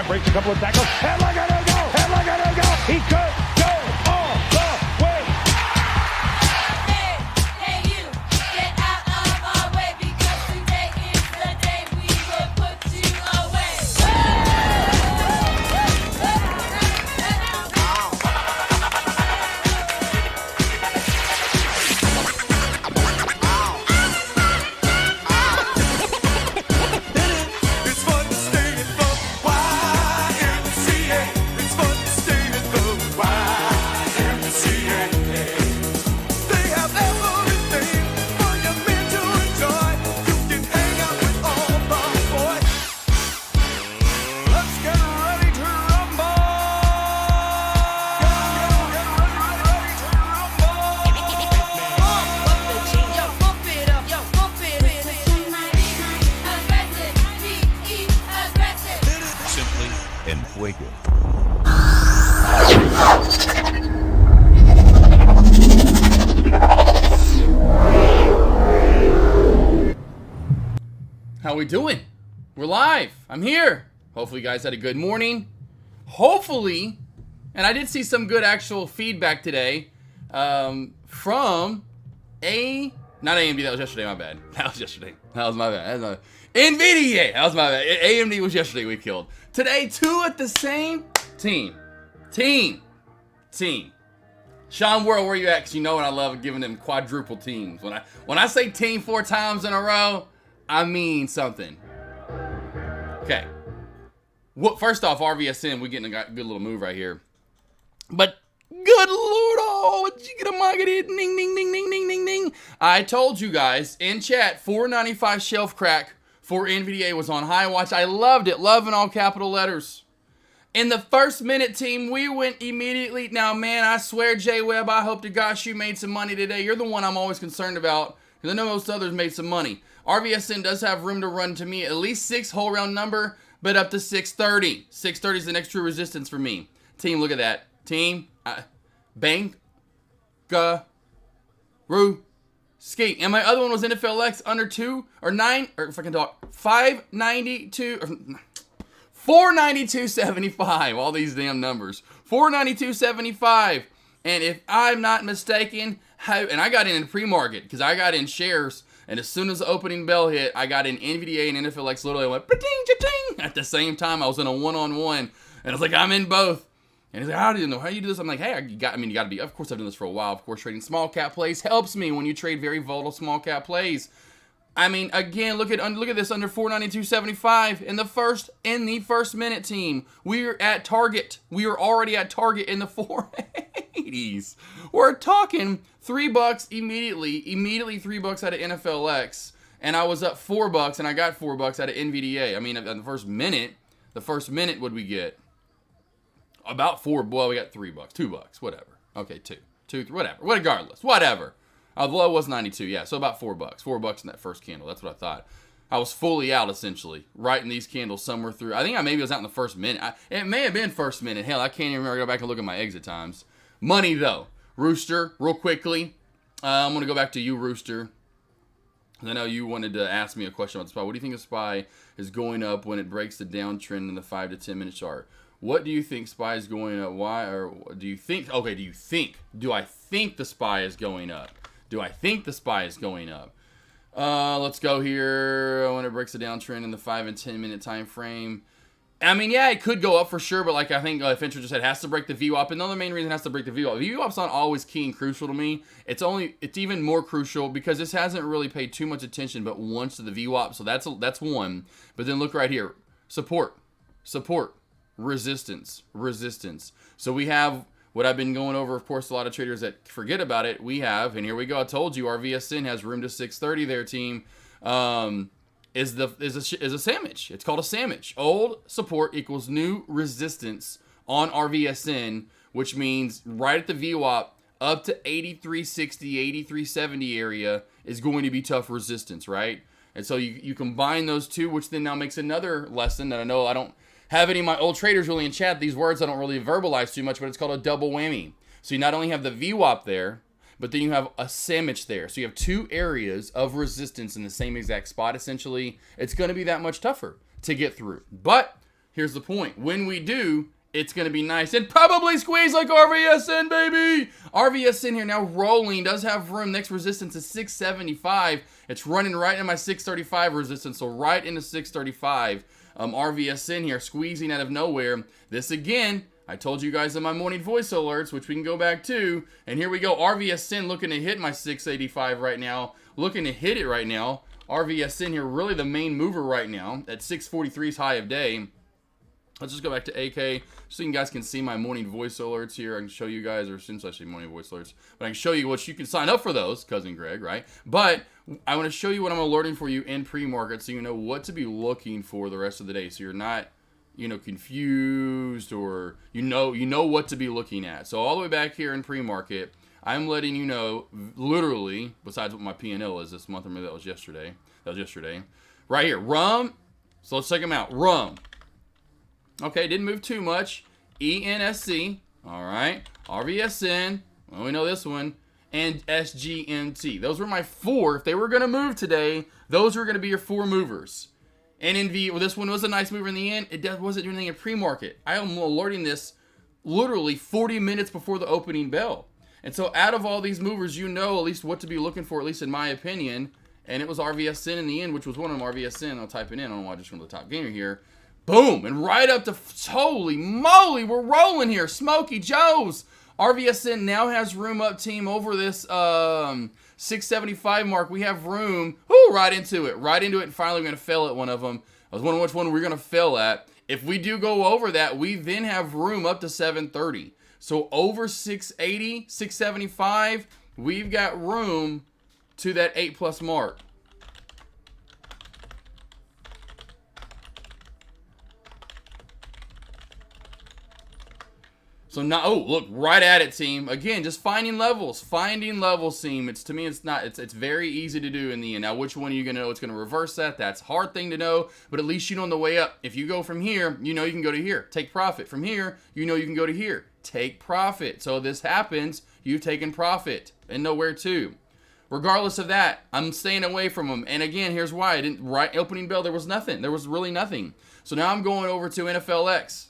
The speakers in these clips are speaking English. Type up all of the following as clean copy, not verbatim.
Breaks a couple of tackles. Headlock at go! Headlock at go! He could go all the way. Hey, you, get out of our way because today is the day we will put you away. It's fun to stay in the YMCA. It's fun to stay in the YMCA. They have everything for your men to enjoy. You can hang out with all the boys. Let's get ready to rumble. Get ready to rumble. Bump it up, yo, bump it up. Aggressive, be aggressive. Simply and fuego. How we doing? We're live. I'm here. Hopefully you guys had a good morning. Hopefully, and I did see some good actual feedback today from not AMD, that was yesterday, my bad. That was yesterday. That was my bad. NVIDIA, that was my bad. AMD was yesterday we killed. Today, two at the same team. Sean World, where you at? Because you know what I love giving them quadruple teams. When I say team 4 times in a row, I mean something. Okay. First off, RVSN, we're getting a good little move right here. But good lord, oh, did you get a mug? Ding, ding, ding, ding, ding, ding, ding. I told you guys in chat, 495 shelf crack for NVDA was on high watch. I loved it. Love in all capital letters. In the first minute, team, we went immediately. Now, man, I swear, J-Web, I hope to gosh you made some money today. You're the one I'm always concerned about because I know most others made some money. RVSN does have room to run to me. At least 6 whole round number, but up to 630. 630 is the next true resistance for me. Team, look at that. Team, bang, ga, roo, ski. And my other one was NFLX under 2 or 9, or if I can talk, 592, or 492.75. All these damn numbers. 492.75. And if I'm not mistaken, and I got in pre-market because I got in shares. And as soon as the opening bell hit, I got in NVDA and NFLX. Literally, I went pa-ting, cha-ting. At the same time, I was in a one-on-one, and I was like, I'm in both. And he's like, how do you know how you do this? I'm like, hey, you got to be. Of course, I've done this for a while. Of course, trading small cap plays helps me when you trade very volatile small cap plays. I mean, again, look at this under 492.75 in the first minute, team. We're at target. We are already at target in the 480s. We're talking $3 immediately $3 out of NFLX, and I was up $4 and I got $4 out of NVDA. I mean, in the first minute, what'd we get? About $4. Well, we got $3, $2, whatever. Okay, two, whatever. Regardless, whatever. The low was 92, yeah, so about $4. $4 in that first candle. That's what I thought. I was fully out, essentially, right in these candles somewhere through. I think I maybe was out in the first minute. It may have been first minute. Hell, I can't even remember. Go back and look at my exit times. Money, though. Rooster, real quickly. I'm going to go back to you, Rooster. I know you wanted to ask me a question about the SPY. What do you think of SPY is going up when it breaks the downtrend in the 5 to 10 minute chart? What do you think SPY is going up? Why? Or do you think? Okay, do you think? Do I think the SPY is going up? Do I think the SPY is going up? Let's go here. When it breaks the downtrend in the 5 and 10 minute time frame. I mean, yeah, it could go up for sure, but like I think Fincher just said, it has to break the VWAP. And the other main reason it has to break the VWAP. VWAP's not always key and crucial to me. It's even more crucial because this hasn't really paid too much attention, but once to the VWAP. So that's one. But then look right here. Support. Resistance. So we have what I've been going over, of course, a lot of traders that forget about it. We have, and here we go. I told you, our VSN has room to 630 there, team. Is a sandwich. It's called a sandwich. Old support equals new resistance on RVSN, which means right at the VWAP up to 8360, 8370 area is going to be tough resistance, right? And so you combine those two, which then now makes another lesson that I know I don't have any of my old traders really in chat. These words I don't really verbalize too much, but it's called a double whammy. So you not only have the VWAP there, but then you have a sandwich there. So you have two areas of resistance in the same exact spot, essentially. It's going to be that much tougher to get through. But here's the point. When we do, it's going to be nice and probably squeeze like RVSN, baby. RVSN here now rolling. Does have room. Next resistance is 675. It's running right in my 635 resistance. So right into 635. RVSN here squeezing out of nowhere. This again, I told you guys in my morning voice alerts, which we can go back to. And here we go. RVSN looking to hit my 685 right now. Looking to hit it right now. RVSN here really the main mover right now at 643's high of day. Let's just go back to AK so you guys can see my morning voice alerts here. I can show you guys, or since I say morning voice alerts, but I can show you what you can sign up for those, Cousin Greg, right? But I want to show you what I'm alerting for you in pre-market so you know what to be looking for the rest of the day. So you're not, confused, or you know what to be looking at. So all the way back here in pre-market, I'm letting you know, literally, besides what my P&L is this month, or maybe that was yesterday. Right here, rum. So let's check them out. Rum. Okay, didn't move too much. ENSC, all right. RVSN, well, we know this one. And SGMT. Those were my four. If they were going to move today, those were going to be your four movers. NNV, well, this one was a nice mover in the end. It wasn't doing anything in pre-market. I am alerting this literally 40 minutes before the opening bell. And so out of all these movers, you know at least what to be looking for, at least in my opinion. And it was RVSN in the end, which was one of them. RVSN, I'll type it in. I don't know why I just went to the top gainer here. Boom, and right up to, holy moly, we're rolling here. Smokey Joe's. RVSN now has room up, team, over this 675 mark. We have room, right into it, and finally we're going to fail at one of them. I was wondering which one we're going to fail at. If we do go over that, we then have room up to 730. So over 680, 675, we've got room to that 8+ mark. So now, look, right at it, team. Again, just finding levels, team. To me, it's very easy to do in the end. Now, which one are you going to know it's going to reverse that? That's a hard thing to know, but at least you know on the way up. If you go from here, you know you can go to here. Take profit. From here, you know you can go to here. Take profit. So this happens, you've taken profit and nowhere to. Regardless of that, I'm staying away from them. And again, here's why. Right opening bell, there was nothing. There was really nothing. So now I'm going over to NFLX.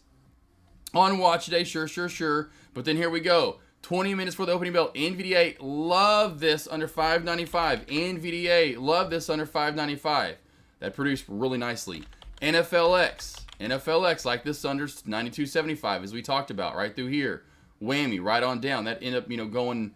On watch today, sure. But then here we go. 20 minutes for the opening bell. NVDA, love this under 595. NVDA, love this under 595. That produced really nicely. NFLX, like this under 92.75, as we talked about, right through here. Whammy, right on down. That ended up, going,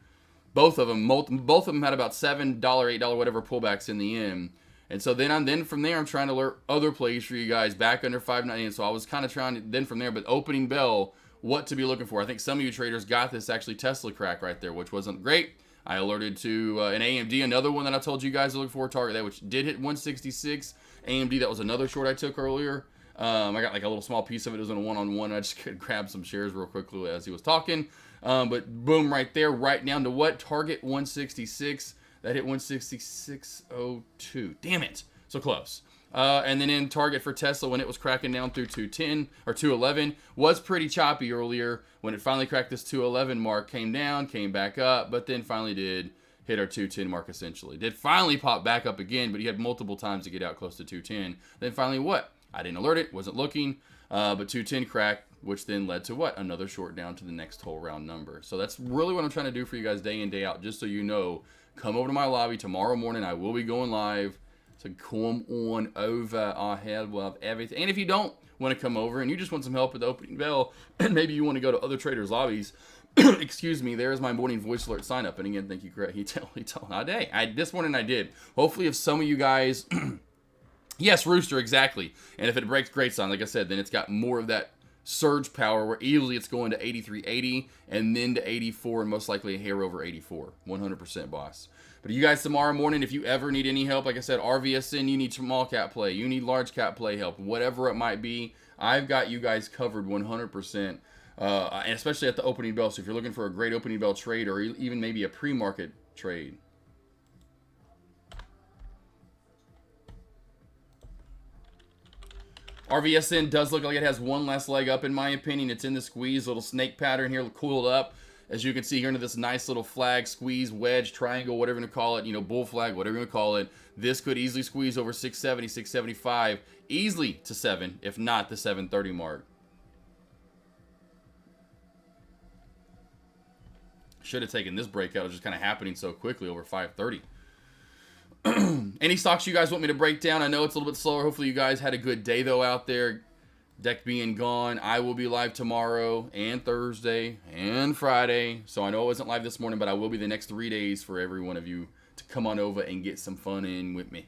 both of them had about $7, $8, whatever pullbacks in the end. And so then from there, I'm trying to alert other plays for you guys back under 590. And so I was kind of trying to, then from there, but opening bell, what to be looking for. I think some of you traders got this actually Tesla crack right there, which wasn't great. I alerted to an AMD, another one that I told you guys to look for, target that, which did hit 166. AMD, that was another short I took earlier. I got like a little small piece of it. It was in a one-on-one. I just could grab some shares real quickly as he was talking. But boom, right there, right down to what? Target 166. That hit 166.02. Damn it. So close. And then in target for Tesla, when it was cracking down through 210 or 211, was pretty choppy earlier. When it finally cracked this 211 mark, came down, came back up, but then finally did hit our 210 mark essentially. Did finally pop back up again, but he had multiple times to get out close to 210. Then finally what? I didn't alert it, wasn't looking, but 210 cracked, which then led to what? Another short down to the next whole round number. So that's really what I'm trying to do for you guys day in, day out, just so you know. Come over to my lobby tomorrow morning. I will be going live. So come on over. Our head will have everything. And if you don't want to come over and you just want some help with the opening bell, and maybe you want to go to other traders' lobbies, excuse me, there's my morning voice alert sign up. And again, thank you, Greg. He told this morning I did. Hopefully, if some of you guys, yes, Rooster, exactly. And if it breaks great sign, like I said, then it's got more of that surge power where easily it's going to 83.80 and then to 84 and most likely a hair over 84. 100% boss. But you guys tomorrow morning, if you ever need any help, like I said, RVSN, you need small cap play, you need large cap play help, whatever it might be, I've got you guys covered 100%, and especially at the opening bell. So if you're looking for a great opening bell trade or even maybe a pre-market trade. RVSN does look like it has one less leg up in my opinion. It's in the squeeze, little snake pattern here, cooled up. As you can see here into this nice little flag, squeeze, wedge, triangle, whatever you're going to call it, you know, bull flag, whatever you're going to call it. This could easily squeeze over 670, 675, easily to 7, if not the 730 mark. Should have taken this breakout. It was just kind of happening so quickly over 530. Any stocks you guys want me to break down? I know it's a little bit slower. Hopefully you guys had a good day, though, out there. Deck being gone, I will be live tomorrow and Thursday and Friday. So I know I wasn't live this morning, but I will be the next 3 days for every one of you to come on over and get some fun in with me.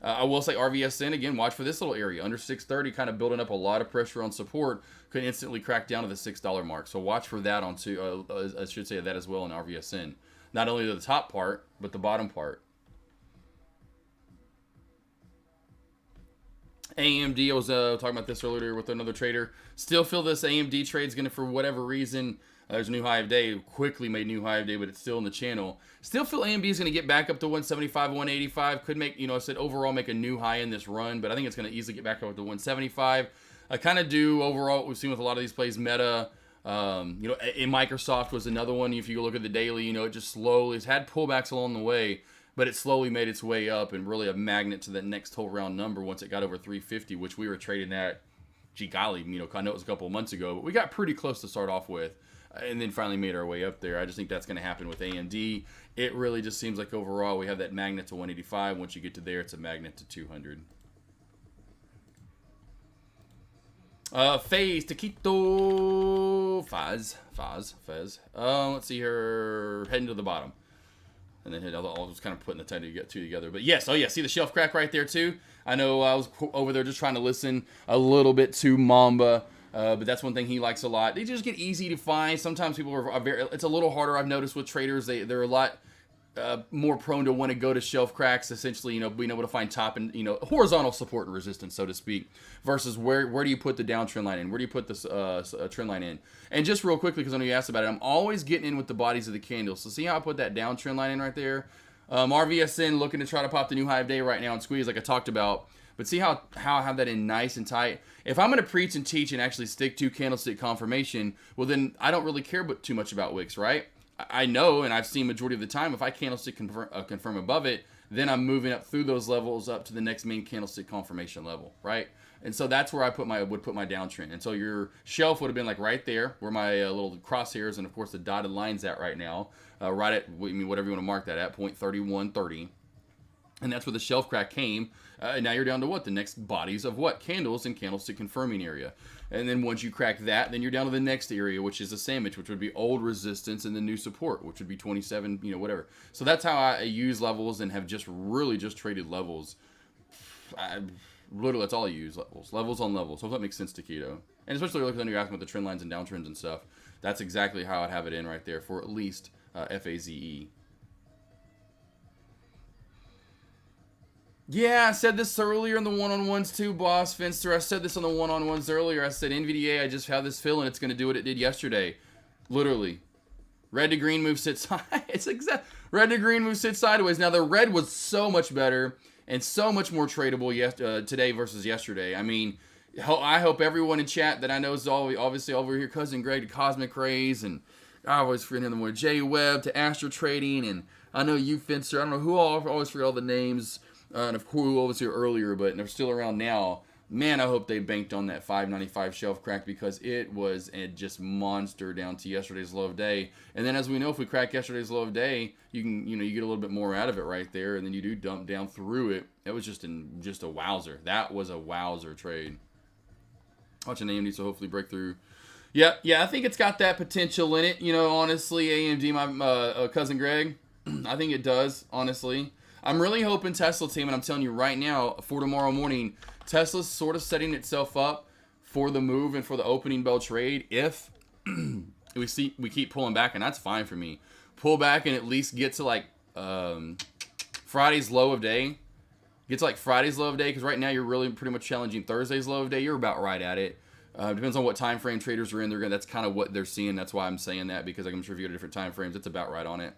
I will say RVSN, again, watch for this little area. Under 630, kind of building up a lot of pressure on support. Could instantly crack down to the $6 mark. So watch for that on I should say that as well in RVSN. Not only the top part, but the bottom part. AMD, I was talking about this earlier with another trader. Still feel this AMD trade's going to, for whatever reason, there's a new high of day. Quickly made new high of day, but it's still in the channel. Still feel AMD is going to get back up to 175, 185. Could make, I said overall make a new high in this run, but I think it's going to easily get back up to 175. I kind of do overall what we've seen with a lot of these plays. Meta, in Microsoft was another one. If you look at the daily, it just slowly, it's had pullbacks along the way, but it slowly made its way up and really a magnet to that next whole round number once it got over 350, which we were trading at, gee golly, I know it was a couple of months ago, but we got pretty close to start off with, and then finally made our way up there. I just think that's going to happen with AMD. It really just seems like overall we have that magnet to 185. Once you get to there, it's a magnet to 200. Phase, Taquito, Faz. Let's see here, heading to the bottom. And then I'll just kind of putting the two together. But yes, see the shelf crack right there too? I know I was over there just trying to listen a little bit to Mamba, but that's one thing he likes a lot. They just get easy to find. Sometimes people are very, it's a little harder, I've noticed, with traders. They're a lot more prone to want to go to shelf cracks, essentially, being able to find top and, horizontal support and resistance, so to speak, versus where do you put the downtrend line in? Where do you put this trend line in? And just real quickly, because I know you asked about it, I'm always getting in with the bodies of the candles. So see how I put that downtrend line in right there? RVSN looking to try to pop the new high of day right now and squeeze like I talked about. But see how I have that in nice and tight? If I'm going to preach and teach and actually stick to candlestick confirmation, well then I don't really care too much about wicks, right? I know, and I've seen majority of the time, if I candlestick confirm above it, then I'm moving up through those levels up to the next main candlestick confirmation level, right? And so that's where I would put my downtrend. And so your shelf would have been like right there, where my little crosshairs and of course the dotted lines at right now, right at whatever you want to mark that at, 0.3130. And that's where the shelf crack came. And now you're down to what? The next bodies of what? Candles and candlestick confirming area. And then once you crack that, then you're down to the next area, which is a sandwich, which would be old resistance and the new support, which would be 27, whatever. So that's how I use levels and have just traded levels. Literally, that's all I use, levels on levels. Hope that makes sense to Keto. And especially looking when you're asking about the trend lines and downtrends and stuff. That's exactly how I'd have it in right there for at least FAZE. Yeah, I said this earlier in the one-on-ones too, Boss Finster. I said this on the one-on-ones earlier. I said, NVDA, I just have this feeling it's going to do what it did yesterday. Literally. Red to green move, sit side. Red to green move, sit sideways. Now, the red was so much better. and so much more tradable today versus yesterday. I mean, I hope everyone in chat that I know is obviously over here, Cousin Greg to Cosmic Rays, and I always forget them with Jay Webb to Astro Trading, and I know you Fencer. I don't know who all, I always forget all the names, and of course who was here earlier, but they're still around now. Man, I hope they banked on that 595 shelf crack, because it was a just monster down to yesterday's low of day. And then, as we know, if we crack yesterday's low of day, you can, you get a little bit more out of it right there, and then you do dump down through it. It was just a wowzer. That was a wowzer trade. Watching AMD, so hopefully break through. Yeah, I think it's got that potential in it. Honestly, AMD, my Cousin Greg, I think it does, honestly. I'm really hoping Tesla team, and I'm telling you right now, for tomorrow morning, Tesla's sort of setting itself up for the move and for the opening bell trade. If we keep pulling back, and that's fine for me. Pull back and at least get to like Friday's low of day. Get to like Friday's low of day, because right now you're really pretty much challenging Thursday's low of day. You're about right at it. Depends on what time frame traders are in. That's kind of what they're seeing. That's why I'm saying that, because I'm sure if you go to different time frames, it's about right on it.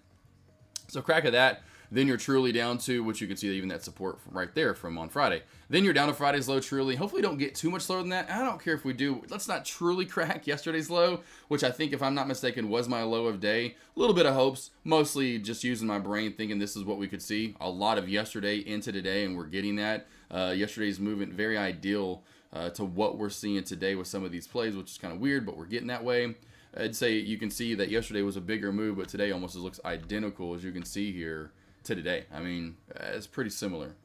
So crack of that, then you're truly down to, which you can see even that support from right there from on Friday. Then you're down to Friday's low truly. Hopefully don't get too much lower than that. I don't care if we do. Let's not truly crack yesterday's low, which I think, if I'm not mistaken, was my low of day. A little bit of hopes, mostly just using my brain thinking this is what we could see. A lot of yesterday into today, and we're getting that. Yesterday's movement, very ideal to what we're seeing today with some of these plays, which is kind of weird, but we're getting that way. I'd say you can see that yesterday was a bigger move, but today almost looks identical, as you can see here, to today. I mean, it's pretty similar.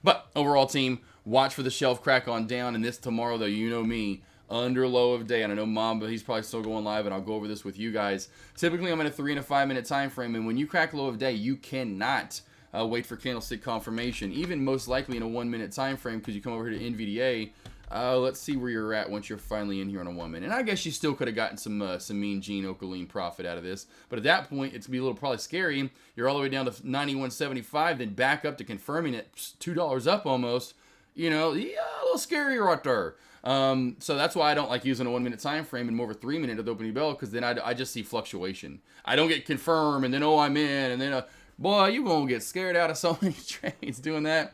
But overall, team, watch for the shelf crack on down. And this tomorrow, though, you know me, under low of day. And I know Mamba, he's probably still going live, and I'll go over this with you guys. Typically, I'm in a 3 and a 5 minute time frame, and when you crack low of day, you cannot wait for candlestick confirmation, even most likely in a 1 minute time frame, because you come over here to NVDA. Let's see where you're at once you're finally in here on a 1 minute. And I guess you still could have gotten some Mean Gene Okaline profit out of this. But at that point, it's going to be a little probably scary. You're all the way down to 91.75, then back up to confirming it, $2 up almost. Yeah, a little scary right there. So that's why I don't like using a 1 minute time frame and more of a 3 minute at the opening bell, because then I just see fluctuation. I don't get confirmed, and then, I'm in, and then, boy, you're going to get scared out of so many trades doing that.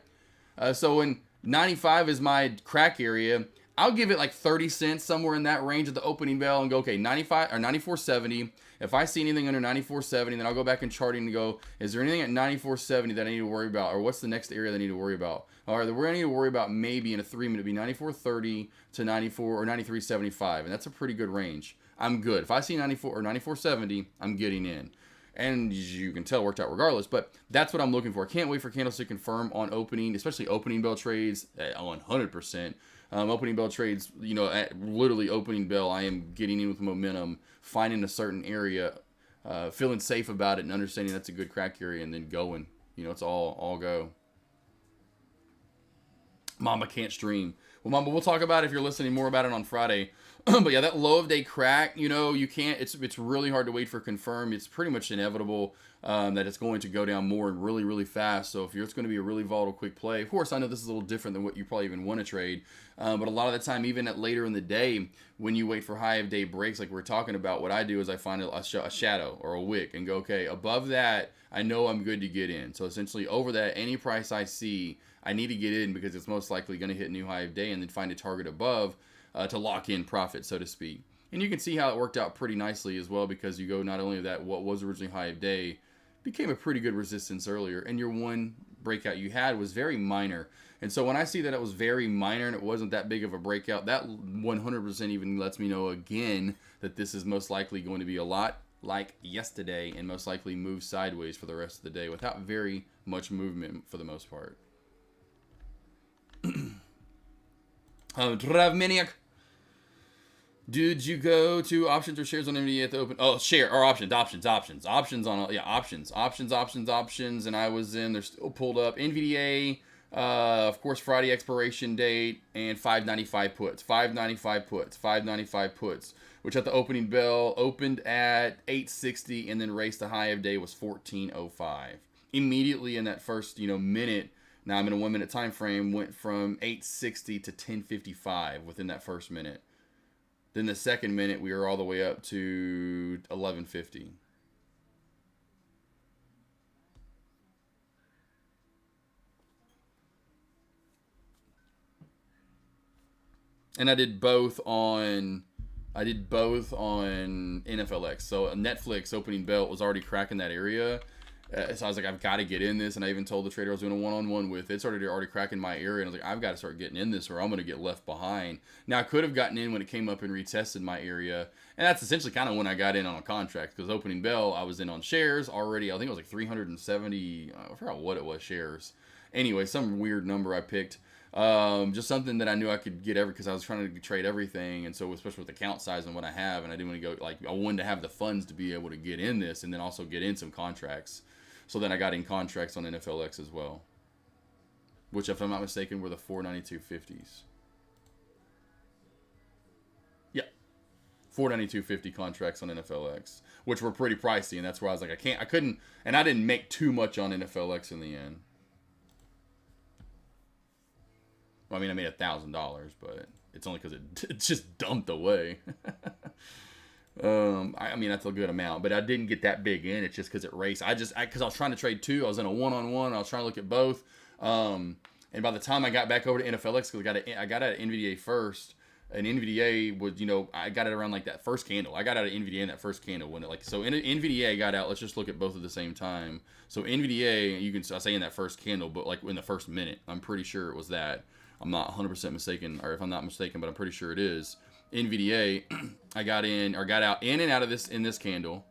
So when 95 is my crack area, I'll give it like 30 cents, somewhere in that range at the opening bell, and go, okay, 95 or 94.70. If I see anything under 94.70, then I'll go back in charting and go, is there anything at 94.70 that I need to worry about? Or what's the next area that I need to worry about? All right, we're going to need to worry about maybe in a 3 minute, be 94.30 to 94 or 93.75. And that's a pretty good range. I'm good. If I see 94 or 94.70, I'm getting in. And you can tell it worked out regardless, but that's what I'm looking for. Can't wait for candles to confirm on opening, especially opening bell trades at 100%. Opening bell trades, at literally opening bell, I am getting in with momentum, finding a certain area, feeling safe about it, and understanding that's a good crack area, and then going. It's all go. Mamba can't stream. Well, Mamba, we'll talk about it if you're listening more about it on Friday. But yeah, that low of day crack, you can't, it's really hard to wait for confirm. It's pretty much inevitable that it's going to go down more and really, really fast. So if it's going to be a really volatile quick play, of course, I know this is a little different than what you probably even want to trade. But a lot of the time, even at later in the day, when you wait for high of day breaks, like we're talking about, what I do is I find a shadow or a wick and go, okay, above that, I know I'm good to get in. So essentially over that, any price I see, I need to get in, because it's most likely going to hit a new high of day, and then find a target above to lock in profit, so to speak. And you can see how it worked out pretty nicely as well, because you go not only that, what was originally high of day became a pretty good resistance earlier, and your one breakout you had was very minor. And so when I see that it was very minor and it wasn't that big of a breakout, that 100% even lets me know again that this is most likely going to be a lot like yesterday, and most likely move sideways for the rest of the day without very much movement for the most part. Dravmaniac, did you go to options or shares on NVIDIA at the open? Oh, share or options on, yeah, options. And I was in, they're still pulled up. NVDA, of course, Friday expiration date, and 595 puts, which at the opening bell opened at 860 and then raced the high of day was 1405. Immediately in that first, minute, now I'm in a 1 minute time frame, went from 860 to 1055 within that first minute. Then the second minute, we were all the way up to 1150. And I did both on NFLX. So Netflix opening belt was already cracking that area. So I was like, I've got to get in this. And I even told the trader I was doing a one-on-one with. It started already cracking my area. And I was like, I've got to start getting in this or I'm going to get left behind. Now, I could have gotten in when it came up and retested my area. And that's essentially kind of when I got in on a contract. Because opening bell, I was in on shares already. I think it was like 370, I forgot what it was, shares. Anyway, some weird number I picked. Just something that I knew I could get because I was trying to trade everything, and so especially with the count size and what I have, and I didn't want to go I wanted to have the funds to be able to get in this, and then also get in some contracts. So then I got in contracts on NFLX as well, which, if I'm not mistaken, were the 492.50s. Yeah, 492.50 contracts on NFLX, which were pretty pricey, and that's where I was like, I couldn't, and I didn't make too much on NFLX in the end. Well, I mean, I made $1,000, but it's only because it just dumped away. I mean, that's a good amount, but I didn't get that big in. It's just because it raced. Because I was trying to trade two. I was in a one-on-one. I was trying to look at both. And by the time I got back over to NFLX, because I got out of NVDA first, and NVDA was, I got it around like that first candle. I got out of NVDA in that first candle when it so NVDA got out. Let's just look at both at the same time. So NVDA, I say in that first candle, but like in the first minute, I'm pretty sure it was that. I'm not 100% mistaken, or if I'm not mistaken, but I'm pretty sure it is. NVDA, I got out and out of this in this candle.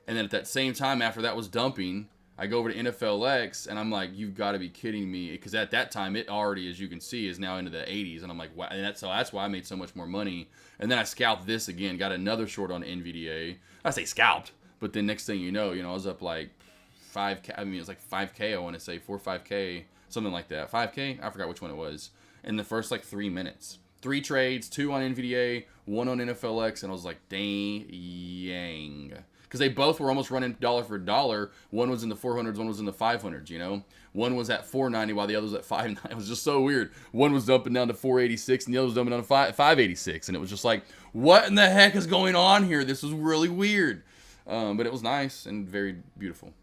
And then at that same time, after that was dumping, I go over to NFLX, and I'm like, you've got to be kidding me. Because at that time, it already, as you can see, is now into the 80s. And I'm like, wow. And that's why I made so much more money. And then I scalped this again, got another short on NVDA. I say scalped, but then next thing you know, I was up like 5K. I mean, it was like 5K, I want to say, 4 or 5K. Something like that. 5K? I forgot which one it was. In the first 3 minutes. 3 trades, 2 on NVDA, 1 on NFLX, and I was like, dang. Because they both were almost running dollar for dollar. One was in the 400s, one was in the 500s, One was at 490 while the other was at 590. It was just so weird. One was dumping down to 486 and the other was dumping down to 586. And it was just like, what in the heck is going on here? This was really weird. But it was nice and very beautiful.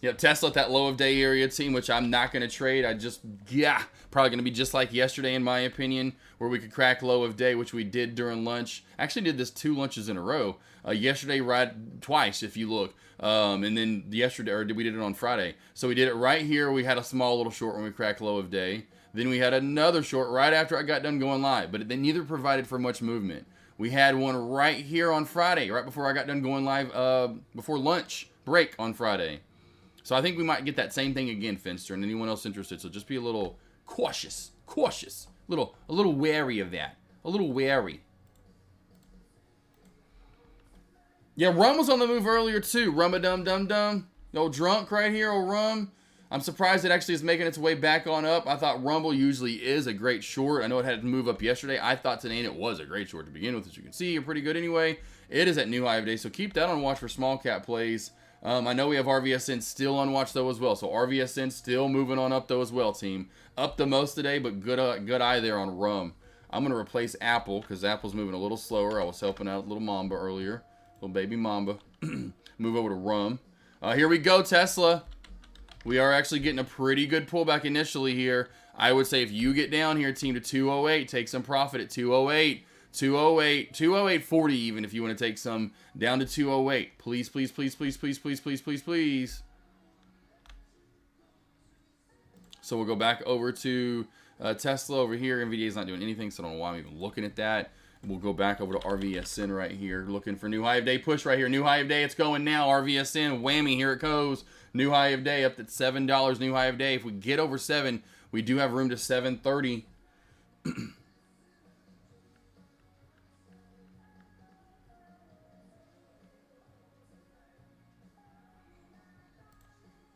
Yep, Tesla at that low of day area team, which I'm not going to trade. Probably going to be just like yesterday, in my opinion, where we could crack low of day, which we did during lunch. Actually did this 2 lunches in a row. Yesterday, right twice, if you look. And then yesterday, we did it on Friday. So we did it right here. We had a small little short when we cracked low of day. Then we had another short right after I got done going live. But they neither provided for much movement. We had one right here on Friday, right before I got done going live, before lunch break on Friday. So I think we might get that same thing again, Finster, and anyone else interested. So just be a little cautious, a little wary of that, a little wary. Yeah, Rum was on the move earlier too. Rum-a-dum-dum-dum, old drunk right here, old Rum. I'm surprised it actually is making its way back on up. I thought Rumble usually is a great short. I know it had to move up yesterday. I thought today it was a great short to begin with, as you can see. You're pretty good anyway. It is at new high of day, so keep that on watch for small cap plays. I know we have RVSN still on watch though as well. So RVSN still moving on up though as well, team. Up the most today, but good eye there on Rum. I'm going to replace Apple because Apple's moving a little slower. I was helping out little Mamba earlier. Little baby Mamba. Move over to Rum. Here we go, Tesla. We are actually getting a pretty good pullback initially here. I would say if you get down here, team, to 208, take some profit at 208. 208, 208.40 even if you want to take some down to 208. Please, please, please, please, please, please, please, please, please. So we'll go back over to Tesla over here. NVIDIA is not doing anything, so I don't know why I'm even looking at that. We'll go back over to RVSN right here, looking for new high of day push right here. New high of day, it's going now. RVSN, whammy, here it goes. New high of day up at $7. New high of day. If we get over 7, we do have room to 730.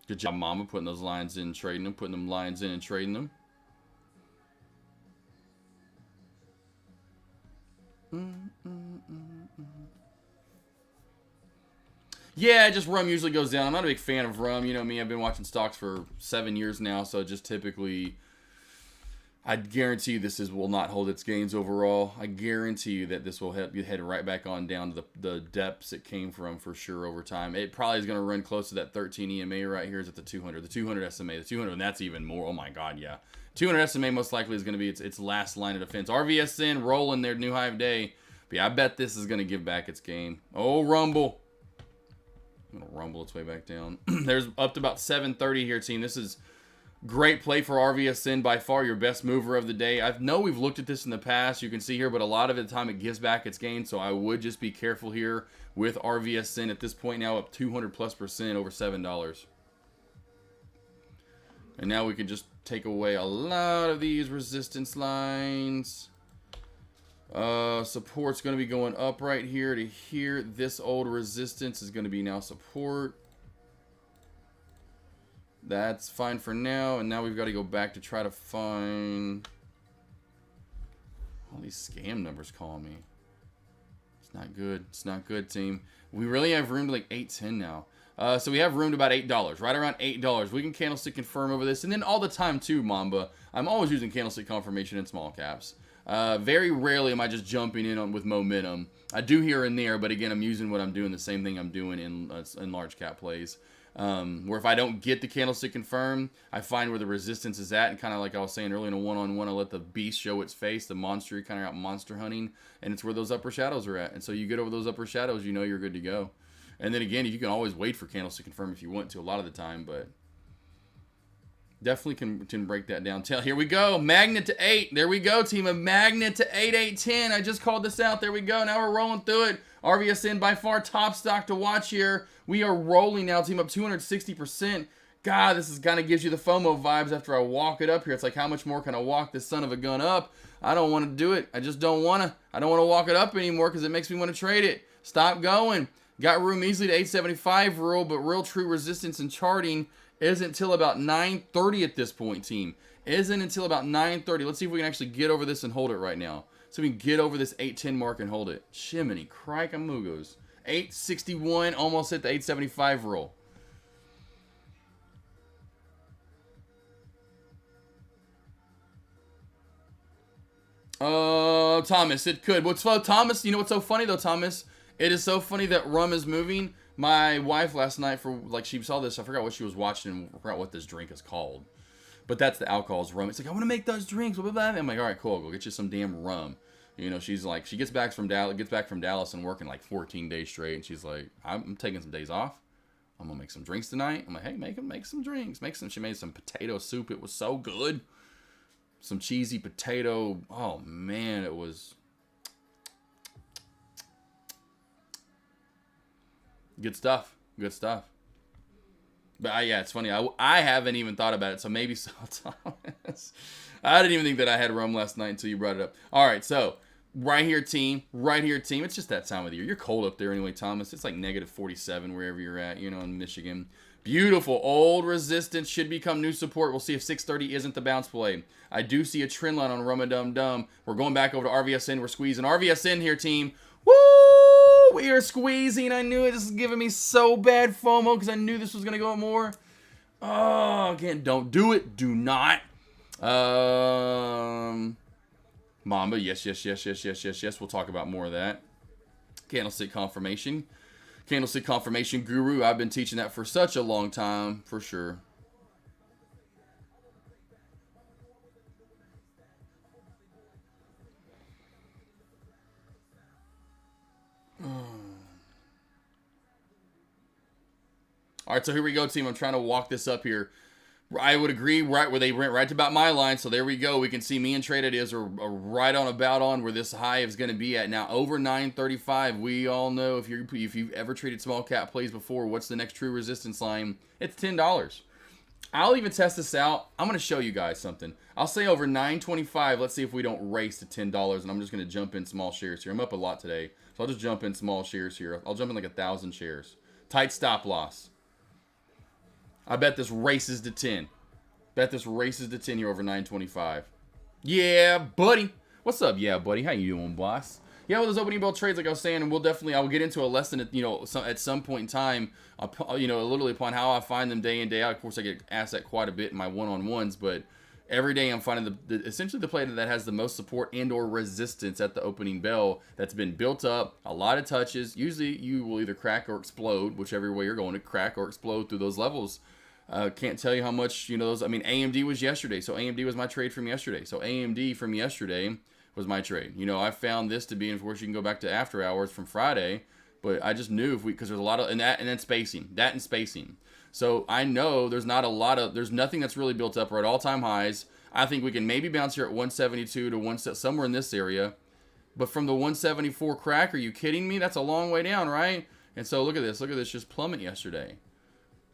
Good job, Mama, putting those lines in, trading them, putting them lines in and trading them. Yeah, just Rum usually goes down. I'm not a big fan of Rum. You know me, I've been watching stocks for 7 years now, so just typically I guarantee you this will not hold its gains overall. I guarantee you that this will head right back on down to the depths it came from for sure over time. It probably is going to run close to that 13 EMA right here. Is at the 200. The 200 SMA. The 200, and that's even more. Oh my God, yeah. 200 SMA most likely is going to be its last line of defense. RVSN rolling their new high of day. But yeah, I bet this is going to give back its gain. Oh, rumble. I'm going to rumble its way back down. There's up to about 730 here, team. This is great play for RVSN, by far your best mover of the day. I know we've looked at this in the past, you can see here, but a lot of the time it gives back its gain, so I would just be careful here with RVSN at this point now, up 200+% over $7. And now we can just take away a lot of these resistance lines. Support's going to be going up right here to here. This old resistance is going to be now support. That's fine for now, and now we've got to go back to try to find all these scam numbers calling me. It's not good. It's not good, team. We really have room to like 810 now. So we have room to about $8, right around $8. We can candlestick confirm over this, and then all the time too, Mamba. I'm always using candlestick confirmation in small caps. Very rarely am I just jumping in with momentum. I do here and there, but again, I'm using what I'm doing, the same thing I'm doing in large cap plays. Where if I don't get the candlestick confirm, I find where the resistance is at, and kind of like I was saying earlier in a one-on-one, I let the beast show its face, the monster, you kind of got monster hunting, and it's where those upper shadows are at. And so you get over those upper shadows, you know you're good to go. And then again, you can always wait for candlestick confirm if you want to a lot of the time, but definitely can break that down. Here we go, magnet to 8. There we go, team. A magnet to 8-8-10. I just called this out. There we go. Now we're rolling through it. RVSN by far top stock to watch here. We are rolling now, team, up 260%. God, this is kind of gives you the FOMO vibes after I walk it up here. It's like, how much more can I walk this son of a gun up? I don't want to do it. I just don't want to. I don't want to walk it up anymore because it makes me want to trade it. Stop going. Got room easily to 875 rule, but real true resistance and charting isn't until about 930 at this point, team. Isn't until about 930. Let's see if we can actually get over this and hold it right now. So we can get over this 810 mark and hold it. Chimney, crike-a-moogos. 861, almost hit the 875 roll. Thomas, it could. What's fun, Thomas? You know what's so funny though, Thomas? It is so funny that rum is moving. My wife last night, for like, she saw this. I forgot what she was watching and I forgot what this drink is called. But that's the alcohol's rum. It's like, I want to make those drinks. Blah, blah, blah. I'm like, all right, cool. Go get you some damn rum. You know, she's like, she gets back from Dallas and working like 14 days straight. And she's like, I'm taking some days off. I'm gonna make some drinks tonight. I'm like, hey, make some drinks. She made some potato soup. It was so good. Some cheesy potato. Oh man, it was good stuff. Good stuff. But yeah, it's funny. I haven't even thought about it. So maybe so, Thomas. I didn't even think that I had rum last night until you brought it up. All right, so right here, team. It's just that time of the year. You're cold up there anyway, Thomas. It's like -47 wherever you're at, you know, in Michigan. Beautiful. Old resistance should become new support. We'll see if 630 isn't the bounce play. I do see a trend line on Rum-a-Dum-Dum. We're going back over to RVSN. We're squeezing RVSN here, team. Woo! We are squeezing. I knew it. This is giving me so bad FOMO because I knew this was going to go up more. Oh, again, don't do it. Do not. Mamba, yes. We'll talk about more of that. Candlestick confirmation. Candlestick confirmation guru. I've been teaching that for such a long time, for sure. All right, so here we go, team. I'm trying to walk this up here. I would agree, right where they went right to about my line. So there we go. We can see me and Trade Ideas are right on about on where this high is going to be at now. Over 935. We all know if you've ever traded small cap plays before, what's the next true resistance line? It's $10. I'll even test this out. I'm going to show you guys something. I'll say over 925. Let's see if we don't race to $10. And I'm just going to jump in small shares here. I'm up a lot today, so I'll just jump in small shares here. I'll jump in like 1,000 shares. Tight stop loss. I bet this races to 10. Bet this races to 10 here over 925. Yeah, buddy. What's up? Yeah, buddy. How you doing, boss? Yeah, with those opening bell trades, like I was saying, and I will get into a lesson, you know, at some point in time, you know, literally upon how I find them day in, day out. Of course, I get asked that quite a bit in my one-on-ones, but every day I'm finding essentially the play that has the most support and or resistance at the opening bell that's been built up, a lot of touches. Usually you will either crack or explode, whichever way you're going to crack or explode through those levels. Can't tell you how much, those, I mean, AMD was yesterday, so AMD was my trade from yesterday. So AMD from yesterday was my trade. I found this to be, and of course you can go back to after hours from Friday, but I just knew because there's a lot of, and then spacing. So I know there's nothing that's really built up. We're at all-time highs. I think we can maybe bounce here at 172 to somewhere in this area. But from the 174 crack, are you kidding me? That's a long way down, right? And so look at this just plummet yesterday.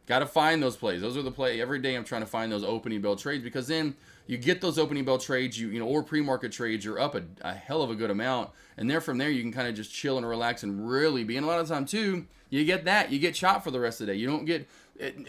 Got to find those plays. Those are the play. Every day I'm trying to find those opening bell trades, because then you get those opening bell trades, or pre-market trades, you're up a hell of a good amount. And from there you can kind of just chill and relax and really be. And a lot of the time too, you get chopped for the rest of the day. You don't get,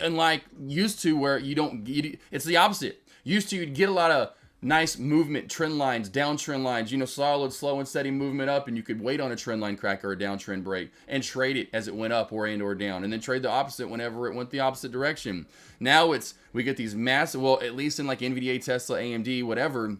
unlike used to where it's the opposite. Used to, you'd get a lot of nice movement, trend lines, downtrend lines, solid, slow and steady movement up, and you could wait on a trend line crack or a downtrend break and trade it as it went up or down, and then trade the opposite whenever it went the opposite direction. Now we get these massive, well, at least in like NVIDIA, Tesla, AMD, whatever,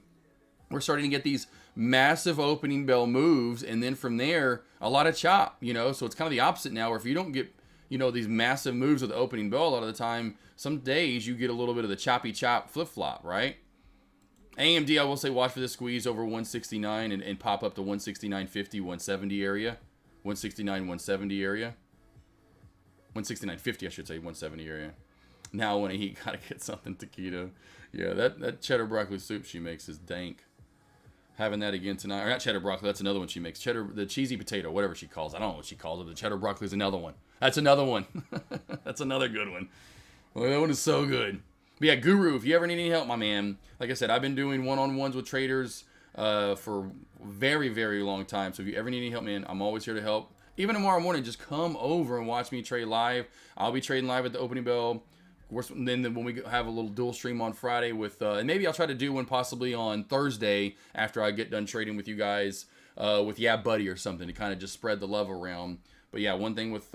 we're starting to get these massive opening bell moves, and then from there, a lot of chop, so it's kind of the opposite now, where if you don't get, these massive moves with the opening bell, a lot of the time, some days you get a little bit of the choppy chop flip-flop, right? AMD, I will say, watch for this squeeze over 169 and pop up to 169.50, 170 area. 169, 170 area. 169.50, I should say, 170 area. Now when I eat, gotta get something taquito. Yeah, that cheddar broccoli soup she makes is dank. Having that again tonight. Or not cheddar broccoli, that's another one she makes. The cheesy potato, whatever she calls it. I don't know what she calls it. The cheddar broccoli is another one. That's another one. That's another good one. Well, that one is so good. But yeah, Guru, if you ever need any help, my man, like I said, I've been doing one-on-ones with traders for a very, very long time. So if you ever need any help, man, I'm always here to help. Even tomorrow morning, just come over and watch me trade live. I'll be trading live at the opening bell. Then when we have a little dual stream on Friday with, and maybe I'll try to do one possibly on Thursday after I get done trading with you guys with Yeah Buddy or something to kind of just spread the love around. But yeah, one thing with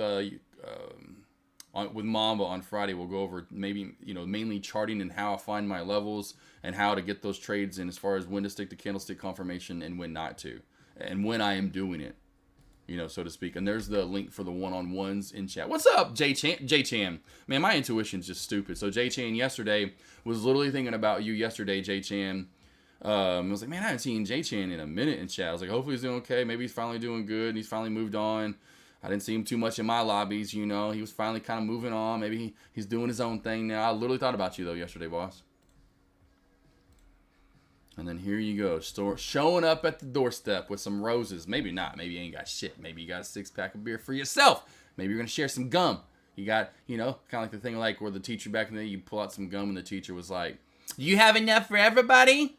Mamba on Friday, we'll go over maybe, mainly charting and how I find my levels and how to get those trades in as far as when to stick to candlestick confirmation and when not to, and when I am doing it, so to speak. And there's the link for the one-on-ones in chat. What's up, J-Chan? Man, my intuition's just stupid. So J-Chan yesterday was literally thinking about you yesterday, J-Chan. I was like, man, I haven't seen J-Chan in a minute in chat. I was like, hopefully he's doing okay. Maybe he's finally doing good and he's finally moved on. I didn't see him too much in my lobbies, He was finally kind of moving on. Maybe he's doing his own thing now. I literally thought about you, though, yesterday, boss. And then here you go, showing up at the doorstep with some roses. Maybe not. Maybe you ain't got shit. Maybe you got a 6-pack of beer for yourself. Maybe you're going to share some gum. You got, kind of like the thing like where the teacher back in the day, you pull out some gum and the teacher was like, do you have enough for everybody?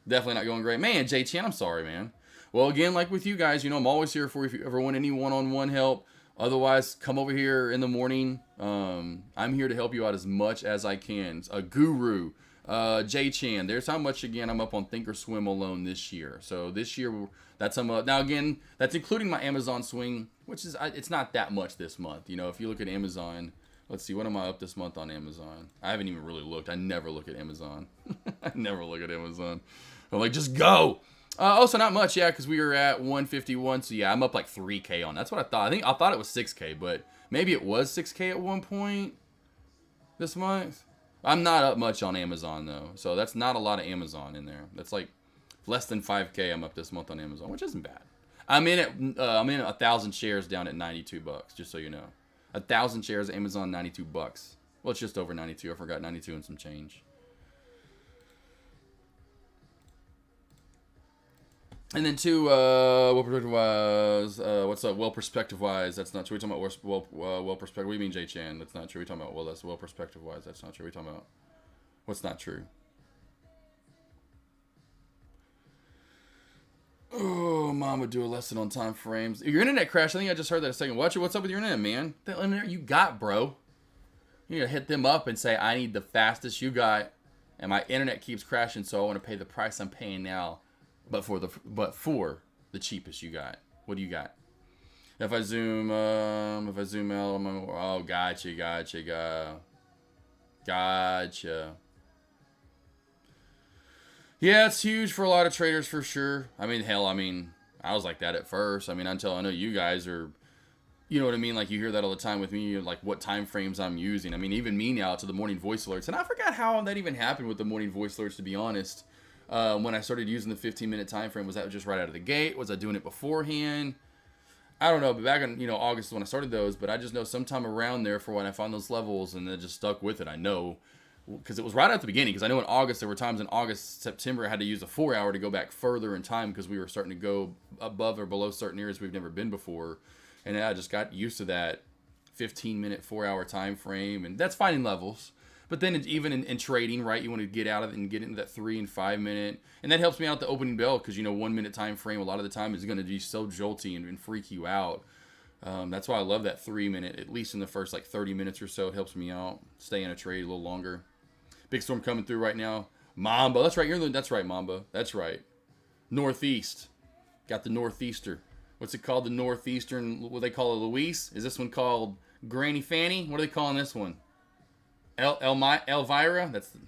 Definitely not going great. Man, J-Chan, I'm sorry, man. Well, again, like with you guys, I'm always here for you if you ever want any one-on-one help. Otherwise, come over here in the morning. I'm here to help you out as much as I can. A Guru, J-Chan. There's how much, again, I'm up on Thinkorswim alone this year. So this year, that's now, again, that's including my Amazon swing, which is, it's not that much this month. If you look at Amazon, let's see, what am I up this month on Amazon? I haven't even really looked. I never look at Amazon. I never look at Amazon. I'm like, just go. Also, not much, yeah, because we were at 151, so yeah, I'm up like 3K on. That's what I thought. I thought it was 6K, but maybe it was 6K at one point this month. I'm not up much on Amazon, though, so that's not a lot of Amazon in there. That's like less than 5K I'm up this month on Amazon, which isn't bad. I'm in 1,000 shares down at $92, just so you know. 1,000 shares, Amazon, $92. Well, it's just over 92. I forgot 92 and some change. And then two, well perspective-wise, what's up? Well perspective-wise, that's not true. We're talking about well perspective. What do you mean, J-Chan? That's not true. We're talking about, well, that's well perspective-wise. That's not true. We're talking about what's not true. Oh, Mom would do a lesson on time frames. Your internet crashed. I think I just heard that a second. What's up with your internet, man? The internet you got, bro. You need to hit them up and say, I need the fastest you got, and my internet keeps crashing, so I want to pay the price I'm paying now. But for the cheapest you got. What do you got? If I zoom out, oh, gotcha. Yeah, it's huge for a lot of traders for sure. I mean, hell, I was like that at first. I mean, until I know you guys are, you know what I mean? Like, you hear that all the time with me, like what time frames I'm using. I mean, even me now to the morning voice alerts. And I forgot how that even happened with the morning voice alerts, to be honest. When I started using the 15-minute time frame, was that just right out of the gate? Was I doing it beforehand? I don't know, but back in, August when I started those, but I just know sometime around there for when I found those levels, and then just stuck with it. I know, because it was right at the beginning, because I know in August, there were times in August, September, I had to use a 4-hour to go back further in time, because we were starting to go above or below certain areas we've never been before, and I just got used to that 15-minute, 4-hour time frame, and that's finding levels. But then even in trading, right, you want to get out of it and get into that 3 and 5 minute. And that helps me out at the opening bell because, 1 minute time frame a lot of the time is going to be so jolty and freak you out. That's why I love that 3 minute, at least in the first 30 minutes or so. It helps me out. Stay in a trade a little longer. Big storm coming through right now. Mamba. That's right. That's right, Mamba. That's right. Northeast. Got the Northeaster. What's it called? The Northeastern. What they call it, Luis? Is this one called Granny Fanny? What are they calling this one? Elvira, that's the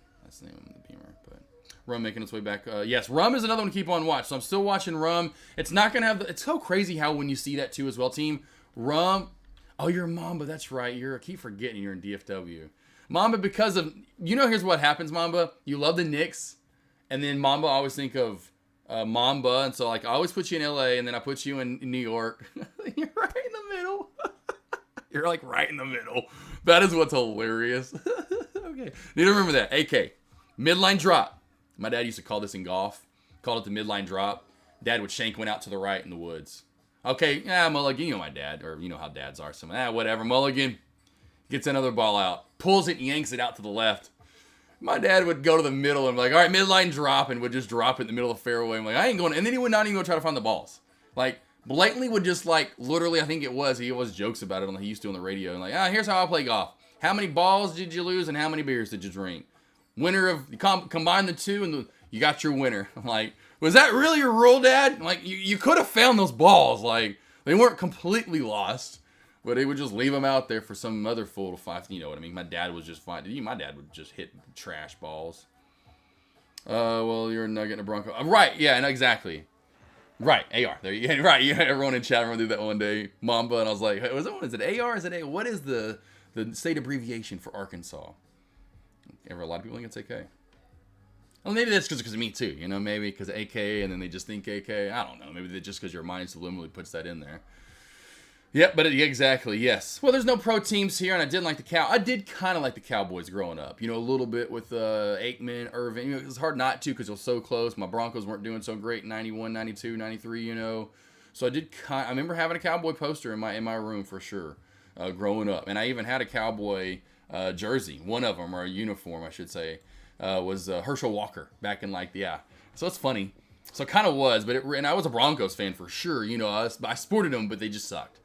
name of the beamer. But Rum making its way back. Yes, Rum is another one to keep on watch. So I'm still watching Rum. It's not gonna have. It's so crazy how when you see that too as well, team. Rum. Oh, you're Mamba. That's right. I keep forgetting you're in DFW. Mamba, because of here's what happens, Mamba. You love the Knicks, and then Mamba I always think of Mamba, and so I always put you in LA, and then I put you in New York. You're right in the middle. You're right in the middle. That is what's hilarious. Okay. Need to remember that. AK. Midline drop. My dad used to call this in golf. Called it the midline drop. Dad would shank one out to the right in the woods. Okay. Yeah, Mulligan. You know my dad. Or you know how dads are. So, whatever. Mulligan gets another ball out. Pulls it and yanks it out to the left. My dad would go to the middle and be like, all right, midline drop. And would just drop it in the middle of the fairway. I'm like, I ain't going. And then he would not even go try to find the balls. Blatantly would just literally, I think it was, he always jokes about it he used to on the radio. And here's how I play golf. How many balls did you lose and how many beers did you drink? Winner of, combine the two and you got your winner. I'm like, was that really your rule, Dad? You could have found those balls. They weren't completely lost, but he would just leave them out there for some other fool to find. You know what I mean? My dad was just fine. My dad would just hit trash balls. Well, you're a Nugget and a Bronco. Right, yeah, and exactly. Right, AR. There you go. Right, everyone in chat room did that one day. Mamba, and I was like, is it AR? Is it A? What is the state abbreviation for Arkansas? A lot of people think it's AK. Well, maybe that's because of me too. Maybe because AK, and then they just think AK. I don't know. Maybe just because your mind subliminally puts that in there. Yep, but exactly, yes. Well, there's no pro teams here, and I did kind of like the Cowboys growing up. A little bit with Aikman, Irvin. It was hard not to because it was so close. My Broncos weren't doing so great in 91, 92, 93, So I remember having a Cowboy poster in my room for sure, growing up. And I even had a Cowboy jersey. One of them, or a uniform, I should say, was Herschel Walker back in So it's funny. So it kind of was, and I was a Broncos fan for sure. I sported them, but they just sucked.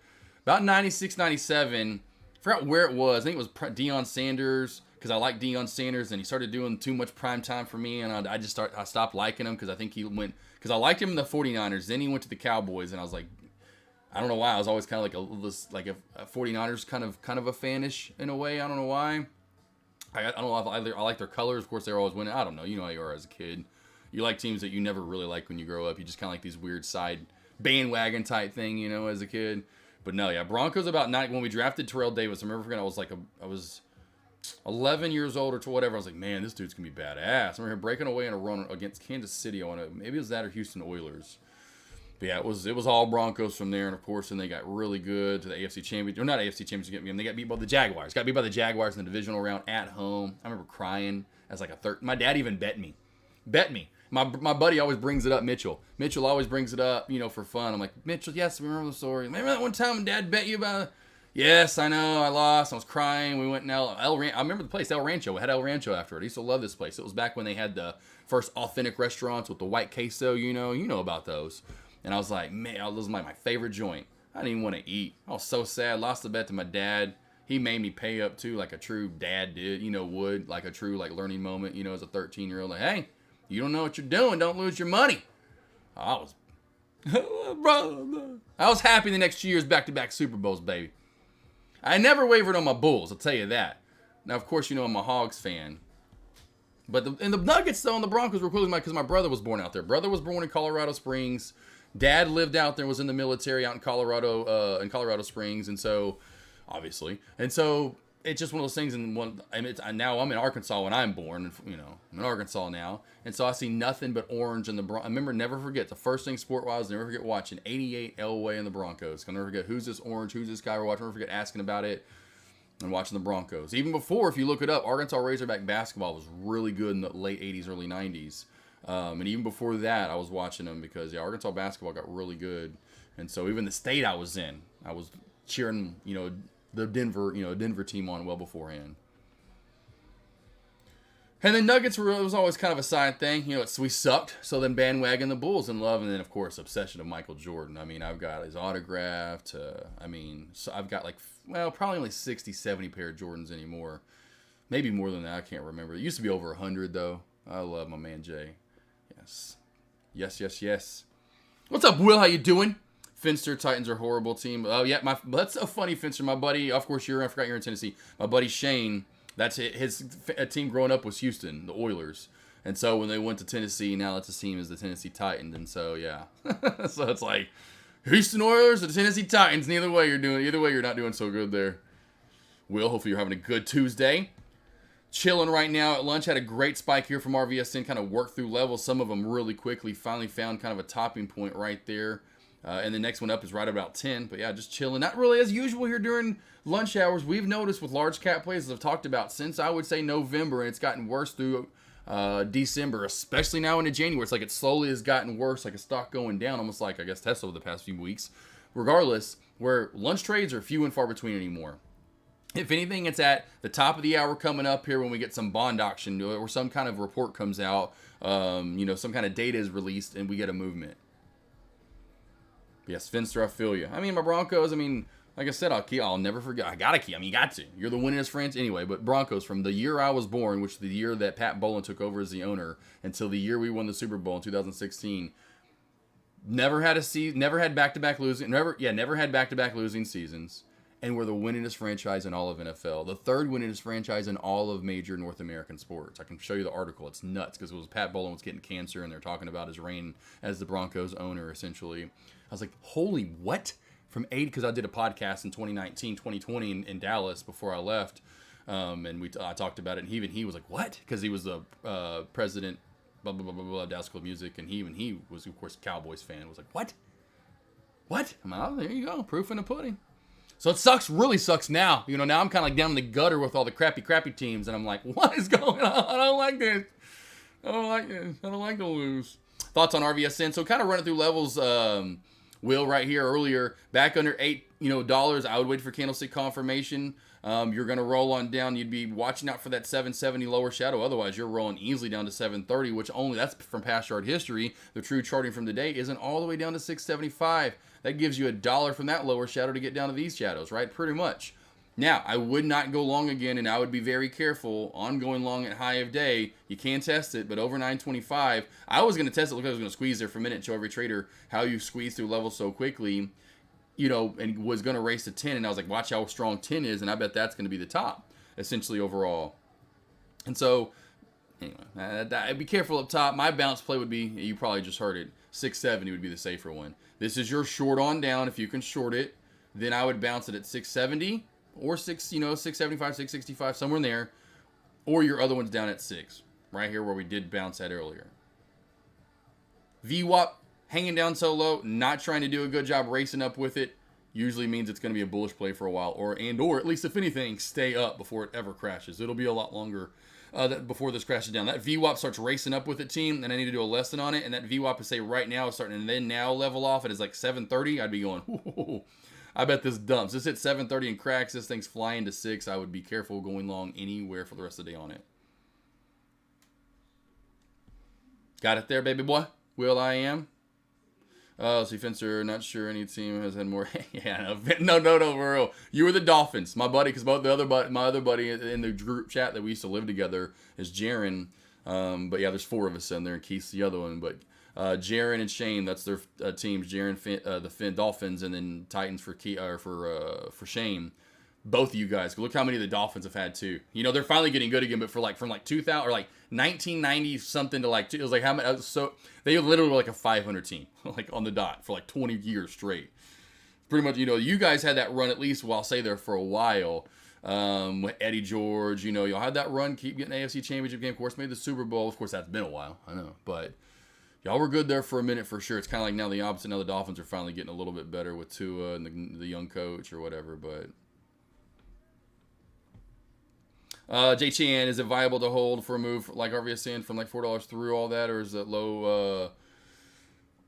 About 96, 97, I forgot where it was. I think it was Deion Sanders, because I liked Deion Sanders, and he started doing too much prime time for me, and I stopped liking him, because I think he went, because I liked him in the 49ers, then he went to the Cowboys, and I was like, I don't know why, I was always kind of a 49ers kind of a fanish in a way, I don't know why. I don't know if I like their colors, of course they're always winning, I don't know, you know how you are as a kid. You like teams that you never really like when you grow up, you just kind of like these weird side bandwagon type thing, as a kid. But no, yeah, Broncos about 9 when we drafted Terrell Davis. I remember I was 11 years old or whatever. I was like, man, this dude's gonna be badass. I remember breaking away in a run against Kansas City. Maybe it was that or Houston Oilers. But yeah, it was all Broncos from there, and of course, then they got really good to the AFC Championship. Or not AFC Championship game. They got beat by the Jaguars. Got beat by the Jaguars in the divisional round at home. I remember crying as a third. My dad even bet me. My buddy always brings it up, Mitchell. Mitchell always brings it up, for fun. I'm like, Mitchell, yes, remember the story. Remember that one time when Dad bet you about it? Yes, I know, I lost. I was crying. We went in I remember the place, El Rancho. We had El Rancho after it. I used to love this place. It was back when they had the first authentic restaurants with the white queso, you know about those. And I was like, man, this was my favorite joint. I didn't even want to eat. I was so sad. Lost the bet to my dad. He made me pay up too, like a true dad did, would, like a true learning moment, as a 13-year-old. Like, hey, you don't know what you're doing. Don't lose your money. I was happy the next 2 years back-to-back Super Bowls, baby. I never wavered on my Bulls, I'll tell you that. Now, of course, I'm a Hogs fan. But the Nuggets, though, and the Broncos were cool because my brother was born out there. Brother was born in Colorado Springs. Dad lived out there, was in the military out in Colorado Springs, and so, obviously. And so, it's just one of those things, now I'm in Arkansas when I'm born, I'm in Arkansas now, and so I see nothing but orange in the Broncos. I remember, never forget, the first thing sport-wise, never forget watching 88 Elway and the Broncos. I'll never forget, who's this orange, who's this guy we're watching, never forget asking about it. And watching the Broncos. Even before, if you look it up, Arkansas Razorback basketball was really good in the late 80s, early 90s. And even before that, I was watching them because Arkansas basketball got really good. And so even the state I was in, I was cheering, the Denver team on well beforehand. And then Nuggets it was always kind of a side thing. We sucked. So then bandwagon the Bulls in love. And then, of course, obsession of Michael Jordan. I mean, I've got his autograph. So I've got probably only 60, 70 pair of Jordans anymore. Maybe more than that. I can't remember. It used to be over 100, though. I love my man, Jay. Yes. What's up, Will? How you doing? Finster, Titans are horrible team. Oh, yeah. That's a funny, Finster. My buddy, of course, I forgot you're in Tennessee. My buddy, Shane. That's his team growing up was Houston, the Oilers. And so when they went to Tennessee, now that's his team is the Tennessee Titans. And so, yeah. So it's like Houston Oilers or the Tennessee Titans. Either way, you're not doing so good there. Will, hopefully you're having a good Tuesday. Chilling right now at lunch. Had a great spike here from RVSN. Kind of worked through levels. Some of them really quickly. Finally found kind of a topping point right there. And the next one up is right about 10. But yeah, just chilling. Not really as usual here during lunch hours. We've noticed with large cap plays, as I've talked about, since I would say November, and it's gotten worse through December, especially now into January. It's like it slowly has gotten worse, like a stock going down, almost like, I guess, Tesla over the past few weeks. Regardless, where lunch trades are few and far between anymore. If anything, it's at the top of the hour coming up here when we get some bond auction or some kind of report comes out, some kind of data is released and we get a movement. Yes, Finster, I feel you. I mean, my Broncos, like I said, I'll never forget. I gotta keep. You got to. You're the winningest friends anyway. But Broncos, from the year I was born, which is the year that Pat Bowlen took over as the owner, until the year we won the Super Bowl in 2016, never had back-to-back losing seasons, and we're the winningest franchise in all of NFL. The third winningest franchise in all of major North American sports. I can show you the article. It's nuts because it was Pat Bowlen was getting cancer, and they're talking about his reign as the Broncos owner, essentially. I was like, holy what? From 8, because I did a podcast in 2019, 2020 in Dallas before I left, and I talked about it, and he was like, what? Because he was the president, blah, blah, blah, blah, blah, Dallas School of Music, and he was, of course, a Cowboys fan, was like, what? I'm like, oh, there you go, proof in the pudding. So it really sucks now. Now I'm kind of like down in the gutter with all the crappy teams, and I'm like, what is going on? I don't like this. I don't like to lose. Thoughts on RVSN? So kind of running through levels, Will, right here earlier, back under $8, I would wait for candlestick confirmation. You're going to roll on down. You'd be watching out for that 770 lower shadow. Otherwise, you're rolling easily down to 730, which that's from past chart history. The true charting from today isn't all the way down to 675. That gives you $1 from that lower shadow to get down to these shadows, right? Pretty much. Now, I would not go long again, and I would be very careful on going long at high of day. You can test it, but over 925, I was going to test it. Look, I was going to squeeze there for a minute and show every trader how you squeeze through levels so quickly, and was going to race to 10, and I was like, watch how strong 10 is, and I bet that's going to be the top, essentially, overall. And so, anyway, be careful up top. My bounce play would be, you probably just heard it, 670 would be the safer one. This is your short on down. If you can short it, then I would bounce it at 670. Or 675, 665, somewhere in there. Or your other one's down at 6. Right here where we did bounce at earlier. VWAP, hanging down so low, not trying to do a good job racing up with it, usually means it's going to be a bullish play for a while. Or at least if anything, stay up before it ever crashes. It'll be a lot longer before this crashes down. That VWAP starts racing up with the team, and I need to do a lesson on it. And that VWAP is, say, right now is starting, and then now level off. It is like 730. I'd be going, ooh. I bet this dumps. This hits 730 and cracks. This thing's flying to 6. I would be careful going long anywhere for the rest of the day on it. Got it there, baby boy? Will I am? See, Fencer, not sure any team has had more. Yeah, no, for real. You were the Dolphins. My buddy, because my other buddy in the group chat that we used to live together is Jaron. But yeah, there's 4 of us in there, and Keith's the other one. But Jaron and Shane, that's their teams. Jaron, the Dolphins, and then Titans for Shane. both of you guys. Look how many the Dolphins have had too. You know, they're finally getting good again, but from like 2000 or like 1990 something to like, it was like how many, so they literally were like a 500 team, like on the dot for like 20 years straight. Pretty much, you know, you guys had that run at least, well, I'll say there for a while. With Eddie George, you know, y'all had that run, keep getting the AFC Championship game. Of course, made the Super Bowl. Of course, that's been a while, I know, but y'all were good there for a minute for sure. It's kind of like now the opposite. Now the Dolphins are finally getting a little bit better with Tua and the young coach or whatever. But J Chan, is it viable to hold for a move like RVS saying from like $4 through all that, or is it low?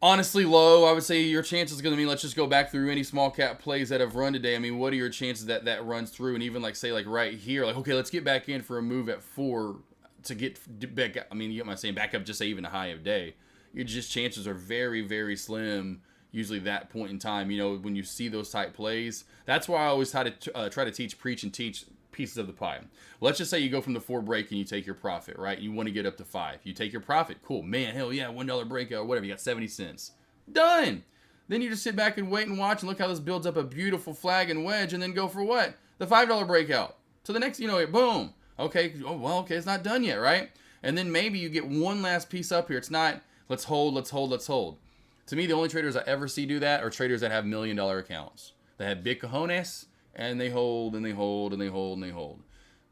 Honestly, low. I would say your chances are going to be, let's just go back through any small cap plays that have run today. I mean, what are your chances that runs through? And even like say like right here, like, okay, let's get back in for a move at 4 to get back. I mean, you get my saying back up, just say even a high of day. Your just chances are very, very slim. Usually that point in time, you know, when you see those type plays, that's why I always try to teach, preach, and teach pieces of the pie. Let's just say you go from the 4 break and you take your profit, right? You want to get up to 5. You take your profit. Cool. Man, hell yeah, $1 breakout or whatever. You got 70 cents. Done. Then you just sit back and wait and watch and look how this builds up a beautiful flag and wedge and then go for what? The $5 breakout. To the next, you know, boom. Okay. Oh, well, okay. It's not done yet, right? And then maybe you get one last piece up here. It's not, let's hold, let's hold, let's hold. To me, the only traders I ever see do that are traders that have $1 million accounts. They have big cojones and they hold and they hold and they hold and they hold.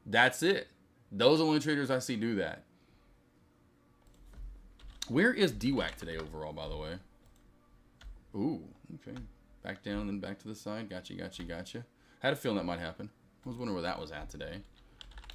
That's it. Those are the only traders I see do that. Where is DWAC today overall, by the way? Ooh, okay. Back down, then back to the side. Gotcha. Had a feeling that might happen. I was wondering where that was at today.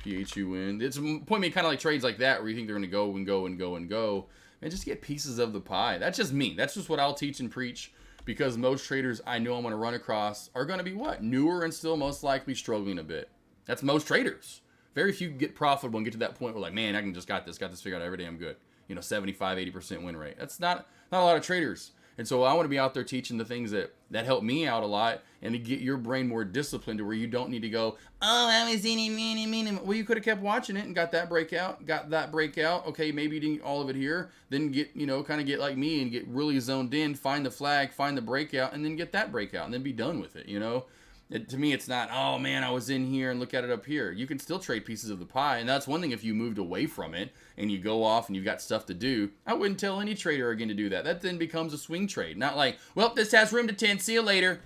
PHU in. It's point me kind of like trades like that where you think they're going to go and go and go and go. And just get pieces of the pie. That's just me. That's just what I'll teach and preach. Because most traders I know I'm going to run across are going to be what? Newer and still most likely struggling a bit. That's most traders. Very few get profitable and get to that point where like, man, I can just got this figured out every day. I'm good. You know, 75, 80% win rate. That's not a lot of traders. And so I want to be out there teaching the things that help me out a lot and to get your brain more disciplined to where you don't need to go, oh, I was in it. Well, you could have kept watching it and got that breakout. Okay, maybe you didn't all of it here. Then get, you know, kind of get like me and get really zoned in, find the flag, find the breakout, and then get that breakout and then be done with it, you know. To me, it's not, oh, man, I was in here and look at it up here. You can still trade pieces of the pie, and that's one thing if you moved away from it and you go off and you've got stuff to do. I wouldn't tell any trader again to do that. That then becomes a swing trade. Not like, well, this has room to 10. See you later.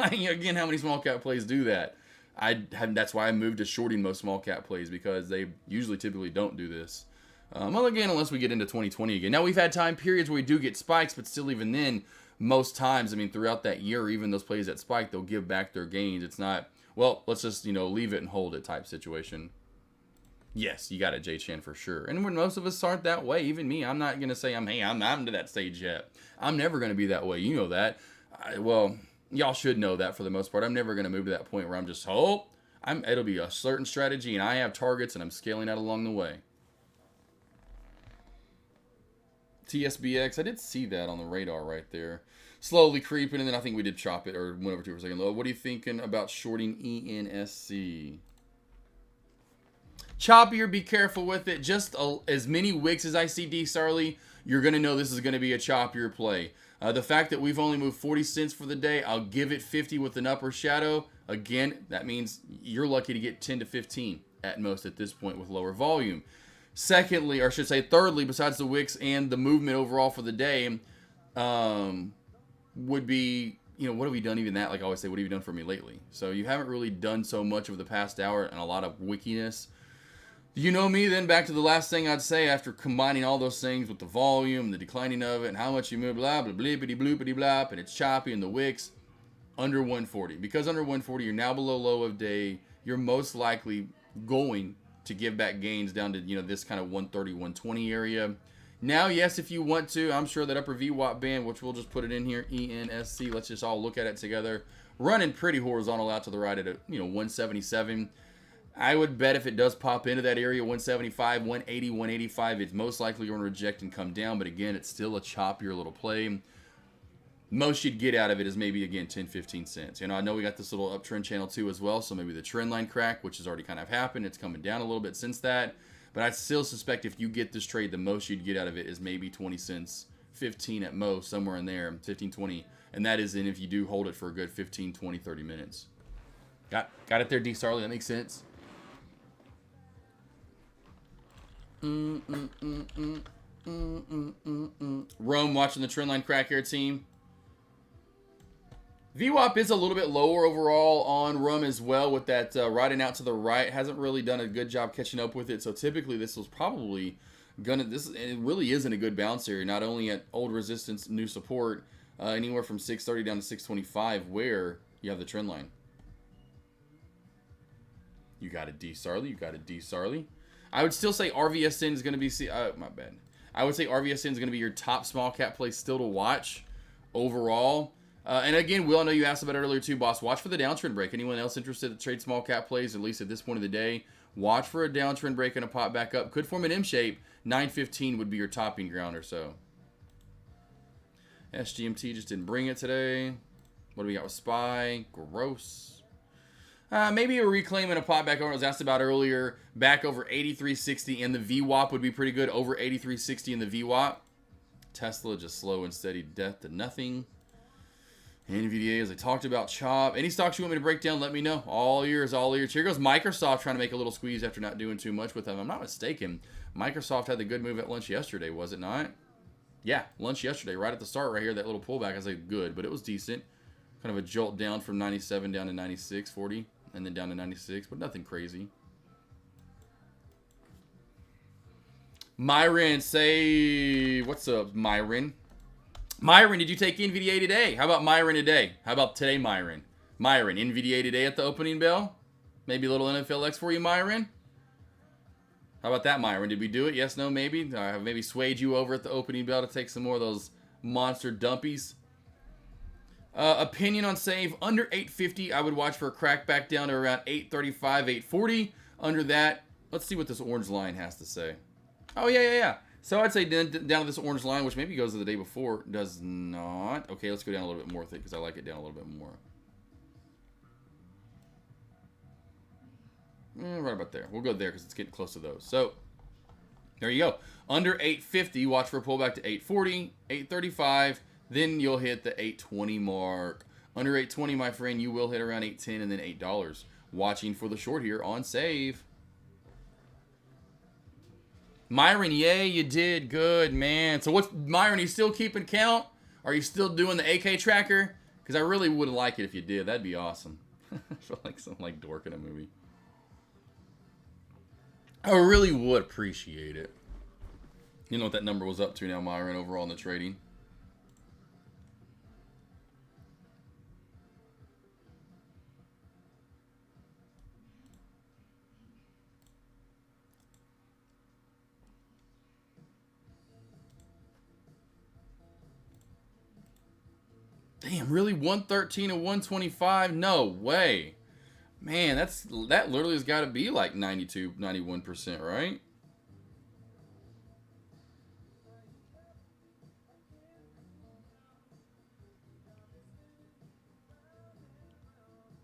Again, how many small cap plays do that? That's why I moved to shorting most small cap plays because they usually typically don't do this. Well, again, unless we get into 2020 again. Now, we've had time periods where we do get spikes, but still even then, most times, I mean, throughout that year, even those plays that spike, they'll give back their gains. It's not, well, let's just, you know, leave it and hold it type situation. Yes, you got it, J Chan, for sure. And when most of us aren't that way, even me, I'm not going to say I'm not to that stage yet. I'm never going to be that way. You know that. Well, y'all should know that for the most part. I'm never going to move to that point where I'm just, it'll be a certain strategy and I have targets and I'm scaling out along the way. TSBX, I did see that on the radar right there. Slowly creeping, and then I think we did chop it, or went over to for a second low. What are you thinking about shorting ENSC? Choppier, be careful with it. Just as many wicks as I see D. Sarley, you're going to know this is going to be a choppier play. The fact that we've only moved 40 cents for the day, I'll give it 50 with an upper shadow. Again, that means you're lucky to get 10 to 15 at most at this point with lower volume. Secondly, or I should say thirdly, besides the wicks and the movement overall for the day, would be, you know, what have we done even that? Like I always say, what have you done for me lately? So you haven't really done so much over the past hour and a lot of wickiness. You know me, then back to the last thing I'd say after combining all those things with the volume, the declining of it, and how much you move, blah, blah, blippity, bloopity, blop, and it's choppy and the wicks, under 140. Because under 140, you're now below low of day, you're most likely going to give back gains down to, you know, this kind of 130, 120 area. Now, yes, if you want to, I'm sure that upper VWAP band, which we'll just put it in here, ENSC, let's just all look at it together, running pretty horizontal out to the right at a, 177. I would bet if it does pop into that area, 175, 180, 185, it's most likely going to reject and come down. But again, it's still a choppier little play. Most you'd get out of it is maybe, again, 10, 15 cents. I know we got this little uptrend channel too as well. So maybe the trend line crack, which has already kind of happened. It's coming down a little bit since that. But I still suspect if you get this trade, the most you'd get out of it is maybe 20 cents, 15 at most, somewhere in there, 15, 20. And that is in if you do hold it for a good 15, 20, 30 minutes. Got it there, D. Sarley. That makes sense. Rome watching the trendline crack here team. VWAP is a little bit lower overall on Rum as well with that riding out to the right. Hasn't really done a good job catching up with it. So typically this was probably it really isn't a good bounce area. Not only at old resistance, new support, anywhere from 630 down to 625 where you have the trend line. You got a D Sarley. You got a D Sarley. I would still say RVSN is going to be, my bad. I would say RVSN is going to be your top small cap play still to watch overall. And again, Will, I know you asked about it earlier too, boss. Watch for the downtrend break. Anyone else interested to trade small cap plays, at least at this point of the day, watch for a downtrend break and a pop back up. Could form an M shape. 915 would be your topping ground or so. SGMT just didn't bring it today. What do we got with SPY? Gross. Maybe a reclaim and a pop back over. I was asked about earlier. Back over 83.60 and the VWAP would be pretty good. Over 83.60 in the VWAP. Tesla just slow and steady death to nothing. NVDA, as I talked about, chop. Any stocks you want me to break down, let me know. All ears, all ears. Here goes Microsoft trying to make a little squeeze after not doing too much with them. I'm not mistaken. Microsoft had the good move at lunch yesterday, was it not? Yeah, lunch yesterday, right at the start right here. That little pullback, I say good, but it was decent. Kind of a jolt down from 97 down to 96.40, and then down to 96, but nothing crazy. Myron, say, what's up, Myron? Myron, did you take NVDA today? How about Myron today? How about today, Myron? Myron, NVDA today at the opening bell? Maybe a little NFLX for you, Myron? How about that, Myron? Did we do it? Yes, no, maybe? I have maybe swayed you over at the opening bell to take some more of those monster dumpies. Opinion on save, under 850, I would watch for a crack back down to around 835, 840. Under that, let's see what this orange line has to say. Oh, yeah. So I'd say down to this orange line, which maybe goes to the day before. Does not. Okay, let's go down a little bit more with it because I like it down a little bit more. Right about there. We'll go there because it's getting close to those. So there you go. Under 850, watch for a pullback to 840, 835. Then you'll hit the 820 mark. Under 820, my friend, you will hit around 810 and then $8. Watching for the short here on save. Myron, yay, you did good, man. So what's Myron? Are you still keeping count? Are you still doing the AK tracker? Because I really would like it if you did. That'd be awesome. I feel like some like dork in a movie. I really would appreciate it. You know what that number was up to now, Myron, overall in the trading? Damn, really? 113 and 125? No way. Man, that literally has got to be like 92, 91%, right?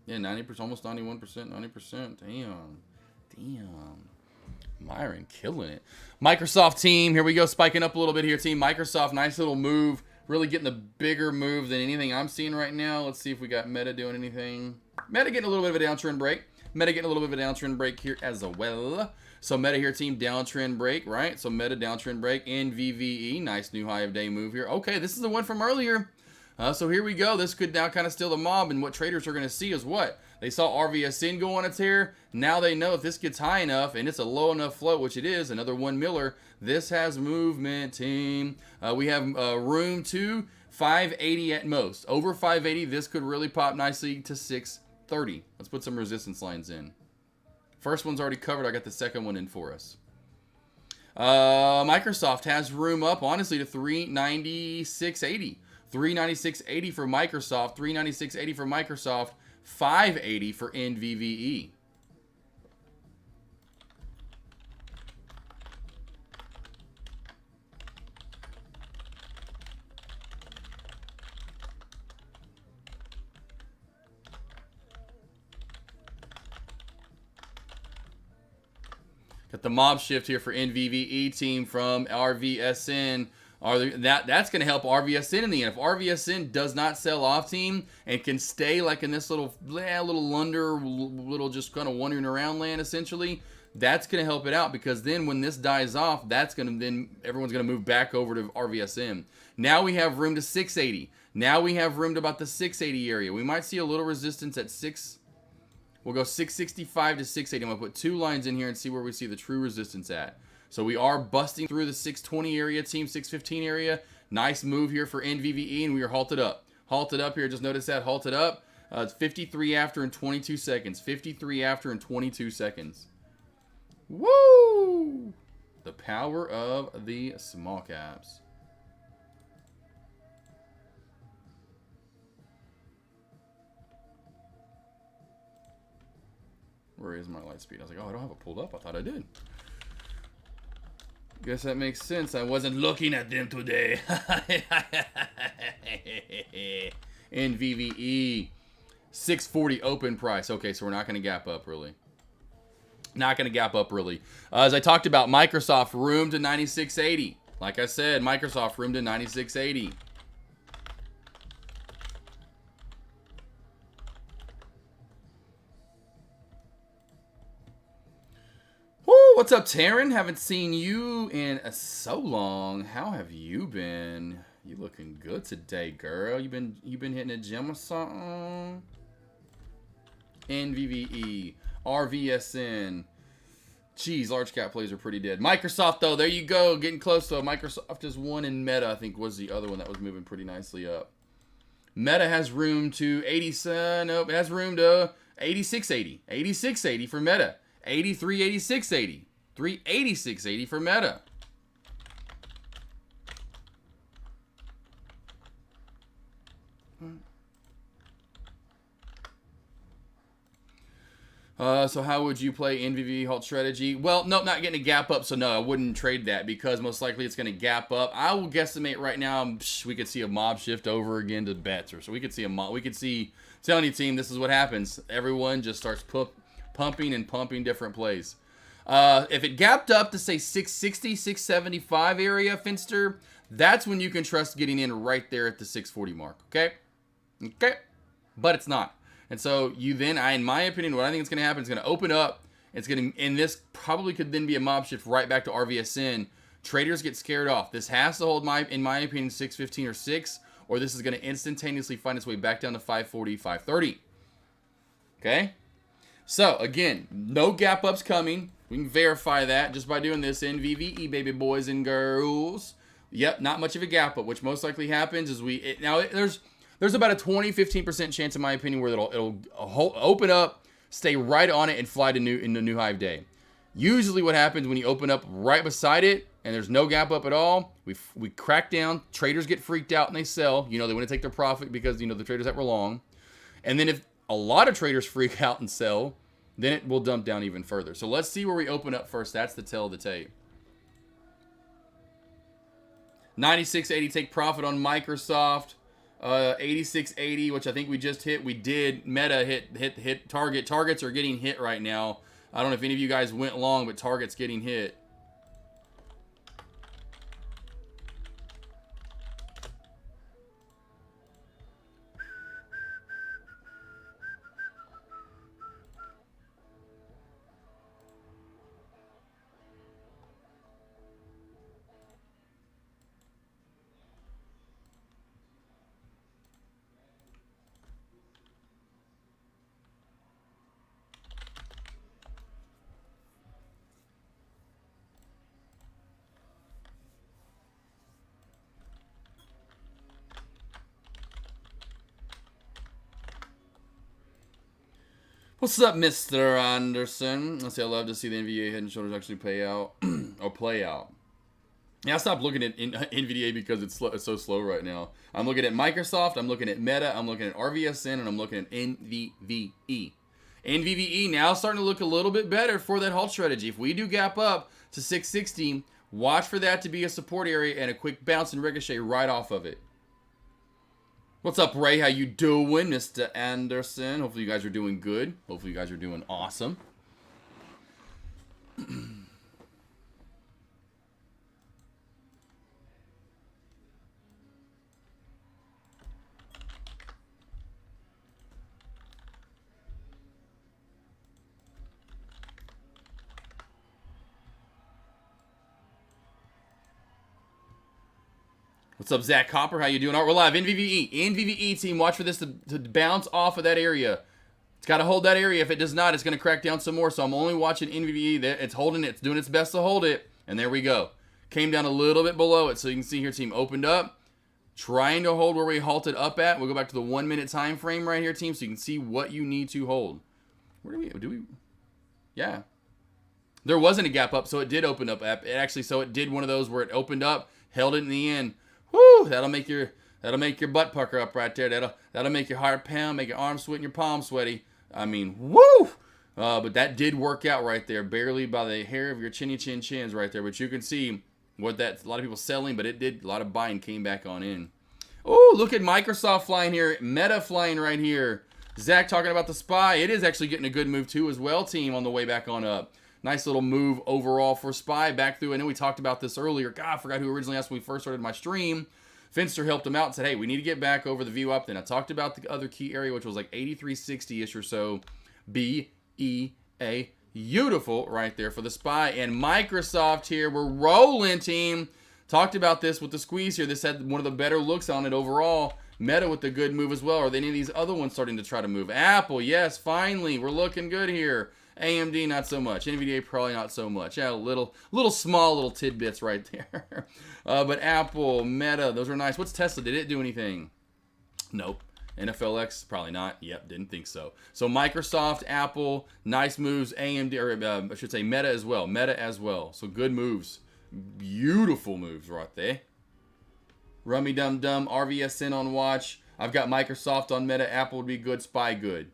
Yeah, 90%, almost 91%, 90%. Damn. Myron killing it. Microsoft team, here we go, spiking up a little bit here, team. Microsoft, nice little move. Really getting a bigger move than anything I'm seeing right now. Let's see if we got Meta doing anything. Meta getting a little bit of a downtrend break. Meta getting a little bit of a downtrend break here as well. So Meta here, team, downtrend break, right? So Meta downtrend break. NVVE, nice new high of day move here. Okay, this is the one from earlier. So here we go. This could now kind of steal the mob, and what traders are going to see is what? They saw RVSN go on its tear. Now they know if this gets high enough and it's a low enough float, which it is, another 1 miller, this has movement, team. We have room to 580 at most. Over 580, this could really pop nicely to 630. Let's put some resistance lines in. First one's already covered. I got the second one in for us. Microsoft has room up, honestly, to 396.80. 396.80 for Microsoft. 396.80 for Microsoft. 580 for NVVE. Got the mob shift here for NVVE team from RVSN. That's going to help RVSN in the end. If RVSN does not sell off team and can stay like in this little just kind of wandering around land essentially, that's going to help it out, because then when this dies off, then everyone's going to move back over to RVSN. Now we have room to 680. Now we have room to about the 680 area. We might see a little resistance at 6. We'll go 665 to 680. I'm going to put 2 lines in here and see where we see the true resistance at. So we are busting through the 620 area, team 615 area. Nice move here for NVVE, and we are halted up. Halted up here. Just notice that. Halted up. It's 53 after in 22 seconds. 53 after in 22 seconds. Woo! The power of the small caps. Where is my light speed? I was like, oh, I don't have it pulled up. I thought I did. Guess that makes sense. I wasn't looking at them today. NVVE. 640 open price. Okay, so we're not going to gap up, really. Not going to gap up, really. As I talked about, Microsoft, room to 9680. Like I said, Microsoft, room to 9680. What's up, Taryn? Haven't seen you in so long. How have you been? You looking good today, girl. You been hitting the gym or something? NVVE, RVSN. Jeez, large cap plays are pretty dead. Microsoft, though, there you go. Getting close, though. Microsoft is one, and Meta, I think, was the other one that was moving pretty nicely up. Meta has room to 80. Nope, it has room to 8680. 8680 for Meta. 838680. 38680 for Meta. So how would you play NVV halt strategy? Well, nope, not getting a gap up, so no, I wouldn't trade that, because most likely it's going to gap up. I will guesstimate right now, we could see a mob shift over again to bets, or so we could see telling you, team, this is what happens. Everyone just starts pumping and pumping different plays. If it gapped up to, say, 660, 675 area, Finster, that's when you can trust getting in right there at the 640 mark, okay? Okay? But it's not. And so you then, in my opinion, what I think is going to happen is going to open up. It's going to, and this probably could then be a mob shift right back to RVSN. Traders get scared off. This has to hold, in my opinion, 615 or 6, or this is going to instantaneously find its way back down to 540, 530. Okay? So, again, no gap ups coming. We can verify that just by doing this. NVVE, baby boys and girls. Yep, not much of a gap up, which most likely happens is there's about a 20-15% chance, in my opinion, where it'll open up, stay right on it, and fly to new high of day. Usually what happens when you open up right beside it and there's no gap up at all, we crack down, traders get freaked out and they sell. They want to take their profit because, the traders that were long. And then if a lot of traders freak out and sell, then it will dump down even further. So let's see where we open up first. That's the tell of the tape. 9680, take profit on Microsoft. 8680, which I think we just hit. We did. Meta hit target. Targets are getting hit right now. I don't know if any of you guys went long, but target's getting hit. What's up, Mr. Anderson? Let's see, I love to see the NVDA head and shoulders actually pay out or play out. Yeah, I stopped looking at NVDA because it's so slow right now. I'm looking at Microsoft, I'm looking at Meta, I'm looking at RVSN, and I'm looking at NVVE. NVVE now starting to look a little bit better for that halt strategy. If we do gap up to 660, watch for that to be a support area and a quick bounce and ricochet right off of it. What's up, Ray? How you doing, Mr. Anderson? Hopefully you guys are doing good. Hopefully you guys are doing awesome. What's up, Zach Copper? How you doing? All right, we're live. NVVE team, watch for this to bounce off of that area. It's got to hold that area. If it does not, it's going to crack down some more. So I'm only watching NVVE. It's holding it. It's doing its best to hold it. And there we go. Came down a little bit below it. So you can see here, team opened up. Trying to hold where we halted up at. We'll go back to the 1 minute time frame right here, team, so you can see what you need to hold. Where do we? Yeah. There wasn't a gap up, so it did open up. It actually, so it did one of those where it opened up, held it in the end. Whoo! That'll make your butt pucker up right there. That'll make your heart pound, make your arms sweat and your palms sweaty. I mean, woo! But that did work out right there, barely by the hair of your chins right there. But you can see what that, a lot of people selling, but it did, a lot of buying came back on in. Oh, look at Microsoft flying here. Meta flying right here. Zach talking about the SPY. It is actually getting a good move too as well, team, on the way back on up. Nice little move overall for SPY back through. I know we talked about this earlier. God, I forgot who originally asked when we first started my stream. Finster helped him out and said, hey, we need to get back over the view up. Then I talked about the other key area, which was like 8360-ish or so. B-E-A. Beautiful right there for the SPY. And Microsoft here, we're rolling, team. Talked about this with the squeeze here. This had one of the better looks on it overall. Meta with the good move as well. Are there any of these other ones starting to try to move? Apple, yes, finally. We're looking good here. AMD, not so much. NVIDIA, probably not so much. Yeah, small little tidbits right there. But Apple, Meta, those are nice. What's Tesla? Did it do anything? Nope. NFLX, probably not. Yep, didn't think so. So Microsoft, Apple, nice moves. AMD, or I should say Meta as well. Meta as well. So good moves. Beautiful moves right there. Rummy Dum Dum, RVSN on watch. I've got Microsoft on Meta. Apple would be good. SPY good.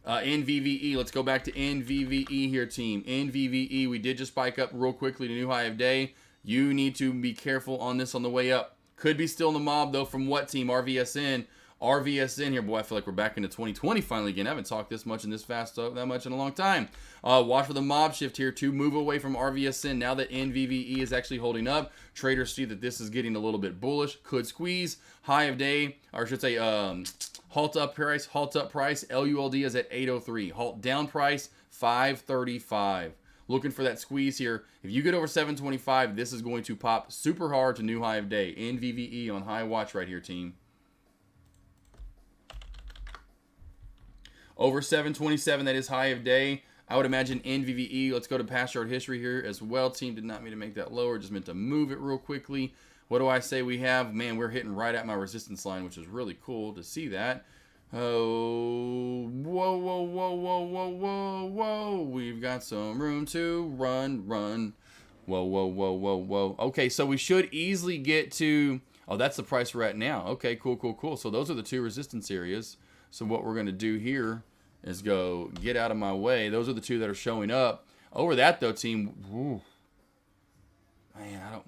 NVVE. Let's go back to NVVE here, team. NVVE. We did just spike up real quickly to new high of day. You need to be careful on this on the way up. Could be still in the mob, though, from what team? RVSN. RVSN here. Boy, I feel like we're back into 2020 finally again. I haven't talked this much and this fast that much in a long time. Watch for the mob shift here to move away from RVSN now that NVVE is actually holding up. Traders see that this is getting a little bit bullish. Could squeeze. High of day, or I should say halt up price. LULD is at 803. Halt down price, 535. Looking for that squeeze here. If you get over 725, this is going to pop super hard to new high of day. NVVE on high watch right here, team. Over 727, that is high of day. I would imagine NVVE. Let's go to past chart history here as well. Team did not mean to make that lower. Just meant to move it real quickly. What do I say we have? Man, we're hitting right at my resistance line, which is really cool to see that. Oh, whoa, whoa, whoa, whoa, whoa, whoa, whoa. We've got some room to run. Whoa, whoa, whoa, whoa, whoa. Okay, so we should easily get to... Oh, that's the price we're at now. Okay, cool. So those are the two resistance areas. So what we're going to do here is go get out of my way. Those are the two that are showing up. Over that, though, team... Woo, man,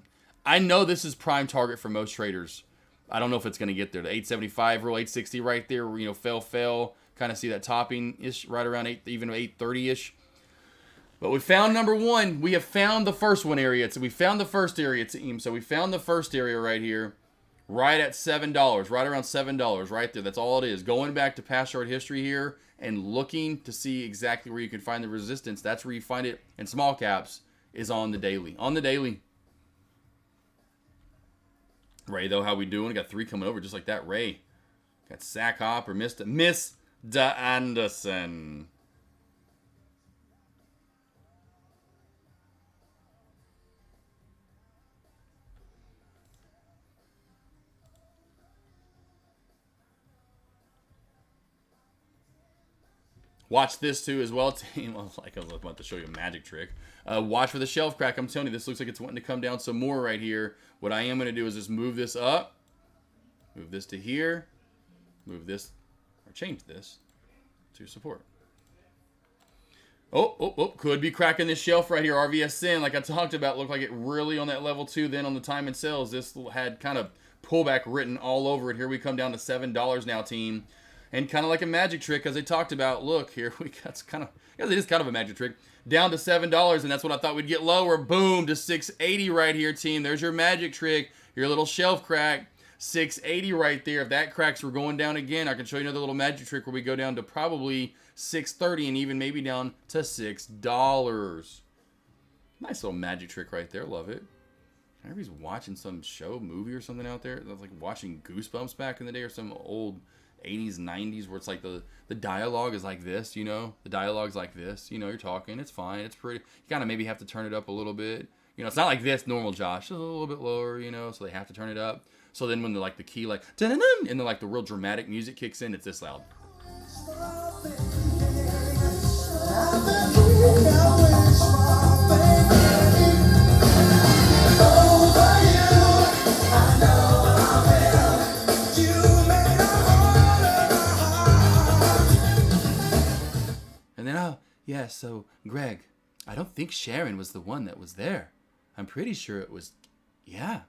I know this is prime target for most traders. I don't know if it's going to get there. The 875 rule, 860 right there, you know, fell. Kind of see that topping-ish right around 8, even 830-ish. But we found number one. We have found the first one area. So we found the first area, team. So we found the first area right here. Right at $7, right around $7 right there. That's all it is. Going back to past chart history here and looking to see exactly where you can find the resistance. That's where you find it in small caps is on the daily. On the daily. Ray, though, how we doing? Got 3 coming over just like that. Ray. Got Sack Hop or Miss Anderson. Watch this too as well, team. Like I was about to show you a magic trick. Watch for the shelf crack. I'm telling you, this looks like it's wanting to come down some more right here. What I am going to do is just move this up. Move this to here. Move this, or change this to support. Oh, could be cracking this shelf right here. RVSN, like I talked about, looked like it really on that level 2. Then on the time and sells, this had kind of pullback written all over it. Here we come down to $7 now, team. And kind of like a magic trick, as I talked about, look, here we got it is kind of a magic trick. Down to $7, and that's what I thought we'd get lower. Boom, to 680 right here, team. There's your magic trick, your little shelf crack. 680 right there. If that cracks, we're going down again. I can show you another little magic trick where we go down to probably 630 and even maybe down to $6. Nice little magic trick right there. Love it. Everybody's watching some show, movie, or something out there. That's like watching Goosebumps back in the day, or some old 80s, 90s, where it's like the dialogue is like this, you know? The dialogue's like this, you know, you're talking, it's fine, it's pretty. You kind of maybe have to turn it up a little bit. You know, it's not like this normal Josh, it's a little bit lower, you know, so they have to turn it up. So then when the like the key like dun-dun-dun, and then like the real dramatic music kicks in, it's this loud. And then, oh, yeah, so, Greg, I don't think Sharon was the one that was there. I'm pretty sure it was, yeah,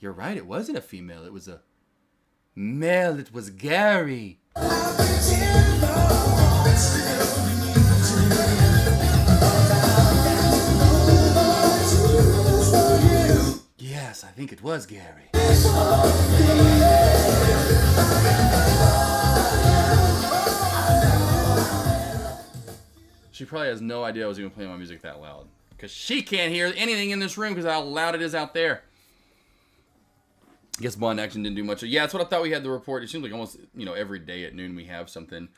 you're right, it wasn't a female, it was a male, it was Gary. Yes, I think it was Gary. She probably has no idea I was even playing my music that loud. Because she can't hear anything in this room because how loud it is out there. I guess Bond Action didn't do much. Yeah, that's what I thought we had the report. It seems like almost, you know, every day at noon we have something.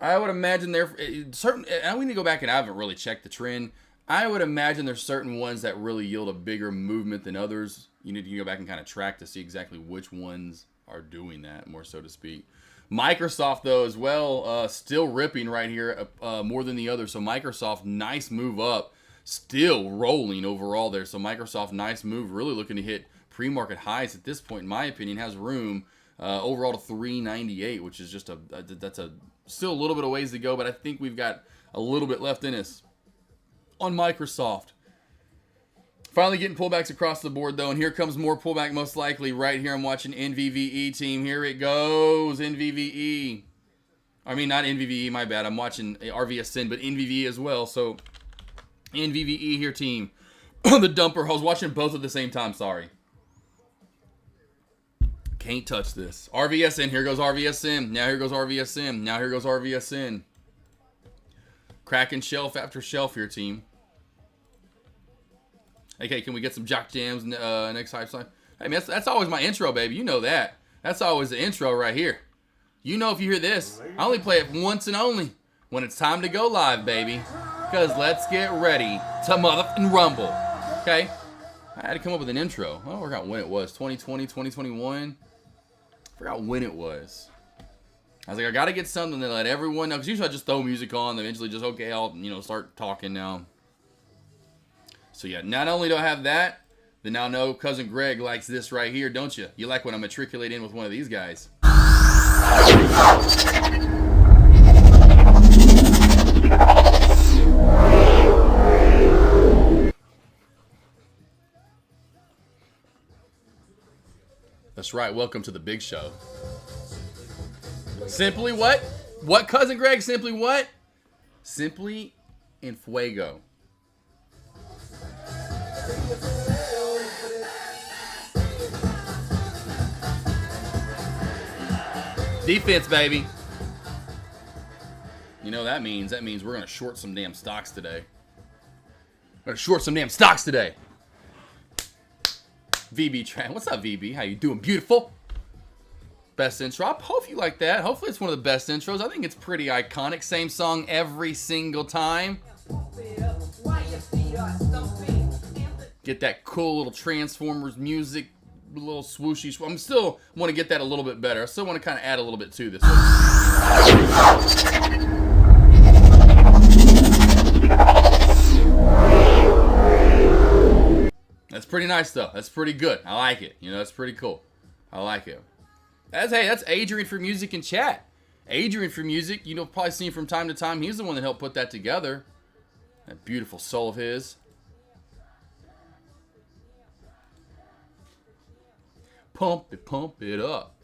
I would imagine there certain, and we need to go back and I haven't really checked the trend. I would imagine there's certain ones that really yield a bigger movement than others. You need to go back and kind of track to see exactly which ones are doing that, more so to speak. Microsoft, though, as well, still ripping right here more than the others. So Microsoft, nice move up. Still rolling overall there. So Microsoft, nice move. Really looking to hit pre-market highs at this point, in my opinion. Has room overall to 398, which is just that's still a little bit of ways to go. But I think we've got a little bit left in us on Microsoft. Finally getting pullbacks across the board, though, and here comes more pullback most likely. Right here, I'm watching NVVE, team. Here it goes, NVVE. I mean, not NVVE, my bad. I'm watching RVSN, but NVVE as well. So, NVVE here, team. The dumper. I was watching both at the same time, sorry. Can't touch this. RVSN, here goes RVSN. Now here goes RVSN. Now here goes RVSN. Cracking shelf after shelf here, team. Okay, can we get some jock jams next hype sign? Hey, man, that's always my intro, baby. You know that. That's always the intro right here. You know if you hear this, I only play it once and only when it's time to go live, baby. Because let's get ready to motherfucking rumble. Okay? I had to come up with an intro. I forgot when it was. 2020, 2021. I forgot when it was. I was like, I got to get something to let everyone know. Because usually I just throw music on. Eventually just, okay, I'll, start talking now. So yeah, not only do I have that, then now know Cousin Greg likes this right here, don't you? You like when I matriculate in with one of these guys. That's right, welcome to the big show. Simply what? What, Cousin Greg? Simply what? Simply en fuego. Defense, baby. You know what that means? That means we're going to short some damn stocks today. We're going to short some damn stocks today. VB Tran. What's up, VB? How you doing? Beautiful. Best intro. I hope you like that. Hopefully it's one of the best intros. I think it's pretty iconic. Same song every single time. Get that cool little Transformers music. A little swooshy. I'm still want to get that a little bit better. I still want to kind of add a little bit to this. That's pretty nice though. That's pretty good. I like it. That's pretty cool. I like it. That's Adrian for Music in chat. Adrian for Music, probably seen from time to time. He's the one that helped put that together. That beautiful soul of his. Pump it up.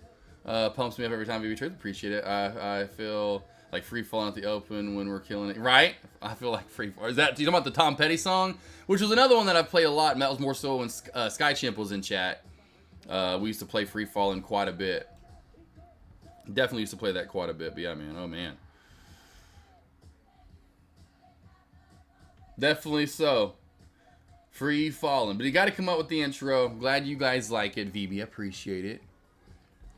Pumps me up every time, baby. Truth, appreciate it. I feel like free falling at the open when we're killing it. Right? I feel like free fall. Is that, you talking about the Tom Petty song? Which was another one that I played a lot, and that was more so when Sky Chimp was in chat. We used to play free falling quite a bit. Definitely used to play that quite a bit. But yeah, man. Oh, man. Definitely so. Free falling. But you got to come up with the intro. Glad you guys like it, VB. Appreciate it.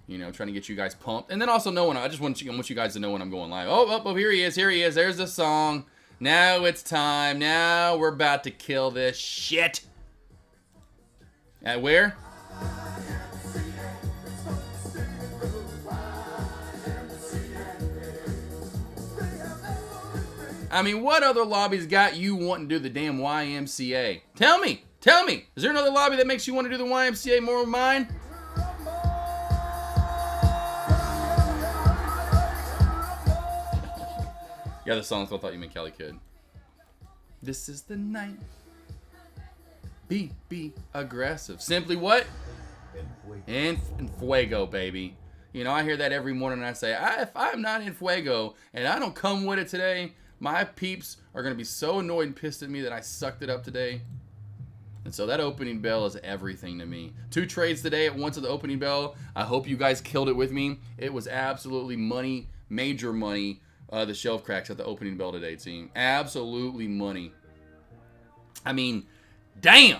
You know, trying to get you guys pumped. And then also know when I just want you guys to know when I'm going live. Oh, here he is. Here he is. There's the song. Now it's time. Now we're about to kill this shit. At where? I mean, what other lobbies got you wanting to do the damn YMCA? Tell me. Is there another lobby that makes you want to do the YMCA more than mine? Yeah, the song, I thought you meant Cali Kid. This is the night. Be aggressive. Simply what? En fuego, baby. You know, I hear that every morning and I say, if I'm not in fuego and I don't come with it today, my peeps are going to be so annoyed and pissed at me that I sucked it up today. And so that opening bell is everything to me. 2 trades today at once of the opening bell. I hope you guys killed it with me. It was absolutely money, major money, the shelf cracks at the opening bell today, team. Absolutely money. I mean, damn.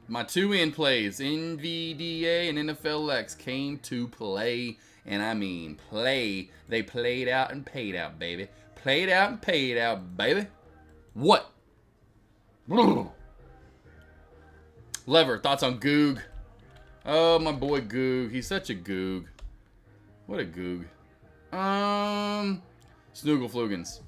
My 2 in plays, NVDA and NFLX, came to play. And I mean play. They played out and paid out, baby. Played out and paid out, baby. What? Lever, thoughts on Goog? Oh, my boy Goog. He's such a Goog. What a Goog. Snoogleflugans.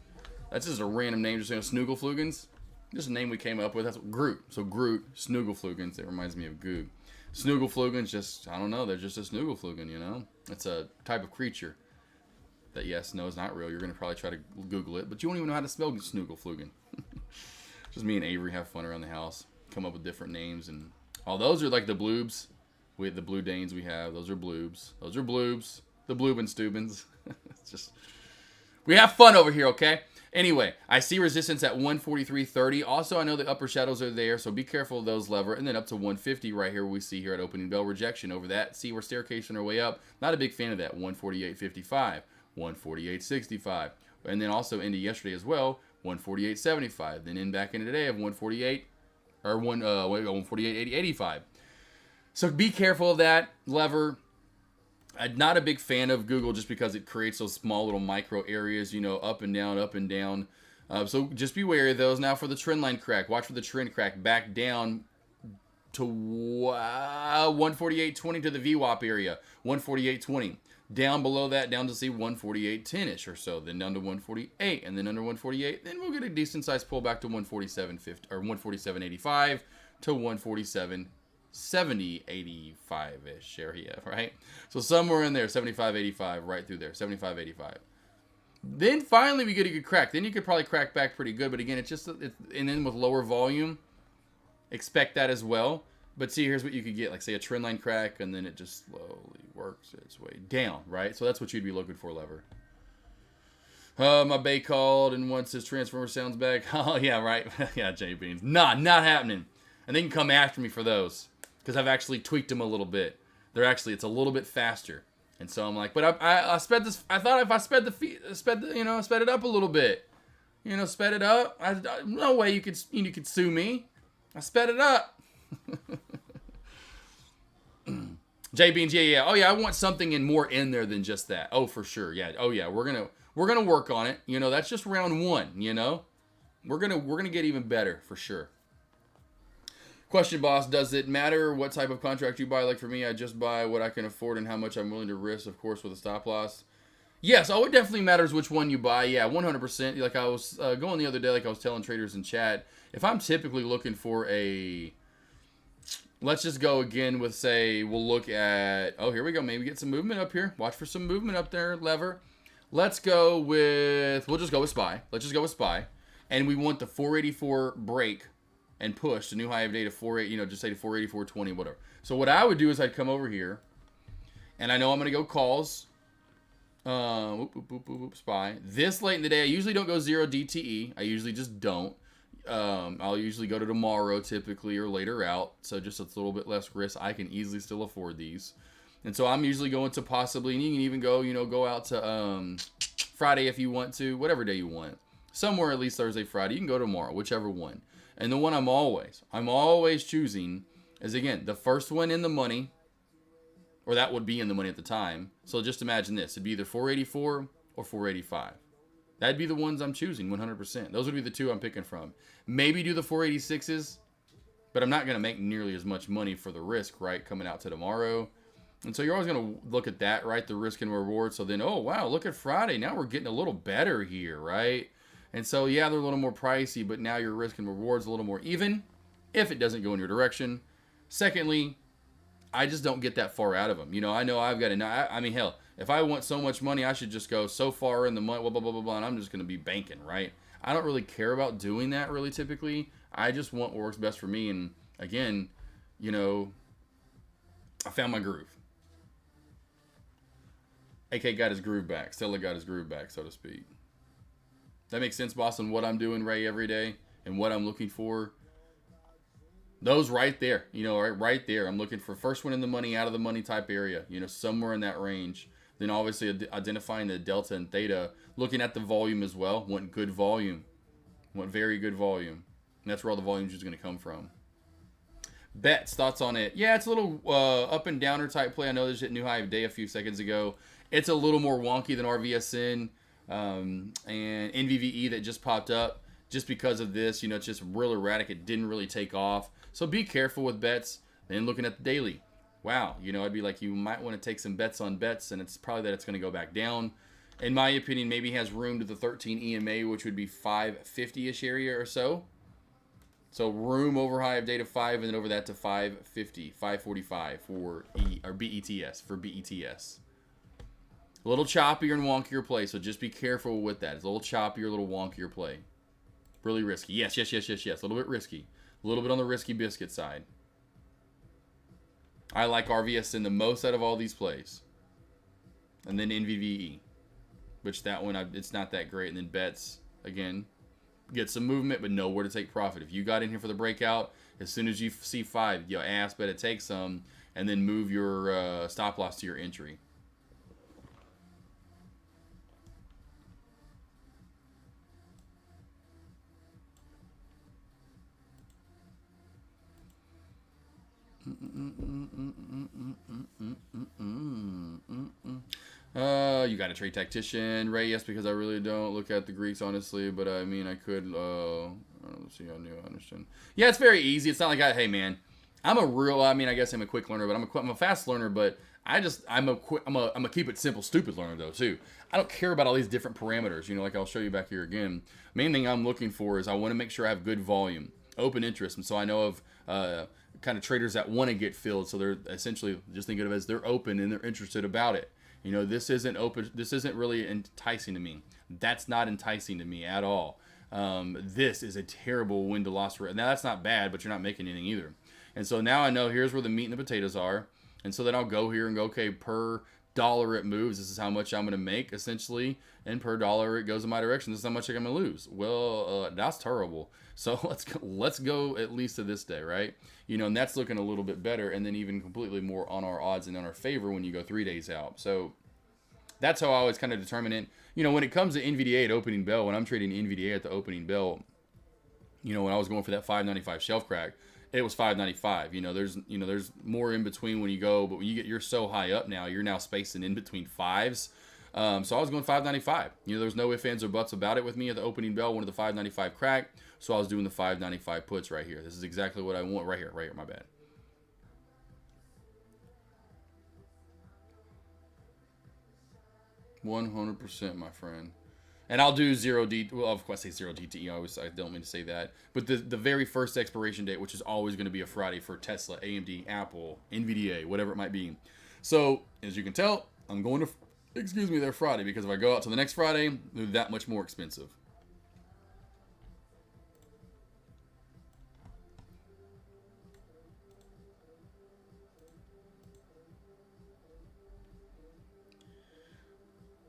That's just a random name, just Snoogleflugans. Just a name we came up with. That's Groot. So Groot, Snoogleflugans. It reminds me of Goog. Snoogleflugans, just, I don't know. They're just a Snoogleflugan, you know? It's a type of creature that, yes, no, is not real. You're going to probably try to Google it, but you won't even know how to spell Snoogleflugan. Just me and Avery have fun around the house. Come up with different names. And all those are like the bloobs. We the blue Danes we have. Those are bloobs. Those are bloobs. The bloobin Stubins. It's just, we have fun over here, okay? Anyway, I see resistance at 143.30. Also, I know the upper shadows are there, so be careful of those, lever. And then up to 150 right here, we see here at opening bell rejection over that. See, we're staircasing our way up. Not a big fan of that. 148.55, 148.65. And then also into yesterday as well, 148.75. Then in back into today of 148, or 148.85. So be careful of that, lever. I'm not a big fan of Google just because it creates those small little micro areas, you know, up and down, up and down. So just be wary of those. Now for the trend line crack. Watch for the trend crack back down to 148.20 to the VWAP area. 148.20. Down below that, down to see 148.10-ish or so. Then down to 148. And then under 148. Then we'll get a decent sized pull back to 147.50 or 147.85 to 147.70, 85-ish area, right? So somewhere in there, 75.85, right through there, 75.85. Then finally we get a good crack. Then you could probably crack back pretty good, but again, and then with lower volume, expect that as well. But see, here's what you could get, like say a trend line crack, and then it just slowly works its way down, right? So that's what you'd be looking for, lever. My Bay called and wants his transformer sounds back. Oh yeah, right. Yeah, J Beans. Not happening. And they can come after me for those, because I've actually tweaked them a little bit. It's a little bit faster. And so I'm like, but I sped this. I thought if I sped it up a little bit, sped it up. No way you could sue me. I sped it up. J Beans, yeah. Oh yeah, I want something more in there than just that. Oh for sure, yeah. Oh yeah, we're gonna work on it. That's just round 1. We're gonna get even better for sure. Question, boss, does it matter what type of contract you buy? Like for me, I just buy what I can afford and how much I'm willing to risk, of course, with a stop loss. Yes, it definitely matters which one you buy. Yeah, 100%. Like I was going the other day, like I was telling traders in chat, if I'm typically looking for let's just go again with, say, we'll look at, here we go. Maybe get some movement up here. Watch for some movement up there, lever. We'll just go with SPY. Let's just go with SPY. And we want the 484 break and push the new high of day to 48, just say to 484.20, whatever. So what I would do is I'd come over here, and I know I'm going to go calls. SPY. This late in the day, I usually don't go 0 DTE. I usually just don't. I'll usually go to tomorrow typically or later out. So just a little bit less risk. I can easily still afford these. And so I'm usually going to possibly, and you can even go out to Friday if you want to, whatever day you want. Somewhere at least Thursday, Friday. You can go tomorrow, whichever one. And the one I'm always choosing is, again, the first one in the money, or that would be in the money at the time. So just imagine this. It'd be either 484 or 485. That'd be the ones I'm choosing 100%. Those would be the two I'm picking from. Maybe do the 486s, but I'm not going to make nearly as much money for the risk, right, coming out to tomorrow. And so you're always going to look at that, right, the risk and reward. So then, oh, wow, look at Friday. Now we're getting a little better here, right? And so, yeah, they're a little more pricey, but now your risk and reward's a little more even if it doesn't go in your direction. Secondly, I just don't get that far out of them. You know I've got to, I mean, hell, if I want so much money, I should just go so far in the money, blah, blah, blah, blah, blah, and I'm just going to be banking, right? I don't really care about doing that really typically. I just want what works best for me. And again, I found my groove. AK got his groove back. Stella got his groove back, so to speak. That makes sense, boss, on what I'm doing, Ray, every day and what I'm looking for. Those right there, right there. I'm looking for first one in the money, out of the money type area, somewhere in that range. Then obviously identifying the delta and theta, looking at the volume as well. Want good volume. Want very good volume. And that's where all the volume is going to come from. Bets, thoughts on it? Yeah, it's a little up and downer type play. I know there's a new high of day a few seconds ago. It's a little more wonky than RVSN and NVVE that just popped up. Just because of this, it's just real erratic. It didn't really take off. So be careful with bets. Then looking at the daily. Wow, I'd be like, you might want to take some bets on bets, and it's probably that it's going to go back down. In my opinion, maybe has room to the 13 EMA, which would be 550-ish area or so. So room over high of day to 5, and then over that to 550, 545 for BETS. A little choppier and wonkier play, so just be careful with that. It's a little choppier, a little wonkier play. Really risky. Yes. A little bit risky. A little bit on the risky biscuit side. I like RVSN the most out of all these plays. And then NVVE. Which that one, it's not that great. And then bets, again, get some movement, but know where to take profit. If you got in here for the breakout, as soon as you see 5, you better take some. And then move your stop loss to your entry. You got a trade tactician, Ray? Yes, because I really don't look at the Greeks honestly, but I mean I could. Let's see how new I understand. Yeah, it's very easy. It's not like hey man, I'm I guess I'm a quick learner, but I'm a fast learner, but I'm a keep it simple, stupid learner though too. I don't care about all these different parameters. Like I'll show you back here again. Main thing I'm looking for is I want to make sure I have good volume, open interest, and so I know of kind of traders that want to get filled. So they're essentially, just think of it as they're open and they're interested about it. This isn't open. This isn't really enticing to me. That's not enticing to me at all. This is a terrible win to loss rate. Now that's not bad, but you're not making anything either. And so now I know here's where the meat and the potatoes are. And so then I'll go here and go, okay, per dollar it moves, this is how much I'm going to make essentially. And per dollar it goes in my direction, this is how much I'm going to lose. Well, that's terrible. So let's go at least to this day, right? And that's looking a little bit better, and then even completely more on our odds and on our favor when you go 3 days out. So that's how I always kind of determine it. When it comes to NVDA at opening bell, when I'm trading NVDA at the opening bell, when I was going for that 595 shelf crack, it was 595. There's more in between when you go, but when you're so high up now, you're now spacing in between fives. So I was going 595. There's no ifs, ands, or buts about it with me at the opening bell. Wanted the 595 crack, so I was doing the 595 puts right here. This is exactly what I want right here. My bad. %, my friend. And I'll do 0D. Well, of course, I say 0 DTE. I don't mean to say that. But the very first expiration date, which is always going to be a Friday for Tesla, AMD, Apple, NVDA, whatever it might be. So, as you can tell, I'm going to, their Friday, because if I go out to the next Friday, they're that much more expensive.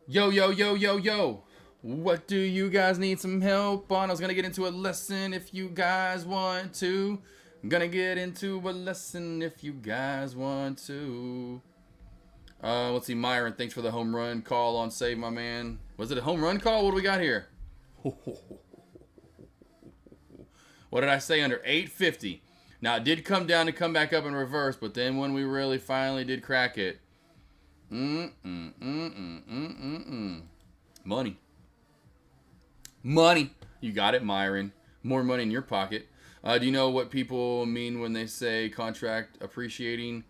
Yo. What do you guys need some help on? I was going to get into a lesson if you guys want to. I'm going to get into a lesson if you guys want to. Let's see, Myron, thanks for the home run call on save, my man. Was it a home run call? What do we got here? What did I say? Under 850. Now, it did come down to come back up in reverse, but then when we really finally did crack it, money. Money. You got it, Myron. More money in your pocket. Do you know what people mean when they say contract appreciating?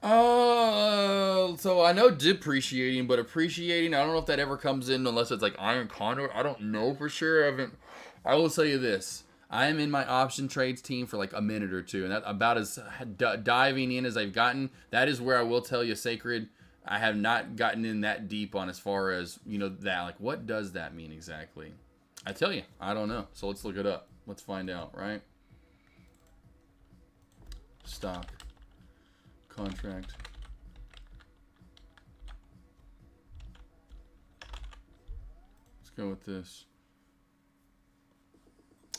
So I know depreciating, but appreciating, I don't know if that ever comes in unless it's like Iron Condor. I don't know for sure. I will tell you this. I am in my option trades team for like a minute or two, and that's about as diving in as I've gotten. That is where I will tell you, Sacred, I have not gotten in that deep on as far as, you know, that. Like, what does that mean exactly? I tell you, I don't know. So let's look it up. Let's find out, right? Stock. Contract. Let's go with this.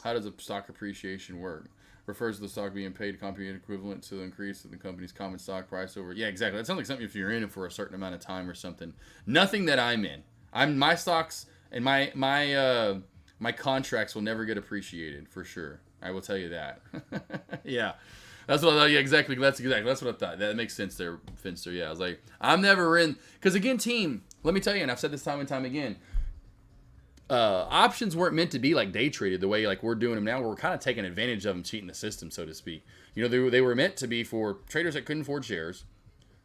How does a stock appreciation work? Refers to the stock being paid computed equivalent to the increase of the company's common stock price over. Yeah, exactly. That sounds like something if you're in it for a certain amount of time or something. Nothing that I'm in. My stocks and my contracts will never get appreciated for sure. I will tell you that. Yeah. That's what I thought. Yeah, exactly. That's what I thought. That makes sense there, Finster. Yeah, I was like, I'm never in. Because again, team, let me tell you, and I've said this time and time again, options weren't meant to be like day traded the way like we're doing them now. We're kind of taking advantage of them, cheating the system, so to speak. You know, they were meant to be for traders that couldn't afford shares.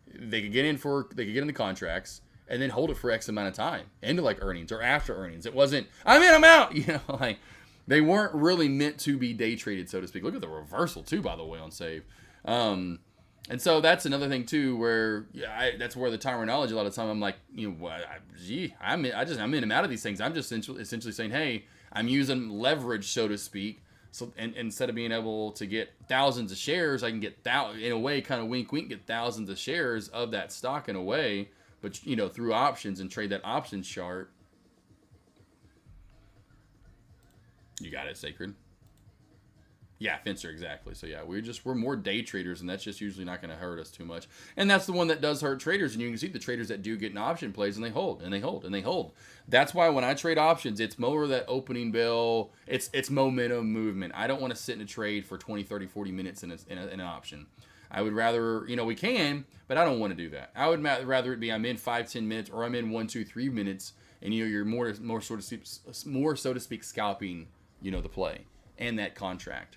They could get in the contracts and then hold it for X amount of time into like earnings or after earnings. It wasn't, I'm in, I'm out. You know, like they weren't really meant to be day traded, so to speak. Look at the reversal too, by the way, on save. And so that's another thing too, where that's where the terminology a lot of time I'm like, you know, I'm in and out of these things. I'm just essentially saying, hey, I'm using leverage, so to speak. So and instead of being able to get thousands of shares, I can get in a way, kind of wink, wink, get thousands of shares of that stock in a way, but you know, through options and trade that options chart. You got it, Sacred. Yeah, Finster, exactly. So yeah, we're more day traders, and that's just usually not going to hurt us too much. And that's the one that does hurt traders, and you can see the traders that do get in option plays, and they hold, and they hold, and they hold. That's why when I trade options, it's more that opening bell, it's momentum movement. I don't want to sit in a trade for 20, 30, 40 minutes in an option. I would rather, you know, we can, but I don't want to do that. I would rather it be I'm in 5, 10 minutes, or I'm in 1, 2, 3 minutes, and you know, you're more so to speak scalping, you know, the play and that contract.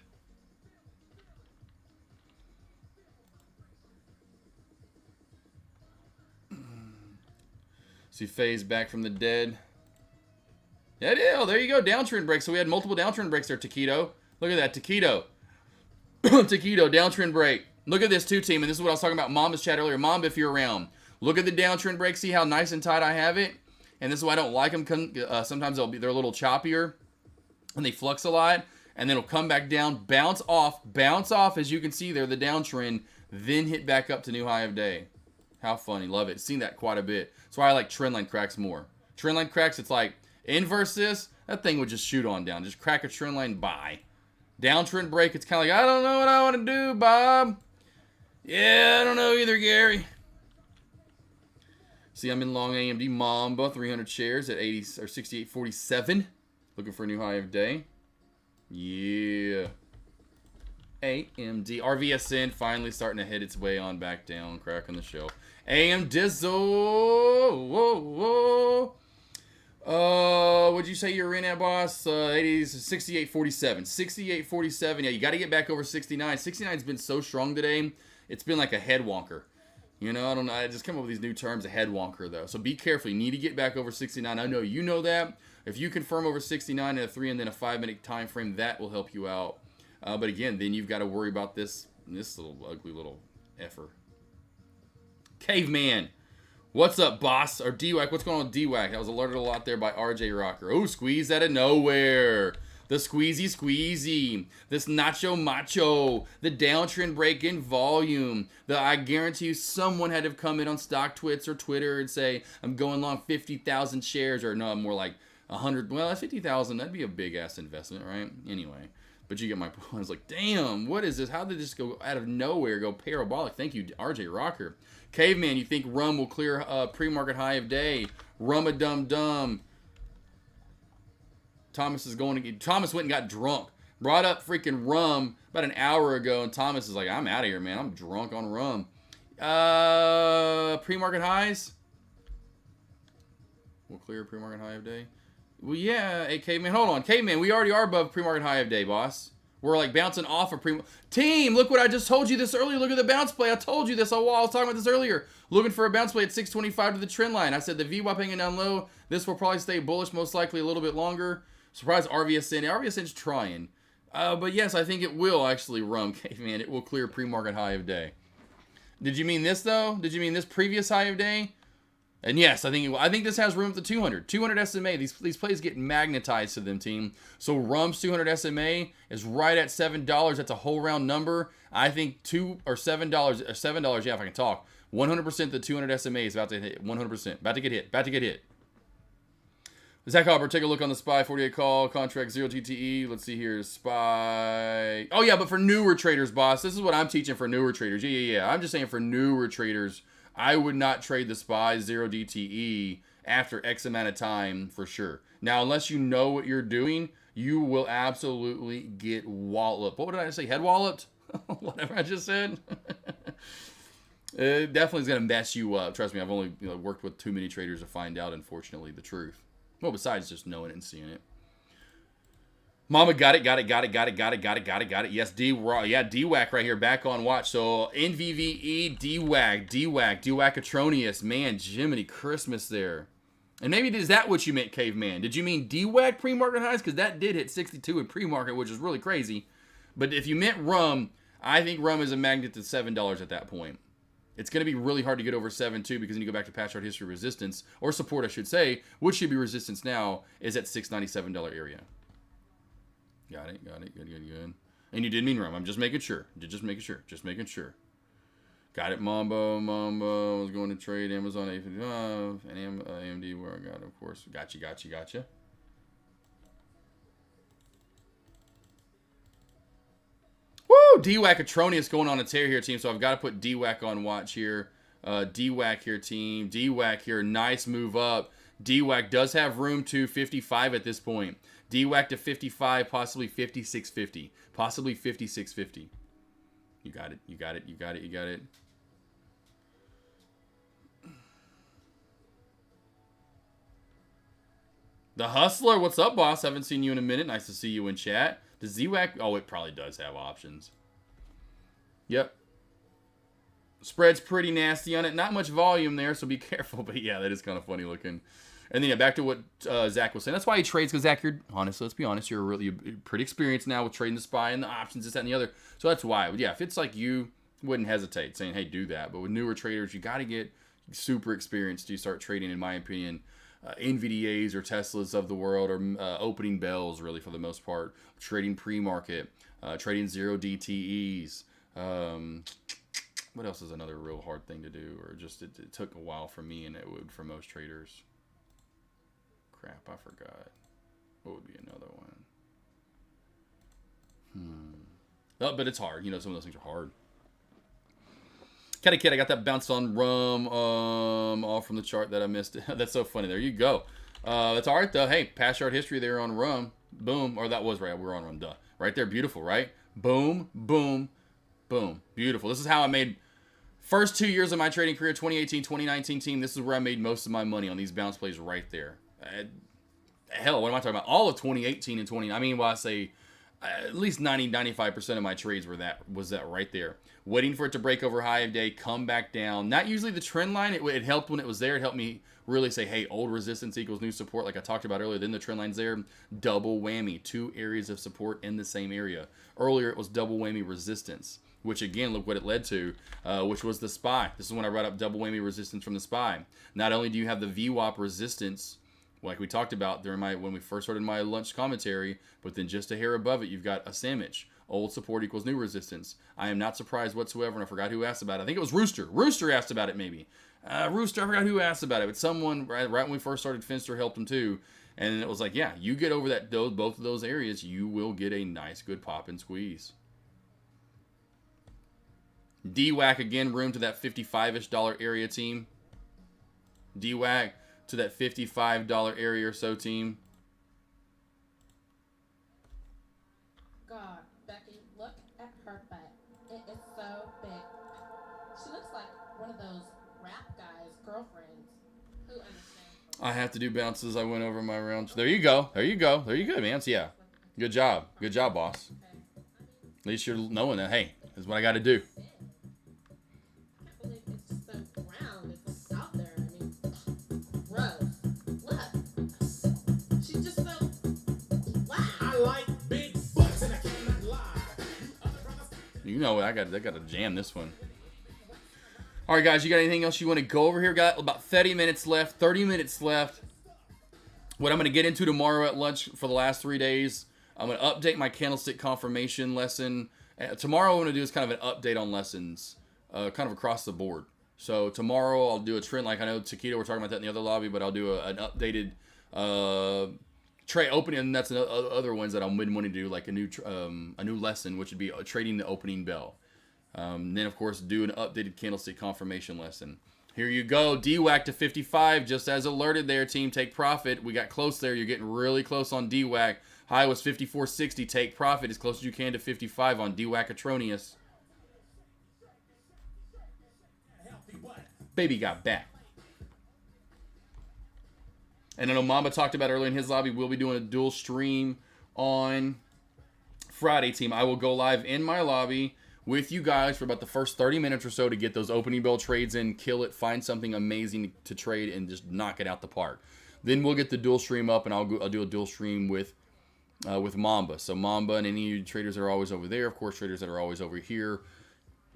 See phase back from the dead. Yeah, there you go. Downtrend break. So we had multiple downtrend breaks there, Taquito. Look at that, Taquito. Taquito, downtrend break. Look at this too, team. And this is what I was talking about Mamba's chat earlier. Mamba, if you're around. Look at the downtrend break. See how nice and tight I have it? And this is why I don't like them. Sometimes they're a little choppier. And they flux a lot. And then it'll come back down, bounce off, as you can see there, the downtrend, then hit back up to new high of day. How funny. Love it. Seen that quite a bit. That's why I like trendline cracks more. Trendline cracks, it's like inverse this, that thing would just shoot on down. Just crack a trendline, bye. Downtrend break, it's kind of like, I don't know what I want to do, Bob. Yeah, I don't know either, Gary. See, I'm in long AMD Mamba, 300 shares at 80 or 68.47. Looking for a new high of day. Yeah. AMD RVSN finally starting to hit its way on back down, cracking the shell. AM Dizzle. Whoa. What'd you say you're in at, boss? 68.47. 68.47. Yeah, you got to get back over 69. 69's been so strong today. It's been like a head wonker. You know, I don't know. I just come up with these new terms, a head wonker, though. So be careful. You need to get back over 69. I know you know that. If you confirm over 69 in a 3 and then a 5-minute time frame, that will help you out. But again, then you've got to worry about this little ugly little effer. Caveman. What's up, boss? Or D-Wack. What's going on with D-Wack? I was alerted a lot there by RJ Rocker. Oh, squeeze out of nowhere. The squeezy. This nacho macho. The downtrend break in volume. I guarantee you someone had to come in on Stock Twits or Twitter and say, I'm going long 50,000 shares. Or no, more like 100. Well, that's 50,000. That'd be a big-ass investment, right? Anyway. But you get my point. I was like, damn, what is this? How did this go out of nowhere, go parabolic? Thank you, RJ Rocker. Caveman, you think rum will clear pre-market high of day? Rum-a-dum-dum. Thomas went and got drunk. Brought up freaking rum about an hour ago, and Thomas is like, I'm out of here, man. I'm drunk on rum. Pre-market highs? We'll clear pre-market high of day. Well, yeah, hey, Caveman. Hold on. Caveman, we already are above pre-market high of day, boss. We're like bouncing off of Team, look what I just told you this earlier. Look at the bounce play. I told you this a while. I was talking about this earlier. Looking for a bounce play at 625 to the trend line. I said the VWAP hanging down low. This will probably stay bullish, most likely a little bit longer. Surprise RVSN. RVSN's trying. But yes, I think it will actually rum, Caveman. It will clear pre-market high of day. Did you mean this, though? Did you mean this previous high of day? And yes, I think this has room at the 200. 200 SMA. These plays get magnetized to them, team. So Rum's 200 SMA is right at $7. That's a whole round number. I think $7, yeah, if I can talk. 100% the 200 SMA is about to hit. 100%. About to get hit. About to get hit. Zach Hopper, take a look on the SPY 48 call, contract 0 TTE. Let's see here. SPY. Oh, yeah, but for newer traders, boss. This is what I'm teaching for newer traders. Yeah. I'm just saying for newer traders, I would not trade the SPY 0 DTE after X amount of time for sure. Now, unless you know what you're doing, you will absolutely get walloped. What did I say? Head walloped? Whatever I just said. It definitely is going to mess you up. Trust me, I've only worked with too many traders to find out, unfortunately, the truth. Well, besides just knowing it and seeing it. Mama got it. Yes, DWAC right here, back on watch. So, NVVE, DWAC-atronius. Man, Jiminy Christmas there. And maybe is that what you meant, Caveman? Did you mean DWAC pre-market highs? Because that did hit 62 in pre-market, which is really crazy. But if you meant rum, I think rum is a magnet to $7 at that point. It's going to be really hard to get over 7.2 because then you go back to past chart history resistance, or support, I should say, which should be resistance now, is at $697 area. Got it. Good. And you did mean rum. I'm just making sure. Just making sure. Got it, Mambo. I was going to trade Amazon A55 and AMD where I got it, of course. Gotcha. Woo! DWAC-atronius going on a tear here, team. So I've got to put DWAC on watch here. DWAC here, team. DWAC here. Nice move up. DWAC does have room to 55 at this point. DWAC to 55, possibly 56.50. Possibly 56.50. You got it. The Hustler, what's up, boss? Haven't seen you in a minute. Nice to see you in chat. Does ZWAC? Oh, it probably does have options. Yep. Spread's pretty nasty on it. Not much volume there, so be careful. But yeah, that is kind of funny looking. And then yeah, back to what Zach was saying. That's why he trades, because Zach, you're honest. Let's be honest. You're pretty experienced now with trading the SPY and the options, this, that, and the other. So that's why. Yeah, if it's like you, wouldn't hesitate saying, hey, do that. But with newer traders, you got to get super experienced to start trading, in my opinion. NVDAs or Teslas of the world, or opening bells, really, for the most part. Trading pre-market, trading 0 DTEs. What else is another real hard thing to do? Or just it took a while for me, and it would for most traders. Crap, I forgot. What would be another one? Oh, but it's hard. Some of those things are hard. Kid, I got that bounce on rum all from the chart that I missed. That's so funny. There you go. That's all right, though. Hey, past chart history there on rum. Boom. Or that was right. We were on rum. Duh. Right there. Beautiful, right? Boom, boom, boom. Beautiful. This is how I made first 2 years of my trading career, 2018, 2019 team. This is where I made most of my money on these bounce plays right there. Hell, what am I talking about? All of 2018 and 20. I mean, I say at least 95% of my trades was that right there. Waiting for it to break over high of day, come back down. Not usually the trend line. It helped when it was there. It helped me really say, hey, old resistance equals new support, like I talked about earlier. Then the trend line's there. Double whammy. 2 areas of support in the same area. Earlier, it was double whammy resistance, which again, look what it led to, which was the SPY. This is when I brought up double whammy resistance from the SPY. Not only do you have the VWAP resistance, like we talked about when we first started my lunch commentary, but then just a hair above it, you've got a sandwich. Old support equals new resistance. I am not surprised whatsoever, and I forgot who asked about it. I think it was Rooster. Rooster asked about it, maybe. Rooster, I forgot who asked about it, but someone, right when we first started, Finster helped him too. And it was like, yeah, you get over both of those areas, you will get a nice, good pop and squeeze. DWAC, again, room to that $55-ish area, team. DWAC to that $55 area or so, team. God, I have to do bounces. I went over my rounds. There you go. There you go. There you go, man. So, yeah. Good job. Good job, boss. At least you're knowing that, hey, this is what I got to do. I can't believe it's just the ground. It's just out there. I mean, gross. Look. She's just so. Wow. I like big butts and I cannot lie. You know what? I got to jam this one. All right, guys. You got anything else you want to go over here? Got about 30 minutes left. 30 minutes left. What I'm going to get into tomorrow at lunch for the last 3 days, I'm going to update my candlestick confirmation lesson. Tomorrow what I'm going to do is kind of an update on lessons, kind of across the board. So tomorrow I'll do a trend, like I know Taquito, we're talking about that in the other lobby, but I'll do an updated trade opening, and that's other ones that I'm wanting to do, like a new lesson, which would be trading the opening bell. Then, of course, do an updated candlestick confirmation lesson. Here you go. DWAC to 55. Just as alerted there, team. Take profit. We got close there. You're getting really close on DWAC. High was 54.60. Take profit as close as you can to 55 on DWAC-atronious. Baby got back. And I know Mamba talked about earlier in his lobby, we'll be doing a dual stream on Friday, team. I will go live in my lobby with you guys for about the first 30 minutes or so to get those opening bell trades in, kill it, find something amazing to trade, and just knock it out the park. Then we'll get the dual stream up, and I'll do a dual stream with Mamba. So Mamba and any of you traders that are always over there, of course, traders that are always over here,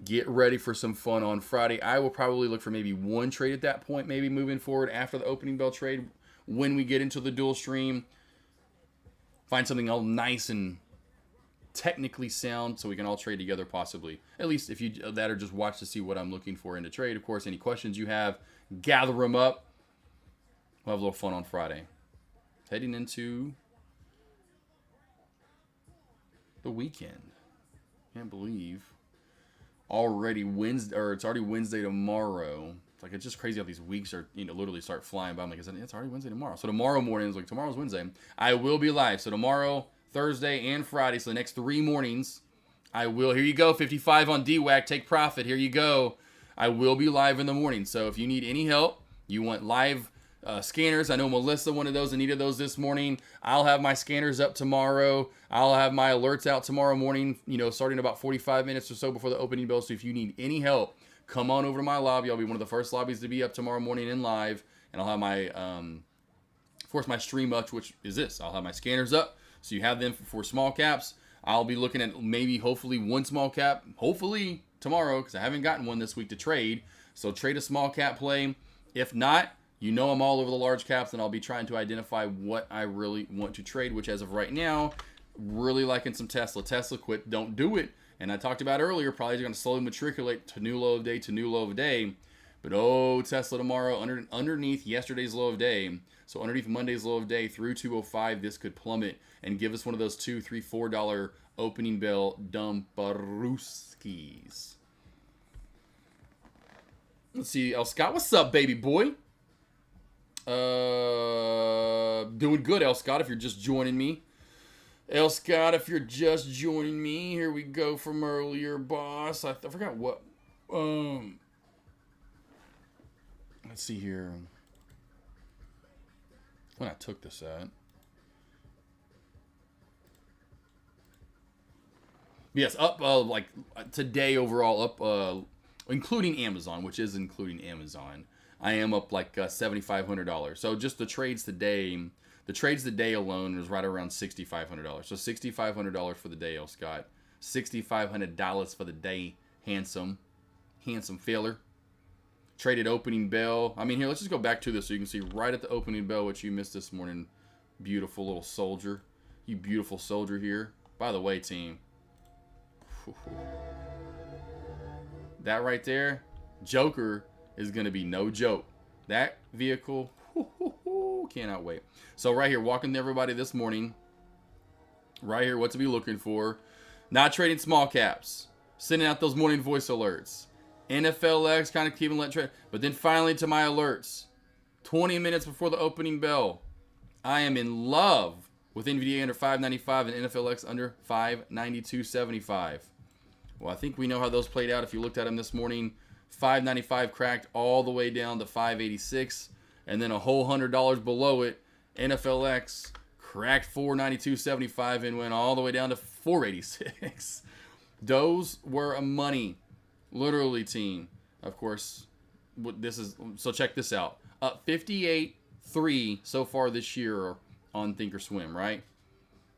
get ready for some fun on Friday. I will probably look for maybe one trade at that point, maybe moving forward after the opening bell trade when we get into the dual stream. Find something all nice and technically sound so we can all trade together possibly. At least if you that or just watch to see what I'm looking for in the trade. Of course, any questions you have, gather them up. We'll have a little fun on Friday. Heading into the weekend. Can't believe already Wednesday, or it's already Wednesday tomorrow. It's like, it's just crazy how these weeks are, literally start flying by. I'm like, it's already Wednesday tomorrow. So tomorrow morning is like, tomorrow's Wednesday. I will be live. So tomorrow, Thursday, and Friday. So the next 3 mornings, I will. Here you go. 55 on DWAC. Take profit. Here you go. I will be live in the morning. So if you need any help, you want live scanners. I know Melissa wanted those and needed those this morning. I'll have my scanners up tomorrow. I'll have my alerts out tomorrow morning, starting about 45 minutes or so before the opening bell. So if you need any help, come on over to my lobby. I'll be one of the first lobbies to be up tomorrow morning in live. And I'll have my, of course, my stream up, which is this. I'll have my scanners up. So you have them for small caps. I'll be looking at maybe, hopefully, one small cap. Hopefully tomorrow, because I haven't gotten one this week to trade. So trade a small cap play. If not, I'm all over the large caps, and I'll be trying to identify what I really want to trade, which as of right now, really liking some Tesla. Tesla quit, don't do it. And I talked about earlier, probably going to slowly matriculate to new low of day to new low of day. But Tesla tomorrow underneath yesterday's low of day. So underneath Monday's low of day through 205, this could plummet and give us one of those $2, $3, $4 opening bell dumperuskis. Let's see, El Scott, what's up, baby boy? Doing good, El Scott, if you're just joining me. El Scott, if you're just joining me, here we go from earlier, boss. I forgot what. Let's see here. When I took this at. Yes, up like today overall, up including Amazon, which is including Amazon. I am up like $7,500. So just the trades today. The trades today alone was right around $6,500. So $6,500 for the day, El Scott. $6,500 for the day. Handsome feeler. Traded opening bell. I mean, here, let's just go back to this so you can see right at the opening bell what you missed this morning. Beautiful little soldier. You beautiful soldier here. By the way, team. That right there, Joker is going to be no joke. That vehicle, cannot wait. So right here, walking to everybody this morning. Right here, what to be looking for. Not trading small caps. Sending out those morning voice alerts. NFLX kind of keeping let trade. But then finally to my alerts. 20 minutes before the opening bell. I am in love with NVDA under 595 and NFLX under 592.75. Well, I think we know how those played out. If you looked at them this morning, 595 cracked all the way down to 586. And then a whole $100 below it, NFLX cracked 492.75 and went all the way down to 486. Those were a money, literally, team. Of course, this is, so check this out. Up 58.3 so far this year on Thinkorswim, right?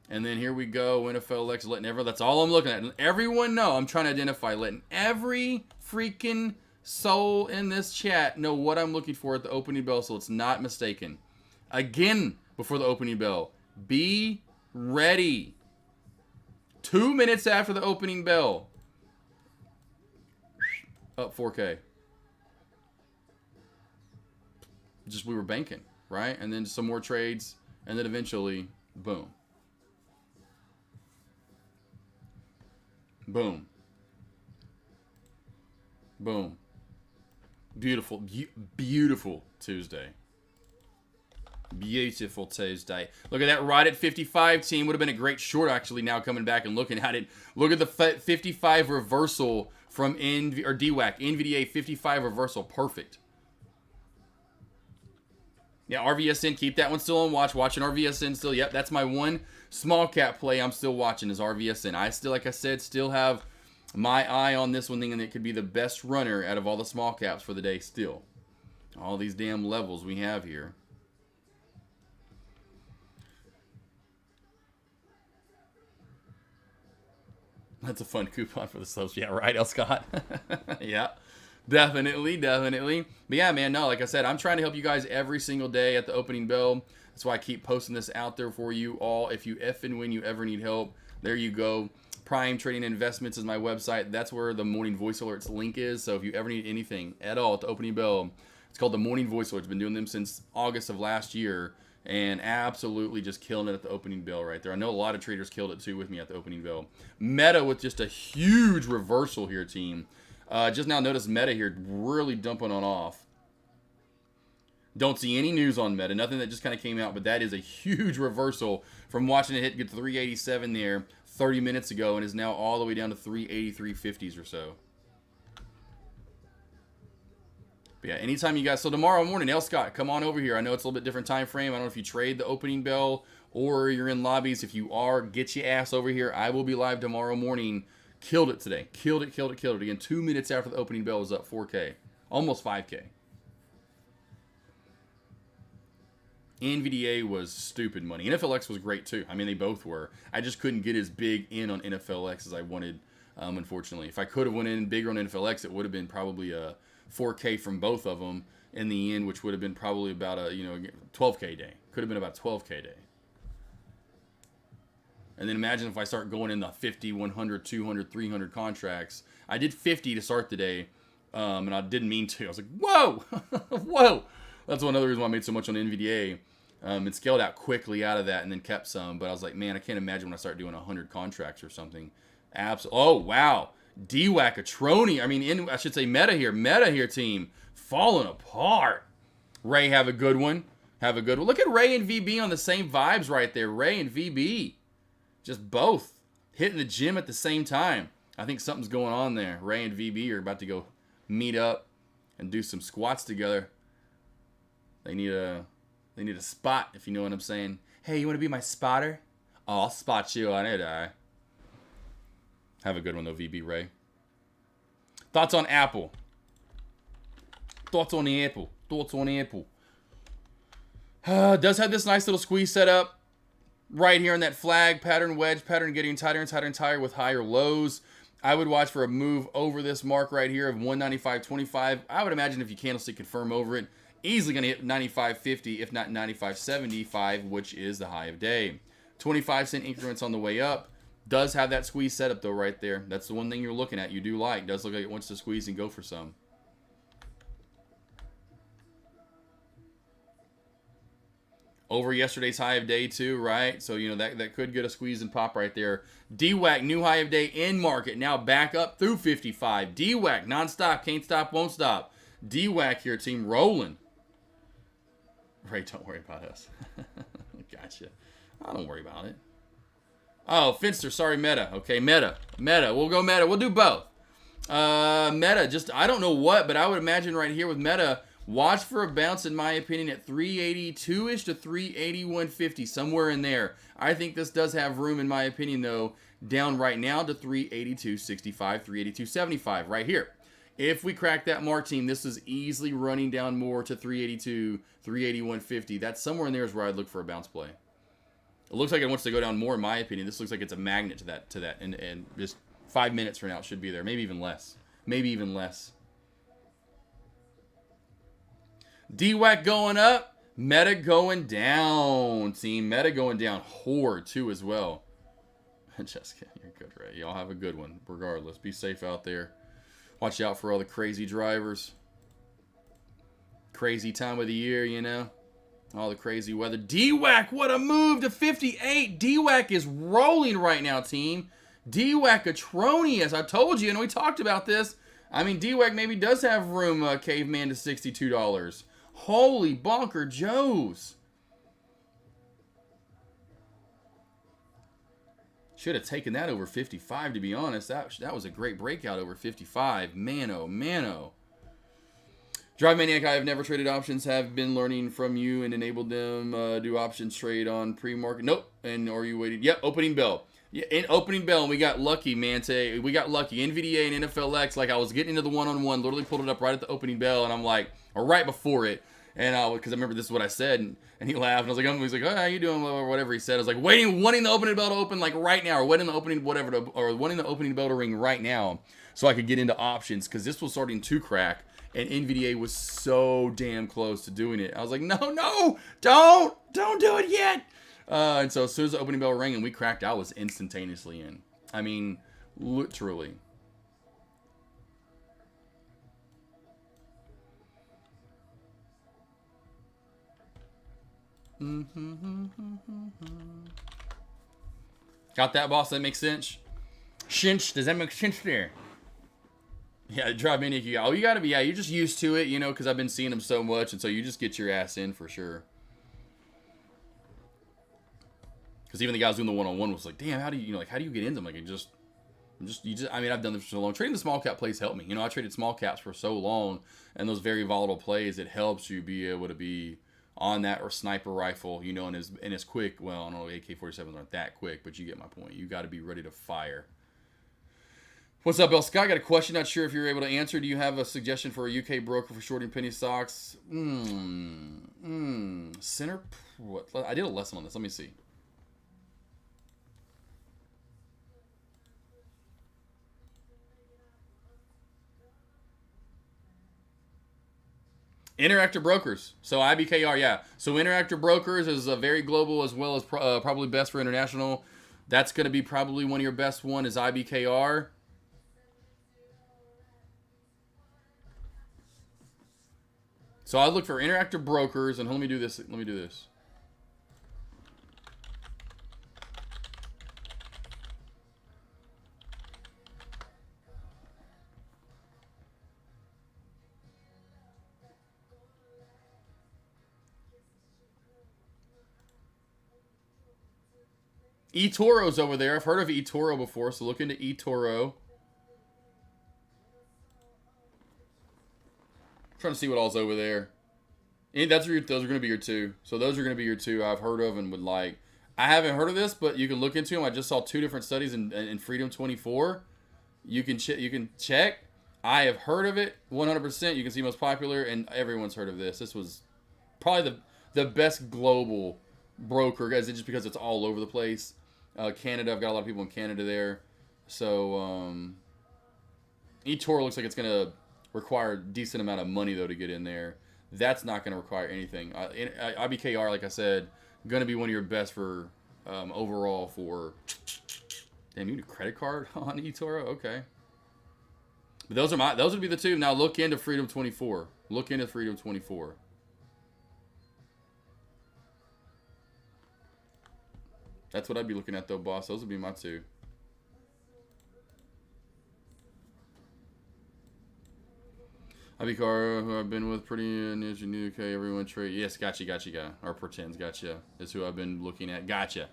And then here we go, NFLX letting everyone, that's all I'm looking at. And everyone know, I'm trying to identify, letting every freaking soul in this chat know what I'm looking for at the opening bell so it's not mistaken. Again, before the opening bell, be ready. 2 minutes after the opening bell. Up 4K. Just we were banking, right? And then some more trades, and then eventually, boom. Boom. Boom. Beautiful, beautiful Tuesday. Beautiful Tuesday. Look at that, right at 55, team. Would have been a great short, actually, now coming back and looking at it. Look at the 55 reversal from DWAC. NVDA 55 reversal. Perfect. Yeah, RVSN, keep that one still on watch. Watching RVSN still. Yep, that's my one small cap play I'm still watching is RVSN. I still, like I said, still have my eye on this one, thinking it could be the best runner out of all the small caps for the day still. All these damn levels we have here. That's a fun coupon for the subs. Yeah, right, El Scott? Yeah, definitely. But yeah, man, no, like I said, I'm trying to help you guys every single day at the opening bell. That's why I keep posting this out there for you all. If you and when you ever need help, there you go. Prime Trading Investments is my website. That's where the Morning Voice Alerts link is. So if you ever need anything at all at the opening bell, it's called the Morning Voice Alerts. Been doing them since August of last year. And absolutely just killing it at the opening bell right there. I know a lot of traders killed it too with me at the opening bell. Meta with just a huge reversal here, team. Just now notice Meta here really dumping on off. Don't see any news on Meta. Nothing that just kind of came out, but that is a huge reversal from watching it get to 387 there 30 minutes ago and is now all the way down to 383.50s or so. But yeah, anytime you guys, so tomorrow morning, El Scott, come on over here. I know it's a little bit different time frame. I don't know if you trade the opening bell or you're in lobbies. If you are, get your ass over here. I will be live tomorrow morning. Killed it today. Killed it. Again, 2 minutes after the opening bell was up 4K. Almost 5K. NVDA was stupid money. NFLX was great too. I mean, they both were. I just couldn't get as big in on NFLX as I wanted, unfortunately. If I could have went in bigger on NFLX, it would have been probably a 4K from both of them in the end, which would have been probably about a 12K day. Could have been about a 12K day. And then imagine if I start going in the 50, 100, 200, 300 contracts. I did 50 to start the day, and I didn't mean to. I was like, whoa, whoa. That's one other reason why I made so much on NVDA. And scaled out quickly out of that and then kept some. But I was like, man, I can't imagine when I start doing 100 contracts or something. Oh, wow. DWAC-a-trony. I mean, I should say Meta here, team. Falling apart. Ray, have a good one. Look at Ray and VB on the same vibes right there. Ray and VB. Just both hitting the gym at the same time. I think something's going on there. Ray and VB are about to go meet up and do some squats together. They need a spot, if you know what I'm saying. Hey, you want to be my spotter? Oh, I'll spot you on it, Have a good one, though, VB Ray. Thoughts on Apple? Thoughts on the Apple? Does have this nice little squeeze set up right here in that flag pattern, wedge pattern, getting tighter and tighter and tighter with higher lows. I would watch for a move over this mark right here of 195.25. I would imagine if you candlestick confirm over it, easily going to hit 95.50, if not 95.75, which is the high of day. 25-cent increments on the way up. Does have that squeeze setup, though, right there. That's the one thing you're looking at. You do like. Does look like it wants to squeeze and go for some. Over yesterday's high of day, too, right? So, that could get a squeeze and pop right there. DWAC, new high of day in market. Now back up through 55. DWAC, nonstop, can't stop, won't stop. DWAC here, team, rolling. Ray, don't worry about us. Gotcha. I don't worry about it. Oh, Finster, sorry, Meta. Okay, Meta. We'll go Meta. We'll do both. Meta, just, I don't know what, but I would imagine right here with Meta, Watch for a bounce, in my opinion, at 382-ish to 381.50, somewhere in there. I think this does have room, in my opinion, though, down right now to 382.65, 382.75, right here. If we crack that mark, team, this is easily running down more to 382, 381.50. That's somewhere in there is where I'd look for a bounce play. It looks like it wants to go down more, in my opinion. This looks like it's a magnet to that, and just 5 minutes from now it should be there, maybe even less. Maybe even less. DWAC going up, Meta going down, team. Meta going down. Horde, too, as well. Jessica, you're good, Ray. Y'all have a good one, regardless. Be safe out there. Watch out for all the crazy drivers. Crazy time of the year, you know. All the crazy weather. DWAC, what a move to 58. DWAC is rolling right now, team. DWAC Atronius. I told you, and we talked about this. I mean, DWAC maybe does have room, Caveman, to $62. Holy bonker Joes. Should have taken that over 55, to be honest. That was a great breakout over 55. Man, oh, man, oh. Drive Maniac, I have never traded options. Have been learning from you and enabled them do options trade on pre-market. Nope. And are you waiting? Yep, opening bell. Yeah, in opening bell, and we got lucky, man. Today we got lucky. NVDA and NFLX, like I was getting into the one-on-one, literally pulled it up right at the opening bell, and I'm like, or right before it. And because I remember this is what I said, and he laughed. And I was like, he's like, oh, how you doing? Or whatever he said. I was like, wanting the opening bell to open like right now, or wanting the opening wanting the opening bell to ring right now, so I could get into options because this was starting to crack, and NVDA was so damn close to doing it. I was like, no, don't do it yet. And so as soon as the opening bell rang and we cracked, I was instantaneously in. I mean, literally. Got that, boss? That makes sense? Does that make sense there? Yeah, Drive Maniac, you gotta be, yeah, you're just used to it, you know, because I've been seeing them so much, and so you just get your ass in for sure. Because even the guys doing the one-on-one was like, damn, how do you get into them? Like, I mean, I've done this for so long. Trading the small cap plays helped me. You know, I traded small caps for so long, and those very volatile plays, it helps you be able to be on that or sniper rifle, you know, and as quick. Well, I don't know, AK47s aren't that quick, but you get my point. You got to be ready to fire. What's up, El Scott? Got a question. Not sure if you're able to answer. Do you have a suggestion for a UK broker for shorting penny stocks? Center. What? I did a lesson on this. Let me see. Interactive Brokers. So IBKR, yeah. So Interactive Brokers is very global as well as probably best for international. That's going to be probably one of your best one is IBKR. So I look for Interactive Brokers, and let me do this. eToro's over there. I've heard of eToro before, so look into eToro. Trying to see what all's over there. And those are going to be your two. So those are going to be your two I've heard of and would like. I haven't heard of this, but you can look into them. I just saw 2 different studies in Freedom 24. You can check. I have heard of it 100%. You can see most popular, and everyone's heard of this. This was probably the best global broker, guys, just because it's all over the place. Canada, I've got a lot of people in Canada there. So eToro looks like it's going to require a decent amount of money, though, to get in there. That's not going to require anything. IBKR, like I said, going to be one of your best for overall for... Damn, you need a credit card on eToro? Okay. But those would be the two. Now look into Freedom 24. Look into Freedom 24. That's what I'd be looking at, though, boss. Those would be my two. IBKR, who I've been with pretty in the UK, everyone trade. Yes, gotcha. Or pretends, gotcha. Is who I've been looking at. Gotcha.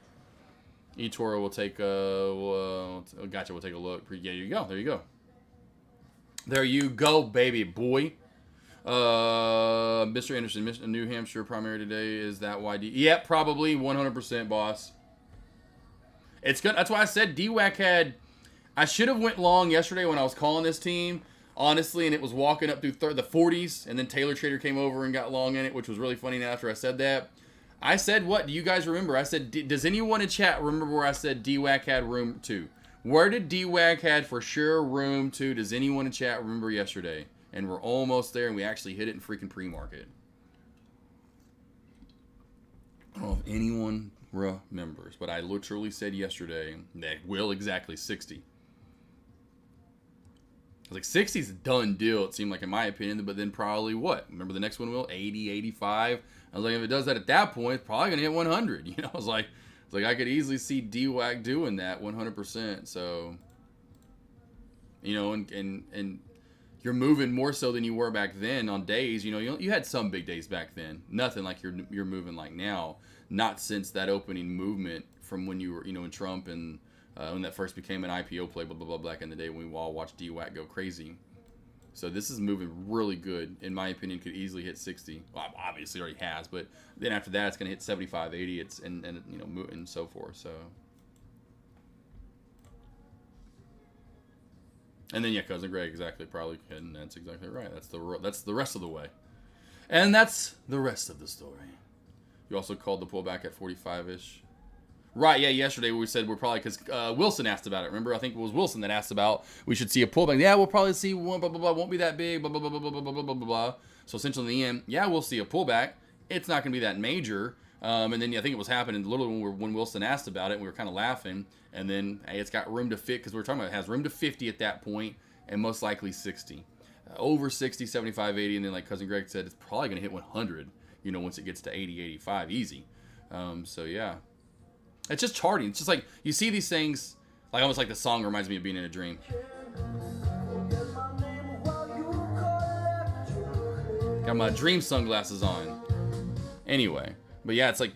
eToro will take gotcha, we'll take a look. Yeah, there you go. There you go, baby boy. Mr. Anderson, New Hampshire primary today. Is that why? Yeah, probably 100%, boss. It's good. That's why I said DWAC had. I should have went long yesterday when I was calling this team, honestly, and it was walking up through the 40s, and then Taylor Trader came over and got long in it, which was really funny. After I said that, I said, "What do you guys remember?" I said, "Does anyone in chat remember where I said DWAC had room 2? Where did DWAC had for sure room 2? Does anyone in chat remember yesterday?" And we're almost there, and we actually hit it in freaking pre-market. I don't know if anyone remembers, but I literally said yesterday that will exactly 60. I was like, 60 is a done deal, it seemed like, in my opinion, but then probably what? Remember the next one will? 80, 85. I was like, if it does that at that point, it's probably going to hit 100. You know, I was like, I could easily see DWAC doing that 100%. So, you know, and you're moving more so than you were back then on days. You know, you had some big days back then. Nothing like you're moving like now. Not since that opening movement from when you were, you know, in Trump and when that first became an IPO play, blah, blah, blah, back in the day when we all watched DWAC go crazy. So this is moving really good. In my opinion, could easily hit 60. Well, obviously already has, but then after that, it's going to hit 75, 80, and you know, and so forth. So. And then, yeah, Cousin Greg, exactly, probably, and that's exactly right. That's the rest of the way. And that's the rest of the story. You also called the pullback at 45-ish. Right, yeah, yesterday we said we're probably, because Wilson asked about it, remember? I think it was Wilson that asked about we should see a pullback. Yeah, we'll probably see one, blah, blah, blah, won't be that big, blah, blah, blah, blah, blah, blah, blah, blah, blah. So essentially in the end, yeah, we'll see a pullback. It's not going to be that major. And then I think it was happening literally when Wilson asked about it, and we were kind of laughing. And then, hey, it's got room to fit, because we were talking about it has room to 50 at that point, and most likely 60. Over 60, 75, 80, and then like Cousin Greg said, it's probably going to hit 100, you know, once it gets to 80, 85, easy. So, yeah. It's just charting. It's just like, you see these things, like almost like the song reminds me of being in a dream. Got my dream sunglasses on. Anyway, but yeah, it's like,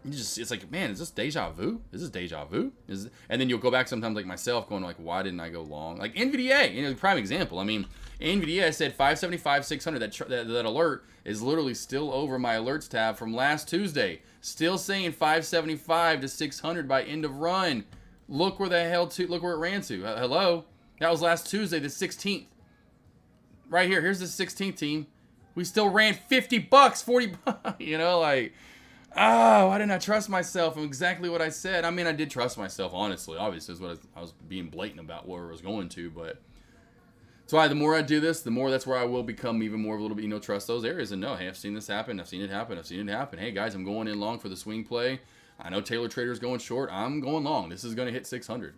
it's like, man, is this deja vu? Is this deja vu? And then you'll go back sometimes like myself going like, why didn't I go long? Like NVDA, you know, prime example. I mean, NVDA, I said 575, 600. That alert is literally still over my alerts tab from last Tuesday. Still saying 575 to 600 by end of run. Look where the hell look where it ran to. Hello, that was last Tuesday, the 16th. Right here. Here's the 16th team. We still ran 50 bucks, 40 bucks. You know, like, oh, why didn't I trust myself? And exactly what I said. I mean, I did trust myself, honestly. Obviously, is what I was being blatant about where I was going to, but. That's why the more I do this, the more that's where I will become even more of a little bit, you know, trust those areas and know, hey, I've seen this happen. I've seen it happen. I've seen it happen. Hey, guys, I'm going in long for the swing play. I know Taylor Trader's going short. I'm going long. This is going to hit 600.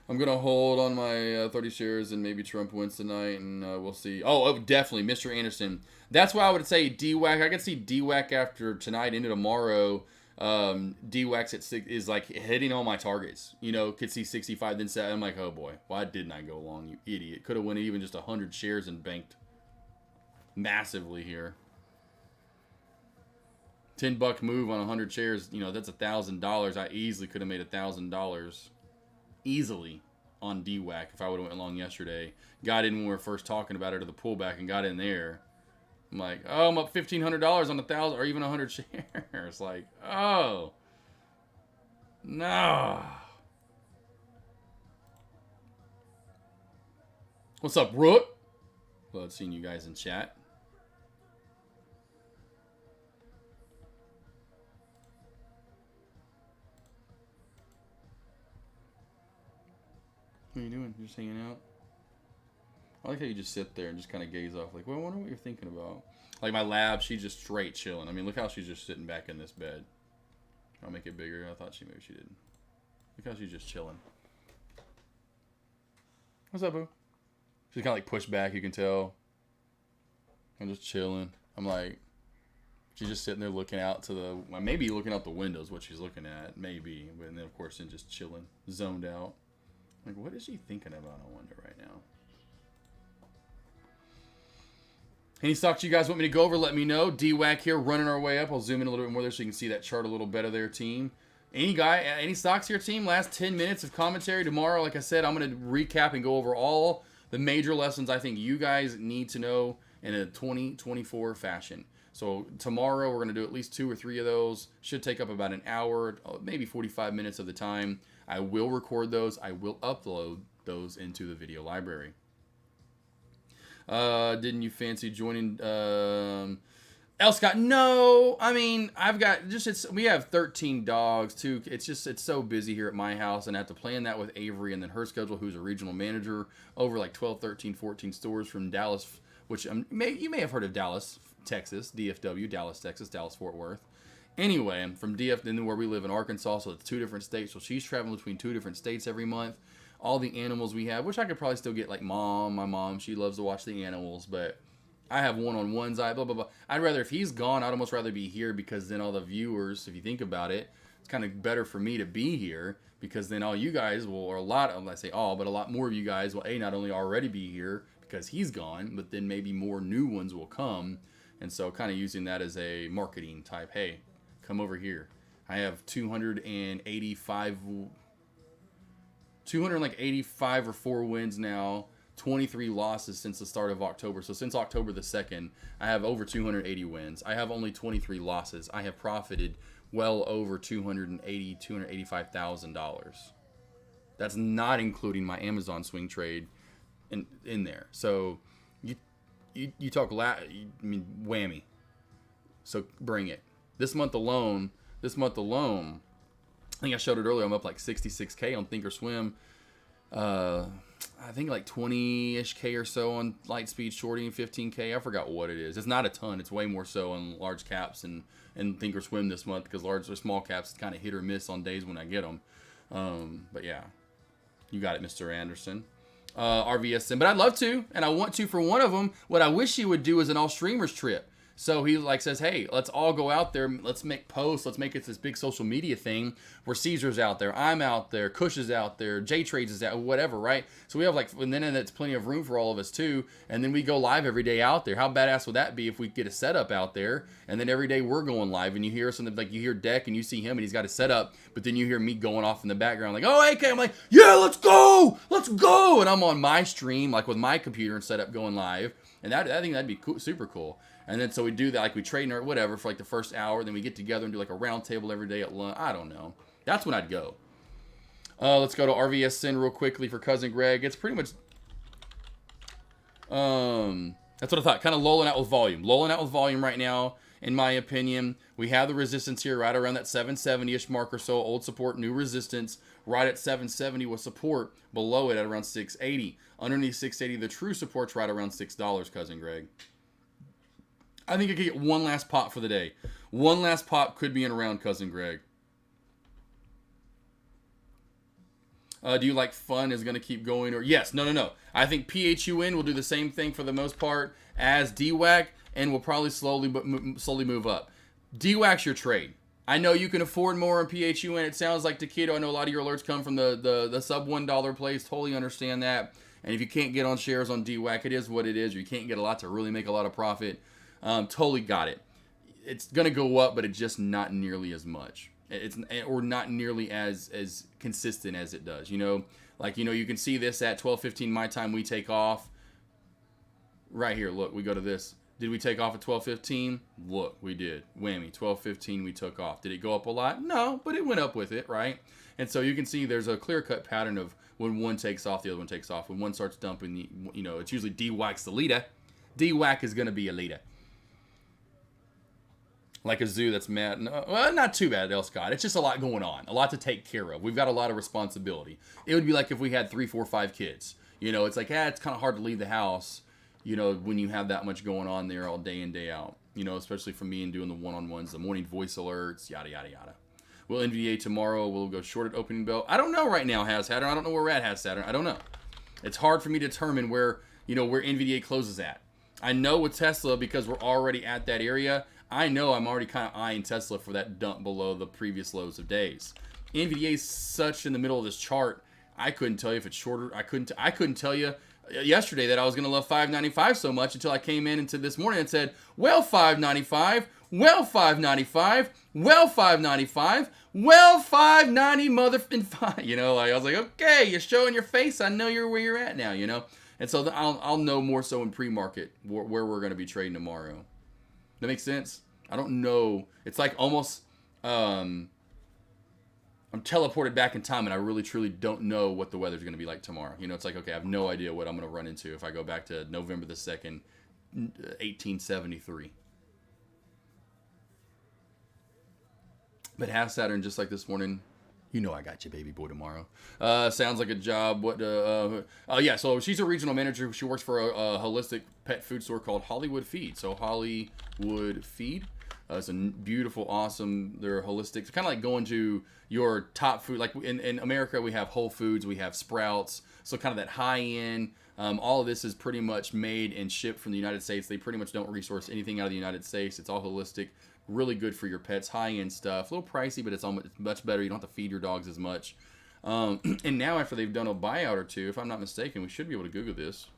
I'm going to hold on my 30 shares and maybe Trump wins tonight and we'll see. Oh, definitely, Mr. Anderson. That's why I would say DWAC. I could see DWAC after tonight into tomorrow. DWAC's at 6 is like hitting all my targets. You know, could see 65, then 7. I'm like, oh boy, why didn't I go long, you idiot? Could have went even just 100 shares and banked massively here. $10 move on 100 shares, you know, that's $1,000. I easily could have made $1,000 easily on DWAC if I would have went long yesterday. Got in when we were first talking about it to the pullback and got in there. I'm like, oh, I'm up $1,500 on 1,000 or even 100 shares. Like, oh, no. What's up, Rook? Love seeing you guys in chat. What are you doing? You're just hanging out? I like how you just sit there and just kind of gaze off. Like, well, I wonder what you're thinking about. Like my lab, she's just straight chilling. I mean, look how she's just sitting back in this bed. I'll make it bigger. I thought maybe she didn't. Look how she's just chilling. What's up, boo? She's kind of like pushed back, you can tell. I'm just chilling. I'm like, she's just sitting there looking out to the, well, maybe looking out the windows, what she's looking at. Maybe. But then, of course, then just chilling, zoned out. Like, what is she thinking about, I wonder, right now? Any stocks you guys want me to go over, let me know. DWAC here, running our way up. I'll zoom in a little bit more there so you can see that chart a little better there, team. Any stocks here, team? Last 10 minutes of commentary tomorrow. Like I said, I'm going to recap and go over all the major lessons I think you guys need to know in a 2024 fashion. So tomorrow we're going to do at least 2 or 3 of those. Should take up about an hour, maybe 45 minutes of the time. I will record those. I will upload those into the video library. Didn't you fancy joining L. Scott? No, I mean, I've got we have 13 dogs too. It's so busy here at my house, and I have to plan that with Avery and then her schedule, who's a regional manager over like 12, 13, 14 stores from Dallas, which you may have heard of Dallas, Texas, DFW, Dallas, Texas, Dallas, Fort Worth. Anyway, I'm from DF, and then where we live in Arkansas, so it's 2 different states. So she's traveling between 2 different states every month. All the animals we have, which I could probably still get, like my mom, she loves to watch the animals, but I have one-on-ones, blah, blah, blah. I'd rather, if he's gone, I'd almost rather be here, because then all the viewers, if you think about it, it's kind of better for me to be here, because then all you guys will, or a lot of, I say all, but a lot more of you guys will, not only already be here because he's gone, but then maybe more new ones will come. And so kind of using that as a marketing type, hey, come over here. I have 285 or 4 wins now, 23 losses since the start of October. So since October the 2nd, I have over 280 wins. I have only 23 losses. I have profited well over $285,000. That's not including my Amazon swing trade in there. So you talk whammy. So bring it. This month alone, I think I showed it earlier, I'm up like 66K on Thinkorswim. I think like 20-ish K or so on light speed shorting, 15K. I forgot what it is. It's not a ton. It's way more so on large caps and Thinkorswim this month, because large or small caps kind of hit or miss on days when I get them. But yeah, you got it, Mr. Anderson. RVSN, but I'd love to, and I want to for one of them. What I wish he would do is an all streamers trip. So he says, hey, let's all go out there. Let's make posts. Let's make it this big social media thing where Caesar's out there, I'm out there, Kush is out there, J Trades is out, whatever, right? So we have and then it's plenty of room for all of us too. And then we go live every day out there. How badass would that be if we get a setup out there, and then every day we're going live, and you hear something like, you hear Deck and you see him and he's got a setup, but then you hear me going off in the background like, oh, AK, I'm like, yeah, let's go. And I'm on my stream, like with my computer and setup going live. And I think that'd be cool, super cool. And then so we do that, like we trade or whatever for like the first hour. Then we get together and do like a round table every day at lunch. I don't know. That's when I'd go. Let's go to RVSN real quickly for Cousin Greg. It's pretty much, that's what I thought. Kind of lolling out with volume right now, in my opinion. We have the resistance here right around that 770-ish mark or so. Old support, new resistance. Right at 770 with support. Below it at around 680. Underneath 680, the true support's right around $6, Cousin Greg. I think I could get one last pop for the day. One last pop could be in around, Cousin Greg. Do you like fun is going to keep going? Or yes, no. I think PHUN will do the same thing for the most part as DWAC, and will probably slowly move up. DWAC's your trade. I know you can afford more on PHUN. It sounds like Taquito. I know a lot of your alerts come from the sub $1 plays. Totally understand that. And if you can't get on shares on DWAC, it is what it is. You can't get a lot to really make a lot of profit. Totally got it. It's going to go up, but it's just not nearly as much. Or not nearly as consistent as it does. You can see this at 12:15 my time. We take off. Right here, look, we go to this. Did we take off at 12:15? Look, we did. Whammy, 12:15 we took off. Did it go up a lot? No, but it went up with it, right? And so you can see there's a clear-cut pattern of when one takes off, the other one takes off. When one starts dumping, it's usually DWAC's the leader. DWAC is going to be a leader. Like a zoo that's mad. No, well, not too bad, El Scott. It's just a lot going on. A lot to take care of. We've got a lot of responsibility. It would be like if we had 3, 4, 5 kids. It's like, it's kind of hard to leave the house, when you have that much going on there all day in, day out. Especially for me and doing the one-on-ones, the morning voice alerts, yada, yada, yada. Will NVDA tomorrow, we'll go short at opening bell. I don't know right now, Has Saturn. I don't know where we're at, Has Saturn. I don't know. It's hard for me to determine where NVDA closes at. I know with Tesla, because we're already at that area, I know I'm already kind of eyeing Tesla for that dump below the previous lows of days. NVDA is such in the middle of this chart. I couldn't tell you if it's shorter. I couldn't tell you yesterday that I was going to love 595 so much until I came in into this morning and said, well, 595, well, 595, well, 595, well, 590 mother and five. I was like, okay, you're showing your face. I know you're where you're at now, And so I'll know more so in pre-market where we're going to be trading tomorrow. That makes sense? I don't know. It's like almost I'm teleported back in time, and I really truly don't know what the weather's going to be like tomorrow. You know, it's like, okay, I have no idea what I'm going to run into if I go back to November the 2nd, 1873. But half Saturn, just like this morning, you know I got you, baby boy, tomorrow. Sounds like a job. Yeah, so she's a regional manager. She works for a holistic pet food store called Hollywood Feed. So Hollywood Feed. It's a beautiful, awesome, they're holistic. It's kind of like going to your top food. Like in America, we have Whole Foods, we have Sprouts. So kind of that high-end. All of this is pretty much made and shipped from the United States. They pretty much don't resource anything out of the United States. It's all holistic. Really good for your pets. High-end stuff. A little pricey, but it's much better. You don't have to feed your dogs as much. And now after they've done a buyout or two, if I'm not mistaken, we should be able to Google this.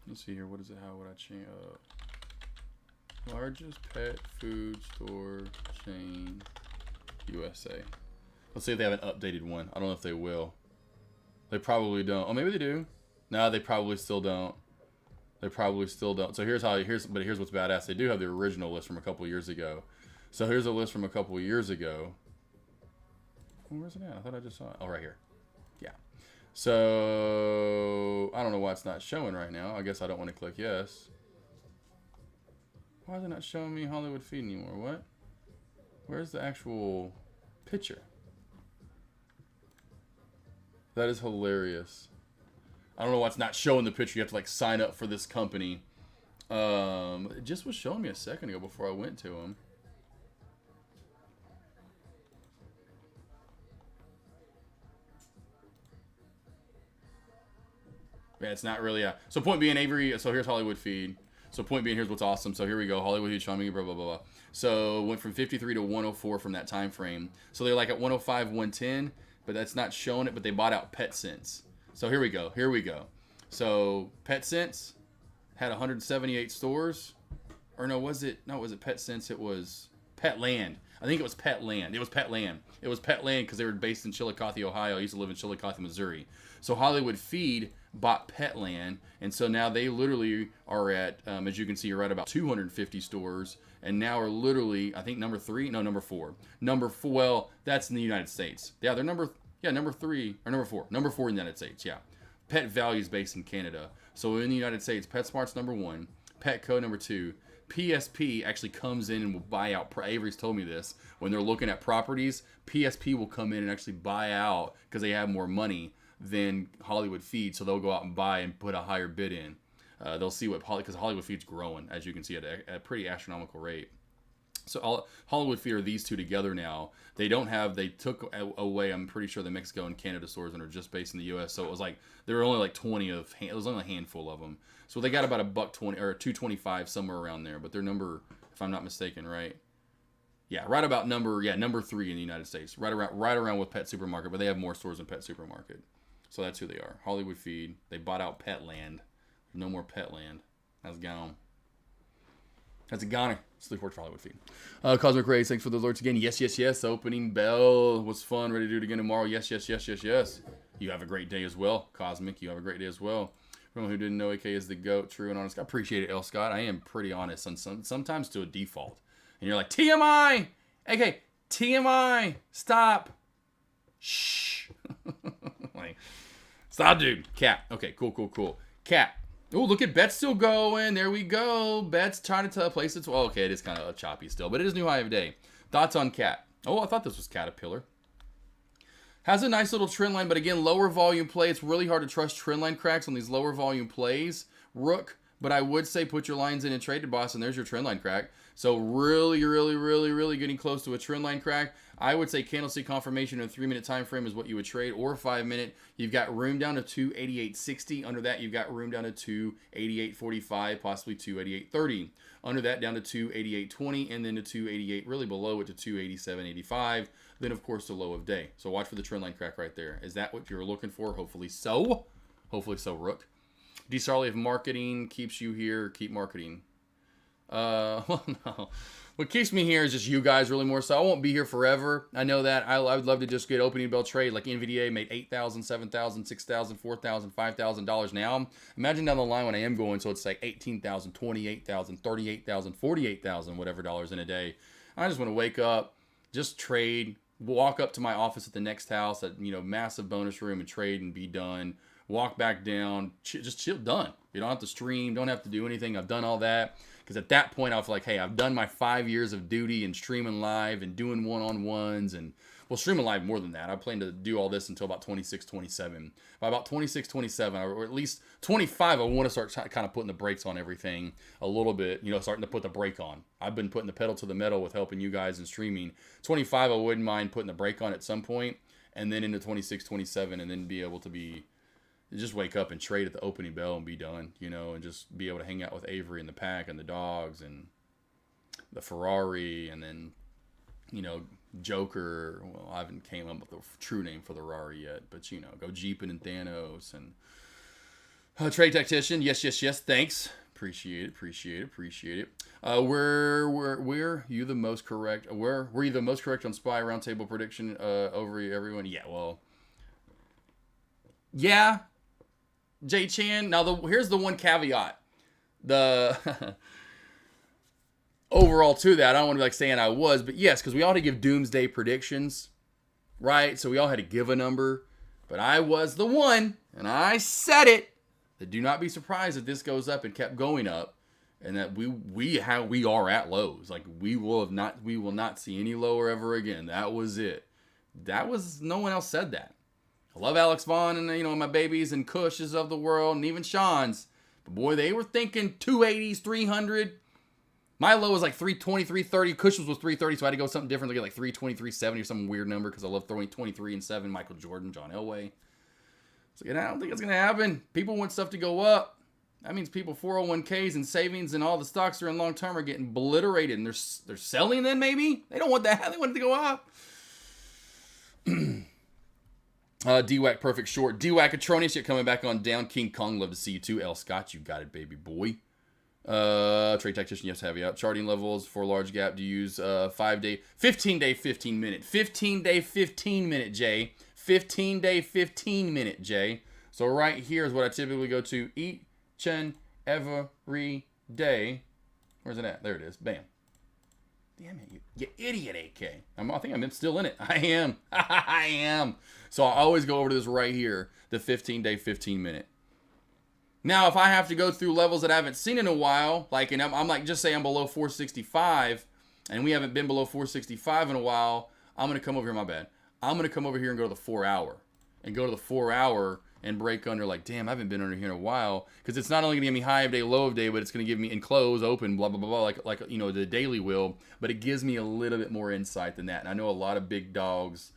Let's see here. What is it? How would I change? Largest pet food store chain, USA. Let's see if they have an updated one. I don't know if they will. They probably don't. Oh, maybe they do. No, they probably still don't. They probably still don't. So here's what's badass. They do have the original list from a couple years ago. So here's a list from a couple years ago. Where's it at? I thought I just saw it. Oh, right here. Yeah. So I don't know why it's not showing right now. I guess I don't want to click yes. Why is it not showing me Hollywood Feed anymore? What? Where's the actual picture? That is hilarious. I don't know why it's not showing the picture. You have to like sign up for this company. It just was showing me a second ago before I went to them. Yeah, it's not really so point being, Avery, so here's Hollywood Feed. So point being, here's what's awesome. So here we go. Hollywood Feed, showing me, blah, blah, blah, blah. So went from 53 to 104 from that time frame. So they're like at 105, 110, but that's not showing it, but they bought out PetSense. So here we go. Here we go. So PetSense had 178 stores. Or no, was it PetSense? It was Petland. I think it was Petland. It was Petland. It was Petland because they were based in Chillicothe, Ohio. I used to live in Chillicothe, Missouri. So Hollywood Feed bought Petland, and so now they literally are at, as you can see, you're at about 250 stores, and now are literally, I think number 4. Number 4, well, that's in the United States. Yeah, they're number 4 in the United States, yeah. Pet Value is based in Canada. So in the United States, PetSmart's number 1, Petco number 2, PSP actually comes in and will buy out. Avery's told me this. When they're looking at properties, PSP will come in and actually buy out because they have more money than Hollywood Feed, so they'll go out and buy and put a higher bid in. They'll see what because Hollywood Feed's growing, as you can see, at a pretty astronomical rate. So Hollywood Feed are these two together now. They took away, I'm pretty sure, the Mexico and Canada stores and are just based in the U.S. So it was like there were only like 20 of. It was only a handful of them. So they got about $120 or $225 somewhere around there. But they're number, if I'm not mistaken, right? Yeah, right about number 3 in the United States. Right around with Pet Supermarket, but they have more stores than Pet Supermarket. So that's who they are. Hollywood Feed. They bought out Petland. No more Petland. That's gone. That's a goner. Sleep Works for Hollywood Feed. Cosmic Rays, thanks for the alerts again. Yes, yes, yes. Opening bell was fun. Ready to do it again tomorrow. Yes, yes, yes, yes, yes. You have a great day as well, Cosmic. You have a great day as well. For anyone who didn't know, AK is the GOAT, true and honest. I appreciate it, L. Scott. I am pretty honest, sometimes to a default. And you're like, TMI! AK, TMI! Stop! Shh. Like, stop, dude. Cat. Okay, cool. Cat. Oh, look at Bet still going. There we go. Bet's trying to place its. Well, okay, it is kind of choppy still, but it is new high of day. Thoughts on Cat? Oh, I thought this was Caterpillar. Has a nice little trend line, but again, lower volume play. It's really hard to trust trend line cracks on these lower volume plays. Rook But I would say put your lines in and trade it, boss, and there's your trend line crack. So really getting close to a trend line crack. I would say candlestick confirmation in a 3-minute time frame is what you would trade, or 5-minute. You've got room down to 288.60. Under that, you've got room down to 288.45, possibly 288.30. Under that, down to 288.20, and then to 288, really below it to 287.85. Then, of course, the low of day. So watch for the trend line crack right there. Is that what you're looking for? Hopefully so. Hopefully so, Rook. D. Sarley, if marketing keeps you here, keep marketing. Well, no. What keeps me here is just you guys really more so. I won't be here forever. I know that. I would love to just get opening bell trade like NVDA made $8,000, $7,000, $6,000, $4,000, $5,000 now. Imagine down the line when I am going, so it's like $18,000, $28,000, $38,000, $48,000, whatever dollars in a day. I just want to wake up, just trade, walk up to my office at the next house at, massive bonus room and trade and be done. Walk back down, just chill, done. You don't have to stream, don't have to do anything. I've done all that. Because at that point, I was like, hey, I've done my 5 years of duty and streaming live and doing one-on-ones. And, well, streaming live more than that. I plan to do all this until about 26, 27. By about 26, 27, or at least 25, I want to start kind of putting the brakes on everything a little bit. Starting to put the brake on. I've been putting the pedal to the metal with helping you guys in streaming. 25, I wouldn't mind putting the brake on at some point. And then into 26, 27, and then be able to just wake up and trade at the opening bell and be done, and just be able to hang out with Avery and the pack and the dogs and the Ferrari and then, Joker. Well, I haven't came up with the true name for the Ferrari yet, but, go Jeeping and Thanos and trade tactician. Yes. Thanks. Appreciate it. Were you the most correct? Were you the most correct on SPY roundtable prediction over everyone? Yeah, well, yeah. Jay Chan. Now, here's the one caveat. The overall to that, I don't want to be like saying I was, but yes, because we all had to give doomsday predictions, right? So we all had to give a number, but I was the one, and I said it. That do not be surprised if this goes up and kept going up, and that we are at lows. Like we will not see any lower ever again. That was it. No one else said that. I love Alex Vaughn and, my babies and Cushes of the world and even Sean's. But, boy, they were thinking 280s, 300. My low was like 320, 330. Cush's was 330, so I had to go something different to get like 320, 370 or some weird number because I love throwing 23 and 7. Michael Jordan, John Elway. So, I don't think it's going to happen. People want stuff to go up. That means people 401ks and savings and all the stocks that are in long term are getting obliterated. And they're selling then maybe? They don't want that. They want it to go up. DWAC perfect short. DWAC Atronius, you're coming back on down. King Kong, love to see you too. L. Scott, you got it, baby boy. Trade tactician, yes, have you out. Charting levels for large gap. Do you use 5-day, 15-day, 15-minute. 15-day, 15-minute, Jay. 15-day, 15-minute, Jay. So right here is what I typically go to each and every day. Where's it at? There it is. Bam. Damn it, you idiot, AK. I think I'm still in it. I am. I am. So I always go over to this right here, the 15-day, 15-minute. Now, if I have to go through levels that I haven't seen in a while, like, and I'm like, just say I'm below 465, and we haven't been below 465 in a while, I'm going to come over here, my bad. I'm going to come over here and go to the 4-hour. And go to the 4-hour and break under, like, damn, I haven't been under here in a while. Because it's not only going to give me high of day, low of day, but it's going to give me in close, open, blah, blah, blah, blah, like the daily will. But it gives me a little bit more insight than that. And I know a lot of big dogs,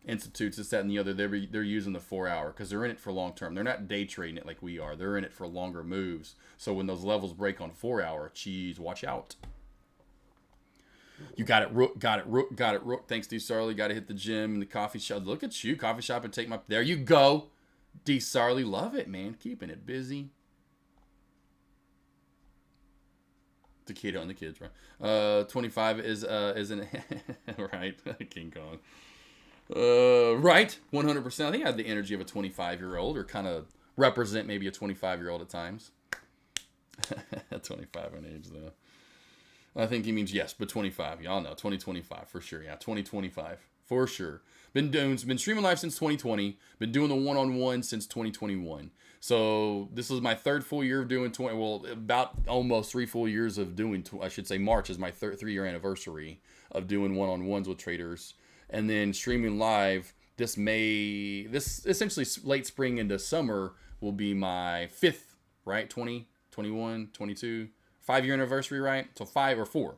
institutes, this, that, and the other, they're using the 4-hour because they're in it for long term. They're not day trading it like we are. They're in it for longer moves. So when those levels break on 4-hour, geez, watch out. You got it, Rook. Got it, Rook. Got it, Rook. Thanks, D. Sarley. Got to hit the gym and the coffee shop. Look at you, coffee shop, and take my. There you go, D. Sarley. Love it, man. Keeping it busy. The kid on the kids, right? 25 is an right, King Kong. Right, 100%. I think I have the energy of a 25-year-old, or kind of represent maybe a 25-year-old at times. 25 on age though. I think he means yes, but 25. Y'all know 2025 for sure. Yeah, 2025 for sure. Been streaming live since 2020. Been doing the one-on-one since 2021. So this is my third full year of doing about almost 3 full years of doing. I should say March is my 3-year anniversary of doing one-on-ones with traders, and then streaming live. This essentially late spring into summer will be my 5th, right? 21, 22, 5-year anniversary, right? So 5 or 4.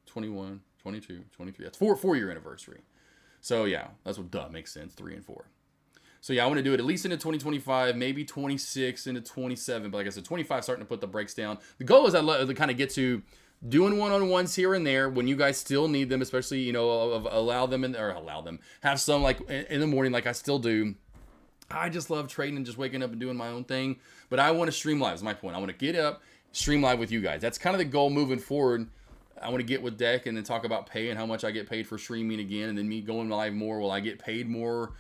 21, 22, 23. That's 4-year anniversary. So yeah, that's what makes sense. 3 and 4. So yeah, I want to do it at least into 2025, maybe 26 into 27. But like I said, 25 starting to put the brakes down. The goal is to kind of get to doing one-on-ones here and there when you guys still need them, especially, you know, allow them, have some like in the morning like I still do. I just love trading and just waking up and doing my own thing. But I want to stream live is my point. I want to get up, stream live with you guys. That's kind of the goal moving forward. I want to get with Deck and then talk about pay and how much I get paid for streaming again. And then me going live more. Will I get paid more?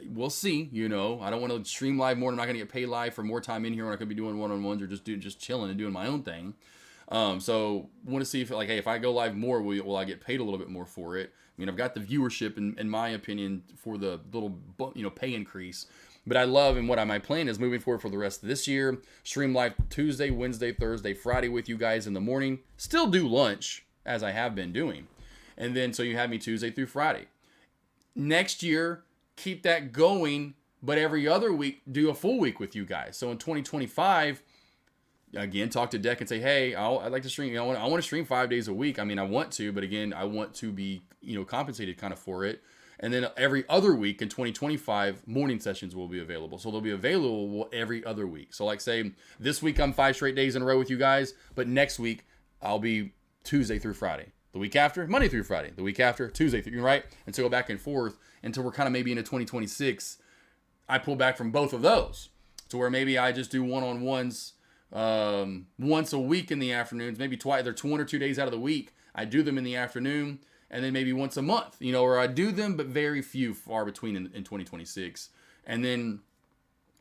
We'll see. You know, I don't want to stream live more. I'm not going to get paid live for more time in here when I could be doing one-on-ones or just chilling and doing my own thing. So want to see if like, hey, if I go live more, will I get paid a little bit more for it? I mean, I've got the viewership in my opinion for the little, you know, pay increase. But I love, and what my plan is moving forward for the rest of this year, stream live Tuesday, Wednesday, Thursday, Friday with you guys in the morning. Still do lunch, as I have been doing. And then, so you have me Tuesday through Friday. Next year, keep that going, but every other week, do a full week with you guys. So in 2025, again, talk to Deck and say, hey, I'd like to stream. You know, I want to stream 5 days a week. I mean, I want to, but again, I want to be, you know, compensated kind of for it. And then every other week in 2025, morning sessions will be available. So they'll be available every other week. So like say this week I'm 5 straight days in a row with you guys, but next week I'll be Tuesday through Friday. The week after, Monday through Friday. The week after, Tuesday through, right? And so go back and forth until we're kind of maybe into 2026. I pull back from both of those to where maybe I just do one-on-ones once a week in the afternoons, maybe twice, either 1 or 2 days out of the week. I do them in the afternoon. And then maybe once a month, you know, where I do them, but very few, far between in 2026. And then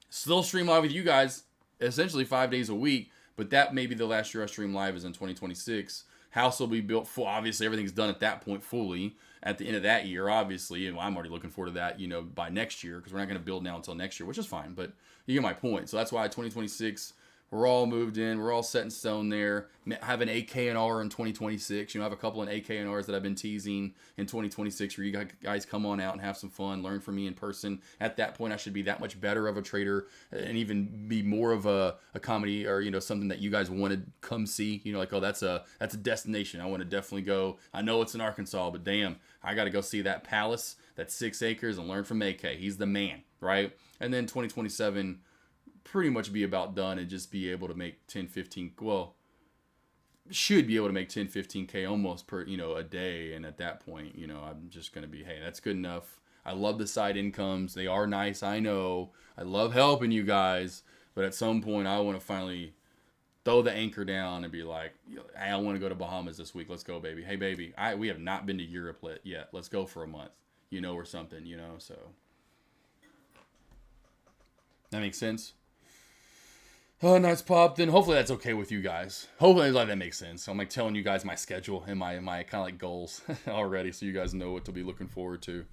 still stream live with you guys, essentially 5 days a week. But that may be the last year I stream live is in 2026. House will be built full. Obviously, everything's done at that point fully at the end of that year, obviously. And I'm already looking forward to that, you know, by next year, because we're not going to build now until next year, which is fine. But you get my point. So that's why 2026... we're all moved in. We're all set in stone there. Have an AK&R in 2026. You know, I have a couple of AK&Rs that I've been teasing in 2026 where you guys come on out and have some fun, learn from me in person. At that point, I should be that much better of a trader and even be more of a comedy or, you know, something that you guys want to come see. You know, like, oh, that's a destination. I want to definitely go. I know it's in Arkansas, but damn, I got to go see that palace, that's 6 acres, and learn from AK. He's the man, right? And then 2027... pretty much be about done and just be able to make 10, 15, well, should be able to make 10, 15K almost per, you know, a day. And at that point, you know, I'm just going to be, hey, that's good enough. I love the side incomes. They are nice. I know. I love helping you guys. But at some point, I want to finally throw the anchor down and be like, hey, I want to go to Bahamas this week. Let's go, baby. Hey, baby, we have not been to Europe yet. Let's go for a month, you know, or something, you know, so. That makes sense? Oh, nice pop. Then hopefully that's okay with you guys. Hopefully like that makes sense. I'm like telling you guys my schedule and my kind of like goals already, so you guys know what to be looking forward to.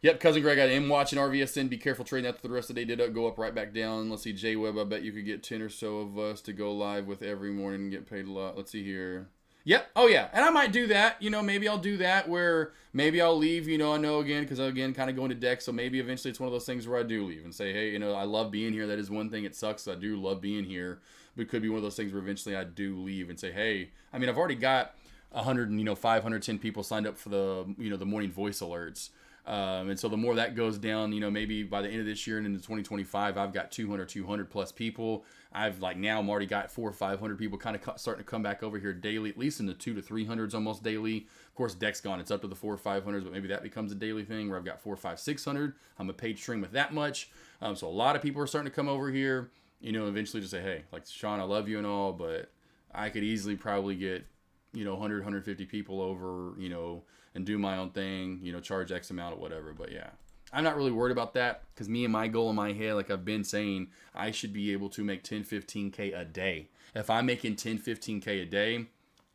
Yep, Cousin Greg, I am watching RVSN. Be careful trading that. The rest of the day did go up right back down. Let's see, J-Web, I bet you could get 10 or so of us to go live with every morning and get paid a lot. Let's see here. Yep. Oh, yeah. And I might do that. You know, maybe I'll do that where maybe I'll leave, you know, I know again, because again, kind of going to Deck. So maybe eventually it's one of those things where I do leave and say, hey, you know, I love being here. That is one thing. It sucks. I do love being here. But it could be one of those things where eventually I do leave and say, hey, I mean, I've already got 510 people signed up for the, you know, the morning voice alerts. And so the more that goes down, you know, maybe by the end of this year and into 2025, I've got 200 plus people. I've like now I'm already got 400 or 500 people kind of starting to come back over here daily, at least in the 200 to 300s almost daily. Of course, Deck's gone. It's up to the 400 or 500s, but maybe that becomes a daily thing where I've got 400, 500, 600. I'm a paid stream with that much. So a lot of people are starting to come over here, you know, eventually just say, hey, like Sean, I love you and all, but I could easily probably get, you know, 100, 150 people over, you know, and do my own thing, you know, charge X amount or whatever. But yeah, I'm not really worried about that because me and my goal in my head, like I've been saying, I should be able to make 10, 15K a day. If I'm making 10, 15K a day,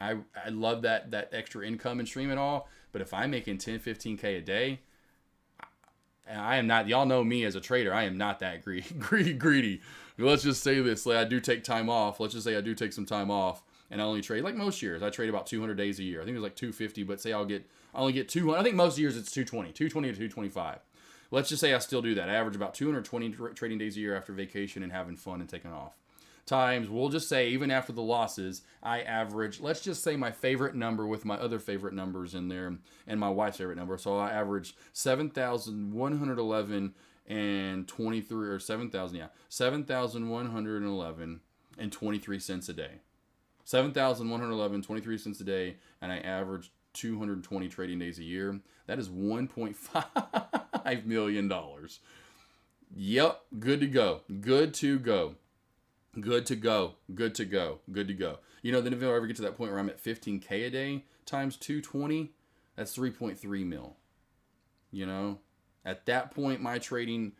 I love that extra income and stream and all. But if I'm making 10, 15K a day, I am not, y'all know me as a trader, I am not that greedy. Let's just say this, like I do take time off. Let's just say I do take some time off. And I only trade, like most years, I trade about 200 days a year. I think it was like 250, but say I only get 200. I think most years it's 220 to 225. let's just say I still do that. I average about 220 trading days a year after vacation and having fun and taking off. Times, we'll just say, even after the losses, I average, let's just say my favorite number with my other favorite numbers in there and my wife's favorite number. So I average 7,111 and 23, or 7,000, yeah, 7,111 and 23 cents a day. 7,111, 23 cents a day, and I average 220 trading days a year. That is $1.5 million. Yep, good to go. Good to go. Good to go. Good to go. Good to go. You know, then if I ever get to that point where I'm at 15K a day times 220, that's 3.3 mil. You know, at that point, my trading,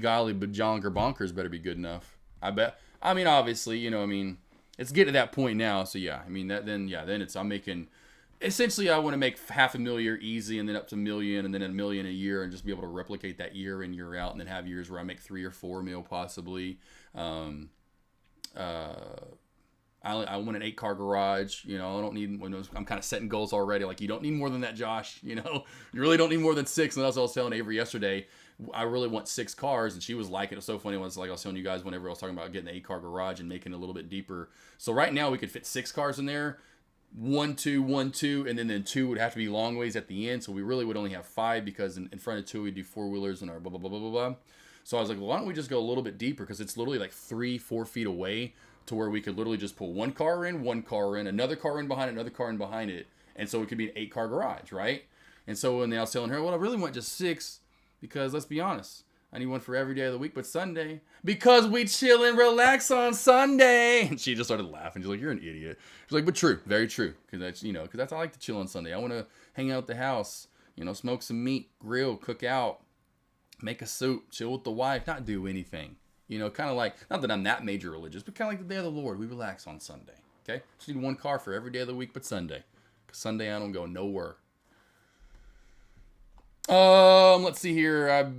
golly, bajonker bonkers better be good enough. I bet. I mean, obviously, you know, I mean, it's getting to that point now. So yeah, I mean, then it's, I'm making, essentially, I want to make $500,000 a year easy, and then up to $1 million, and then $1 million a year, and just be able to replicate that year in, year out, and then have years where I make 3 or 4 mil possibly. I want an 8-car garage. You know, I don't need. I'm kind of setting goals already. Like, you don't need more than that, Josh. You know, you really don't need more than 6. And that's what I was telling Avery yesterday. I really want 6 cars, and she was like, it was so funny. It was like I was telling you guys whenever I was talking about getting an 8-car garage and making it a little bit deeper. So right now we could fit 6 cars in there. 1, 2, 1, 2, and then 2 would have to be long ways at the end. So we really would only have 5, because in front of 2 we'd do 4-wheelers and our blah blah blah blah blah blah. So I was like, well, why don't we just go a little bit deeper, because it's literally like 3-4 feet away, to where we could literally just pull one car in, another car in behind it, another car in behind it, and so it could be an 8-car garage, right? And so when I was telling her, well, I really want just 6, because let's be honest, I need one for every day of the week but Sunday, because we chill and relax on Sunday. And she just started laughing. She's like, you're an idiot. She's like, but true, very true, because that's, you know, because that's, I like to chill on Sunday. I want to hang out at the house, you know, smoke some meat, grill, cook out, make a soup, chill with the wife, not do anything. You know, kind of like, not that I'm that major religious, but kind of like the day of the Lord. We relax on Sunday, okay? Just need one car for every day of the week but Sunday. Because Sunday I don't go nowhere. Let's see here.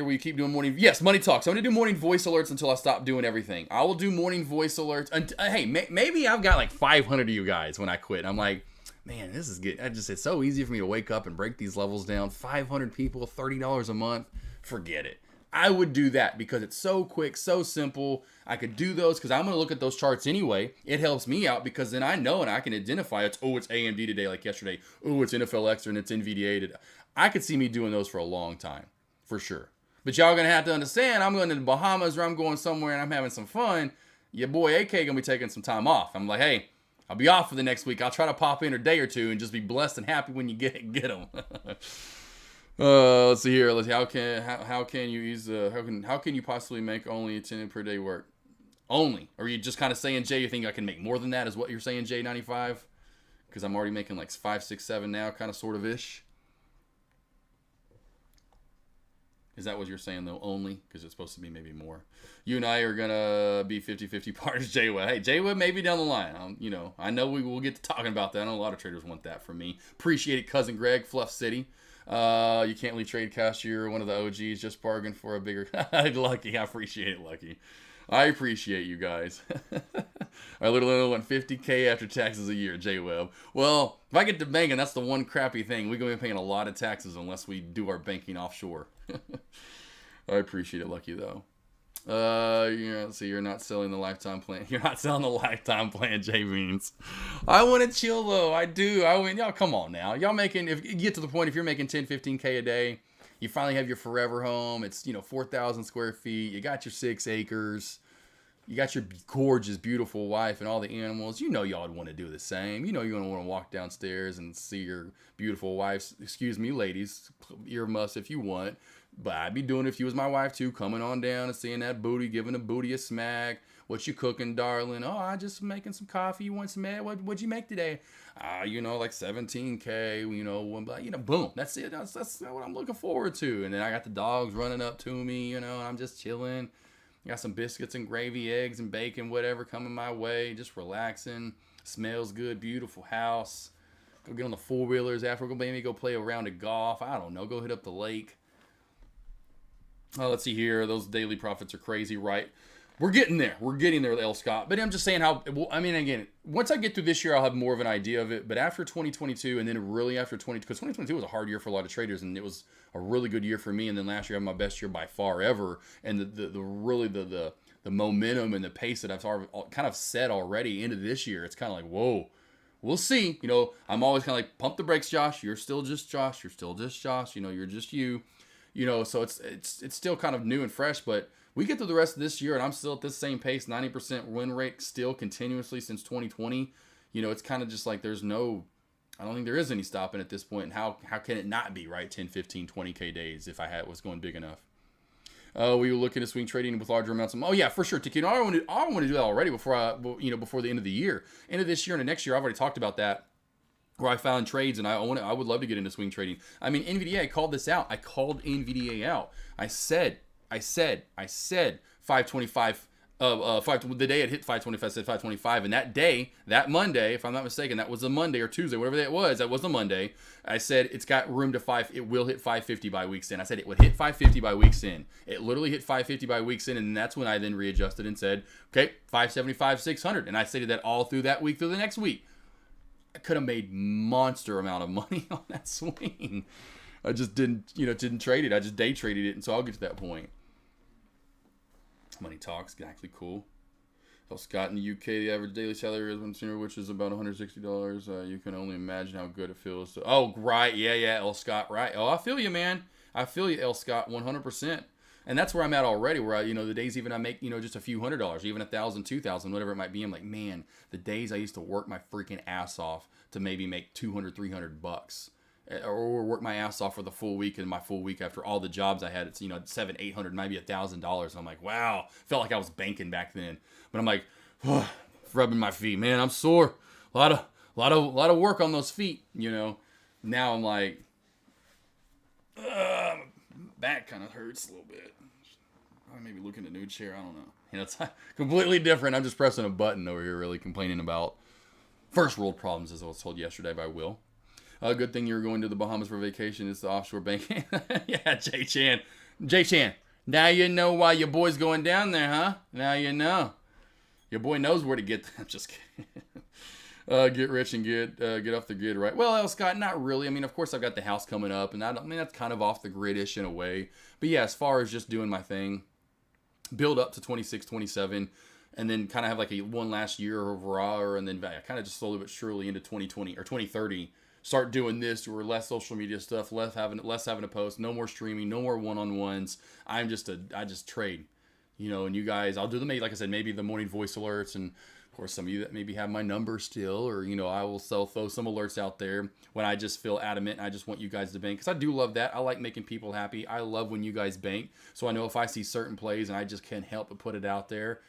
We keep doing morning. Yes, money talks. I'm going to do morning voice alerts until I stop doing everything. I will do morning voice alerts. Hey, maybe I've got like 500 of you guys when I quit. I'm like, man, this is good. It's so easy for me to wake up and break these levels down. 500 people, $30 a month. Forget it. I would do that because it's so quick, so simple. I could do those because I'm going to look at those charts anyway. It helps me out because then I know and I can identify it's AMD today like yesterday. Oh, it's NFL Extra and it's NVDA today. I could see me doing those for a long time, for sure. But y'all going to have to understand, I'm going to the Bahamas or I'm going somewhere and I'm having some fun. Your boy AK going to be taking some time off. I'm like, hey, I'll be off for the next week. I'll try to pop in a day or two and just be blessed and happy when you get them. Let's see here. How can you possibly make only 10 per day work? Only? Or are you just kind of saying, Jay, you think I can make more than that? Is what you're saying, J95? Because I'm already making like 5, 6, 7 now, kind of, sort of ish. Is that what you're saying though? Only? Because it's supposed to be maybe more. You and I are gonna be 50-50 partners, J-Web. Hey, J-Web, maybe down the line. I know we will get to talking about that. I know a lot of traders want that from me. Appreciate it, cousin Greg, Fluff City. You can't leave trade cashier, one of the OGs, just bargain for a bigger. Lucky, I appreciate it, Lucky. I appreciate you guys. I literally want 50K after taxes a year, J-Web. Well, if I get to banking, that's the one crappy thing. We're going to be paying a lot of taxes unless we do our banking offshore. I appreciate it, Lucky, though. So you're not selling the lifetime plan. You're not selling the lifetime plan, J-Beans. I want to chill, though. I do. Y'all, come on now. Y'all making, if you get to the point, if you're making 10, 15K a day, you finally have your forever home. It's, 4,000 square feet. You got your 6 acres. You got your gorgeous, beautiful wife and all the animals. Y'all would want to do the same. You're going to want to walk downstairs and see your beautiful wife's, excuse me, ladies, earmuffs if you want. But I'd be doing it if you was my wife too, coming on down and seeing that booty, giving the booty a smack. What you cooking, darling? Oh, I just making some coffee. You want some egg? What'd you make today? Like 17K, boom. That's it. That's what I'm looking forward to. And then I got the dogs running up to me, and I'm just chilling. Got some biscuits and gravy, eggs and bacon, whatever coming my way. Just relaxing. Smells good. Beautiful house. Go get on the 4-wheelers after. Maybe go play a round of golf. I don't know. Go hit up the lake. Let's see here. Those daily profits are crazy, right? we're getting there. We're getting there with L. Scott. But I'm just saying how, well, I mean, again, once I get through this year, I'll have more of an idea of it. But after 2022, and then really after because 2022 was a hard year for a lot of traders, and it was a really good year for me. And then last year, I had my best year by far ever. And the momentum and the pace that I've kind of set already into this year, it's kind of like, whoa, we'll see. You know, I'm always kind of like, pump the brakes, Josh. You're still just Josh. You're still just Josh. You know, you're just you. You know, so it's still kind of new and fresh, but we get through the rest of this year, and I'm still at this same pace, 90% win rate still continuously since 2020. You know, it's kind of just like I don't think there is any stopping at this point. And how can it not be, right? 10, 15, 20K days if I was going big enough. We were looking at swing trading with larger amounts of, oh yeah, for sure. I want to do that already before the end of the year. End of this year and the next year, I've already talked about that. Where I found trades, and I would love to get into swing trading. I mean, NVDA, I called this out. I called NVDA out. I said 525. The day it hit 525, I said 525. And that day, that Monday, if I'm not mistaken, that was a Monday or Tuesday, whatever that was a Monday. I said it's got room to it will hit 550 by week's end. I said it would hit 550 by week's end. It literally hit 550 by week's end, and that's when I then readjusted and said, okay, 575, 600. And I stated that all through that week, through the next week. I could have made monster amount of money on that swing. I just didn't trade it. I just day traded it, and so I'll get to that point. Money talks, actually cool. L. Scott in the UK, the average daily salary is $1, which is about $160. You can only imagine how good it feels. Oh, right, yeah, L. Scott, right. Oh, I feel you, man. I feel you, L. Scott, 100%. And that's where I'm at already, where the days even I make, just a few $100s, even $1,000, $2,000, whatever it might be. I'm like, man, the days I used to work my freaking ass off to maybe make $200, $300, or work my ass off for the full week, and my full week after all the jobs I had, it's $700, $800, maybe $1,000. And I'm like, wow, felt like I was banking back then. But I'm like, rubbing my feet, man, I'm sore. A lot of work on those feet, Now I'm like, back kind of hurts a little bit. I maybe look in a new chair. I don't know. It's completely different. I'm just pressing a button over here, really complaining about first world problems, as I was told yesterday by Will. A good thing you're going to the Bahamas for vacation. It's the offshore banking. Yeah, Jay Chan. Now you know why your boy's going down there, huh? Now you know. Your boy knows where to get. I'm just kidding. Get rich and get off the grid, right? Well, L. Scott, not really. I mean, of course, I've got the house coming up, and that's kind of off the grid-ish in a way. But yeah, as far as just doing my thing, build up to 26, 27, and then kind of have like one last year overall, and then kind of just slowly but surely into 2020 or 2030, start doing this or less social media stuff, less having to post, no more streaming, no more one-on-ones. I just trade, and you guys, I'll do like I said, maybe the morning voice alerts, and of course, some of you that maybe have my number still, or, I will throw some alerts out there when I just feel adamant and I just want you guys to bank. Because I do love that. I like making people happy. I love when you guys bank. So I know if I see certain plays and I just can't help but put it out there.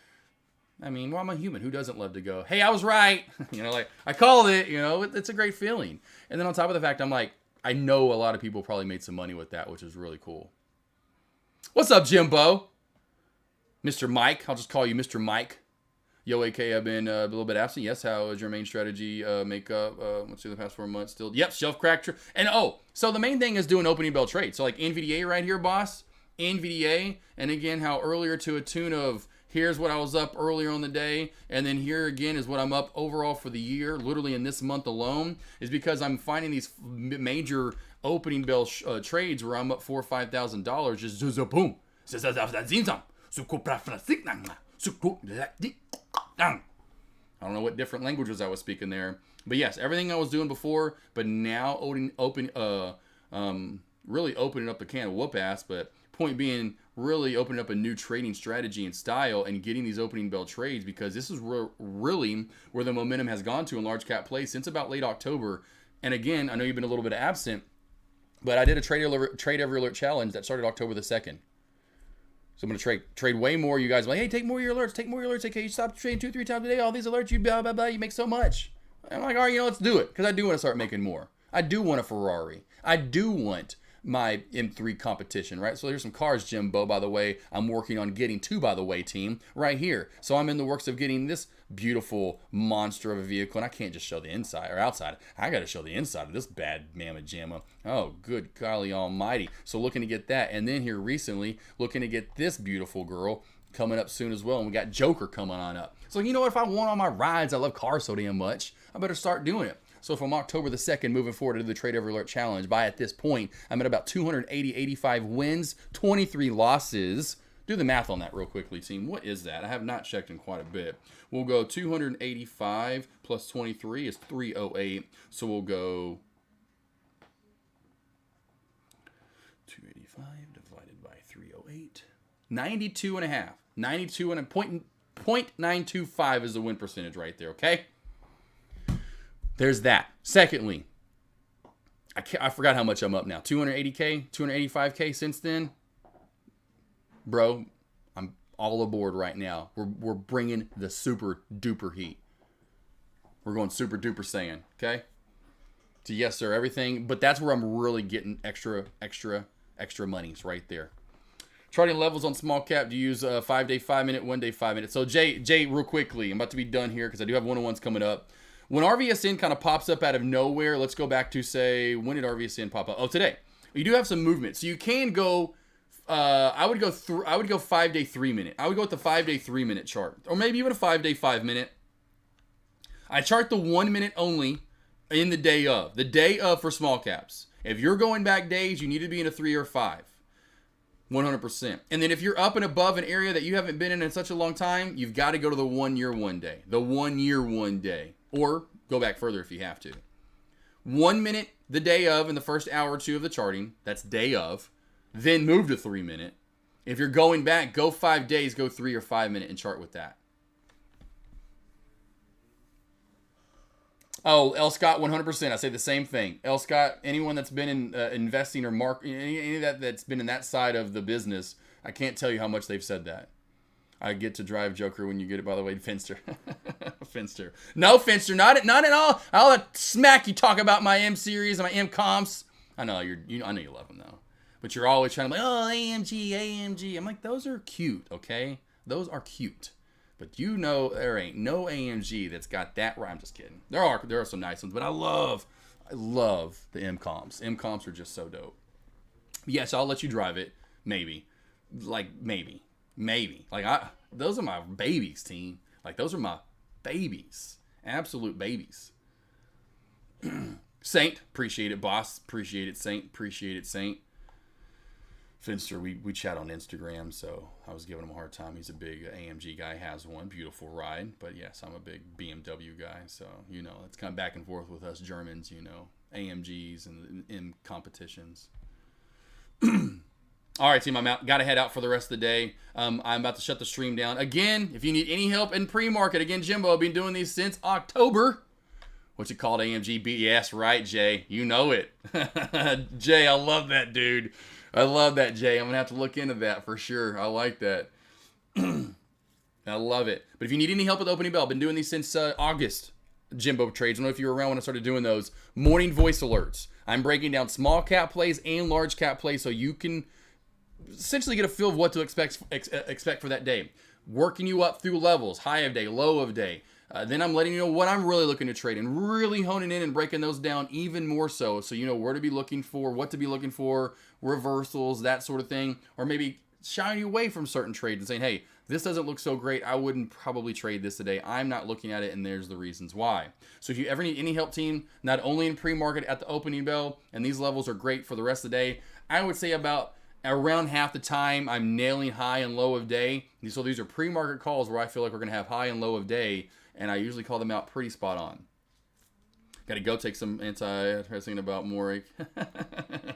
I mean, well, I'm a human. Who doesn't love to go, hey, I was right. Like, I called it. It's a great feeling. And then on top of the fact, I'm like, I know a lot of people probably made some money with that, which is really cool. What's up, Jimbo? Mr. Mike. I'll just call you Mr. Mike. Yo, AK, I've been a little bit absent. Yes, how is your main strategy makeup? Let's see, the past 4 months still. Yep, shelf crack. And so the main thing is doing opening bell trades. So like NVDA right here, boss. NVDA. And again, how earlier to a tune of here's what I was up earlier on the day. And then here again is what I'm up overall for the year, literally in this month alone, is because I'm finding these major opening bell trades where I'm up $4,000 or $5,000. Just boom. I don't know what different languages I was speaking there, but yes, everything I was doing before, but now really opening up the can of whoop ass. But point being, really opening up a new trading strategy and style and getting these opening bell trades, because this is really where the momentum has gone to in large cap plays since about late October. And again, I know you've been a little bit absent, but I did a trade every alert challenge that started October the 2nd. So I'm going to trade way more. You guys are like, hey, take more of your alerts. Okay, you stop trading 2-3 times a day. All these alerts, you blah, blah, blah. You make so much. I'm like, all right, let's do it. Because I do want to start making more. I do want a Ferrari. I do want my M3 competition, right? So here's some cars, Jimbo, by the way. I'm working on getting to, by the way, team, right here. So I'm in the works of getting this beautiful monster of a vehicle, and I can't just show the inside or outside. I got to show the inside of this bad mamma jamma. Oh, good golly almighty. So looking to get that. And then here recently, looking to get this beautiful girl coming up soon as well. And we got Joker coming on up. So, you know what? If I want on my rides, I love cars so damn much, I better start doing it. So from October the 2nd moving forward to the Trade Every Alert Challenge, by at this point, I'm at about 85 wins, 23 losses. Do the math on that real quickly, team. What is that? I have not checked in quite a bit. We'll go 285 plus 23 is 308. So we'll go 285 divided by 308. 92 and a half. 92 and a point, 0.925 is the win percentage right there, okay? There's that. Secondly, I forgot how much I'm up now. 280K, 285K since then. Bro, I'm all aboard right now. We're bringing the super duper heat. We're going super duper Saiyan, okay? So yes, sir, everything. But that's where I'm really getting extra monies right there. Charting levels on small cap. Do you use 5 day, 5 minute, 1 day, 5 minute? So Jay, real quickly, I'm about to be done here because I do have one-on-ones coming up. When RVSN kind of pops up out of nowhere, let's go back to say, when did RVSN pop up? Oh, today. You do have some movement, so you can go. I would go 5 day, 3 minute. I would go with the 5 day, 3 minute chart, or maybe even a 5 day, 5 minute. I chart the 1 minute only in the day of. The day of for small caps. If you're going back days, you need to be in a 3 or 5. 100%. And then if you're up and above an area that you haven't been in such a long time, you've got to go to the 1 year, 1 day. The 1 year, 1 day. Or go back further if you have to. 1 minute the day of in the first hour or two of the charting. That's day of. Then move to 3 minute. If you're going back, go 5 days, go 3 or 5 minute and chart with that. Oh, L. Scott, 100%. I say the same thing. L. Scott, anyone that's been in investing or any of that's been in that side of the business, I can't tell you how much they've said that. I get to drive Joker when you get it, by the way, Finster. Finster. No, Finster, not at all. All that smack you talk about my M series and my M comps. I know I know you love them though. But you're always trying to be like, oh, AMG. I'm like, those are cute, okay? Those are cute. But you know there ain't no AMG that's got that right. I'm just kidding. There are some nice ones, but I love the M comps. M comps are just so dope. Yes, I'll let you drive it. Maybe. Those are my babies, team. Like, those are my babies. Absolute babies. Saint, appreciate it, boss. Appreciate it, Saint. Appreciate it, Saint. Finster, we chat on Instagram, so I was giving him a hard time. He's a big AMG guy, has one. Beautiful ride. But yes, I'm a big BMW guy, so, you know, it's kind of back and forth with us Germans, you know, AMGs and M competitions. All right, team, I'm out. Got to head out for the rest of the day. I'm about to shut the stream down. Again, if you need any help in pre-market, again, Jimbo, I've been doing these since October. What's it called, AMG? Yes, right, Jay. You know it. Jay, I love that, dude. I love that, Jay. I'm going to have to look into that for sure. I like that. I love it. But if you need any help with opening bell, I've been doing these since August. Jimbo trades. I don't know if you were around when I started doing those. Morning voice alerts. I'm breaking down small cap plays and large cap plays so you can essentially get a feel of what to expect for that day. Working you up through levels, high of day, low of day. Then I'm letting you know what I'm really looking to trade and really honing in and breaking those down even more so you know where to be looking for, what to be looking for, reversals, that sort of thing. Or maybe shying you away from certain trades and saying, hey, this doesn't look so great. I wouldn't probably trade this today. I'm not looking at it, and there's the reasons why. So if you ever need any help, team, not only in pre-market at the opening bell, and these levels are great for the rest of the day, I would say about around half the time I'm nailing high and low of day. So these are pre-market calls where I feel like we're going to have high and low of day, and I usually call them out pretty spot on. Got to go take some anti-pressing about Morik.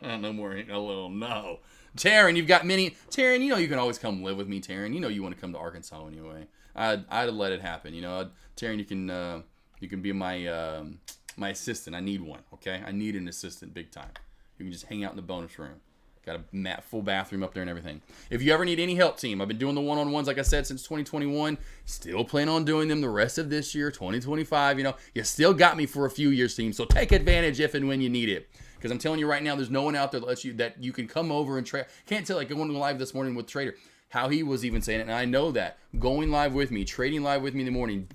No Morik. Oh, no. Taryn, you've got many. Taryn, you know you can always come live with me, Taryn. You know you want to come to Arkansas anyway. I'd let it happen. You know, Taryn, you can be my assistant. I need one, okay? I need an assistant big time. You can just hang out in the bonus room. Got a full bathroom up there and everything. If you ever need any help, team, I've been doing the one-on-ones, like I said, since 2021. Still plan on doing them the rest of this year, 2025. You know, you still got me for a few years, team. So take advantage if and when you need it. Because I'm telling you right now, there's no one out there that you can come over and trade. Can't tell, like going live this morning with Trader, how he was even saying it. And I know that. Going live with me, trading live with me in the morning,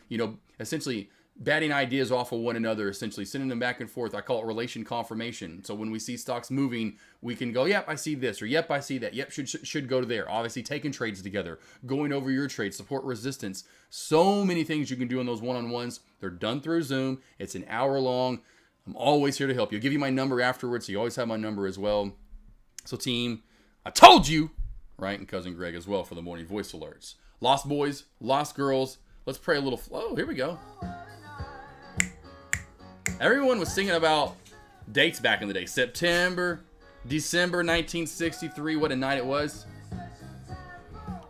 you know, essentially batting ideas off of one another, essentially sending them back and forth. I call it relation confirmation. So when we see stocks moving, we can go, yep, I see this, or yep, I see that. Yep, should go to there. Obviously, taking trades together, going over your trades, support resistance. So many things you can do in those one-on-ones. They're done through Zoom. It's an hour long. I'm always here to help you. I'll give you my number afterwards, so you always have my number as well. So team, I told you, right? And Cousin Greg as well for the morning voice alerts. Lost boys, lost girls. Let's pray a little. Oh, here we go. Everyone was singing about dates back in the day. December 1963. What a night it was.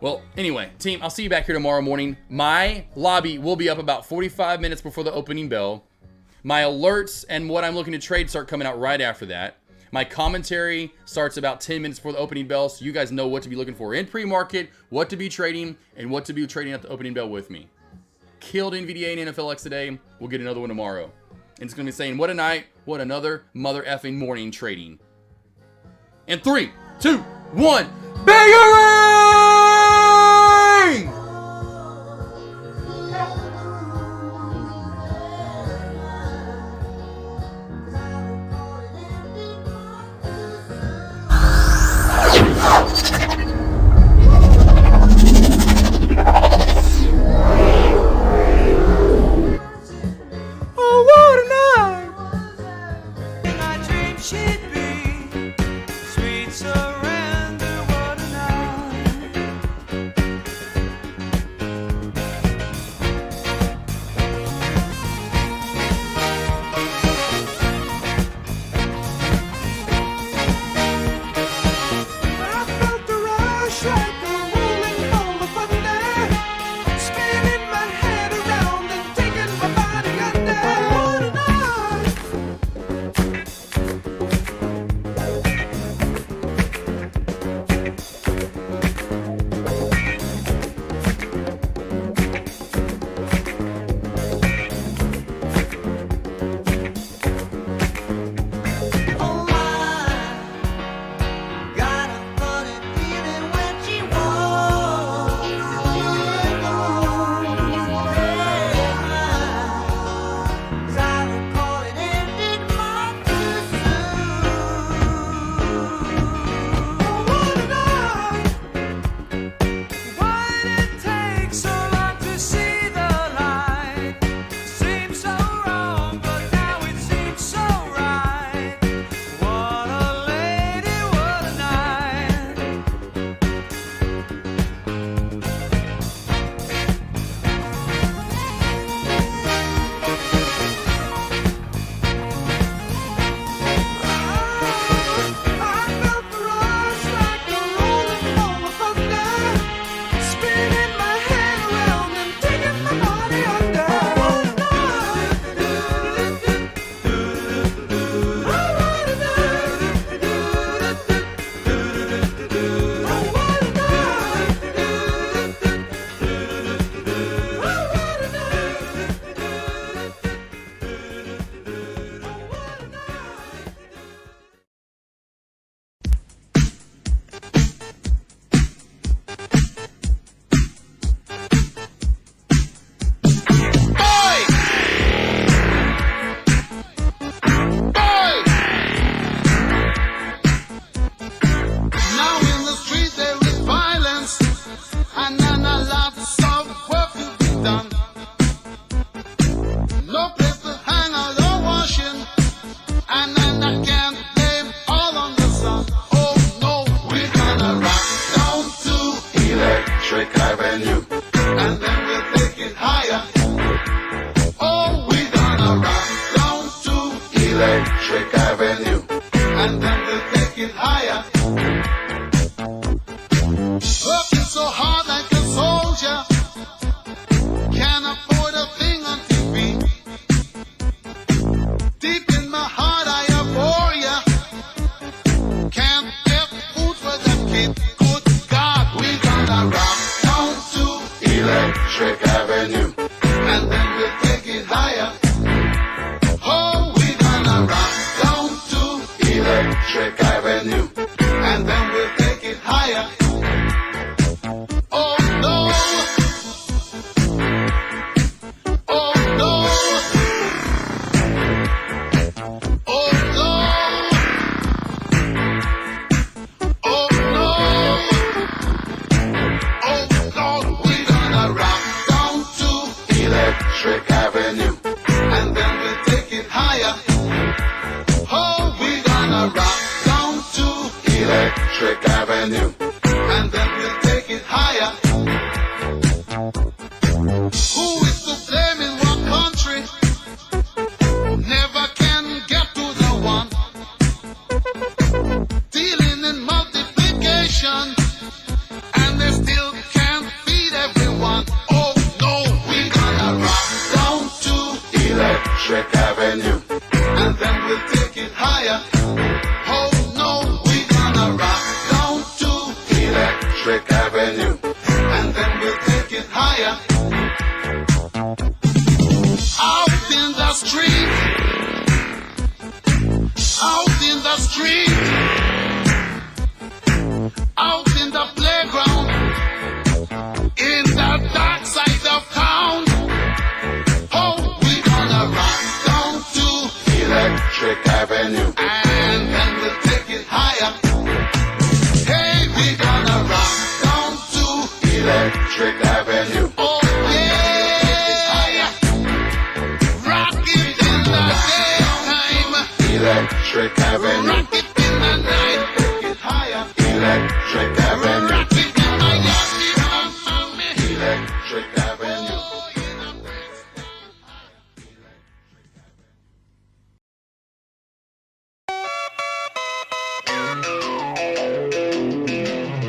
Well, anyway, team, I'll see you back here tomorrow morning. My lobby will be up about 45 minutes before the opening bell. My alerts and what I'm looking to trade start coming out right after that. My commentary starts about 10 minutes before the opening bell, so you guys know what to be looking for in pre-market, what to be trading, and what to be trading at the opening bell with me. Killed NVDA and NFLX today. We'll get another one tomorrow. And it's going to be saying, what a night, what another mother effing morning trading. And 3, 2, 1, bang! Oh no! Electric Avenue. And then we'll take it higher. Oh no, we're gonna rock down to Electric Avenue. And then we'll take it higher. Out in the street. Out in the street. Out in the playground. In the dark side of town. Oh, we're gonna rock down to Electric Avenue. And then we'll take it higher. Hey, we're gonna rock down to Electric Avenue. Oh, yeah. Rock it in the daytime. Electric Avenue. Rock it in the night. Take it higher. Electric Avenue. Rock it in my yard. Electric Avenue.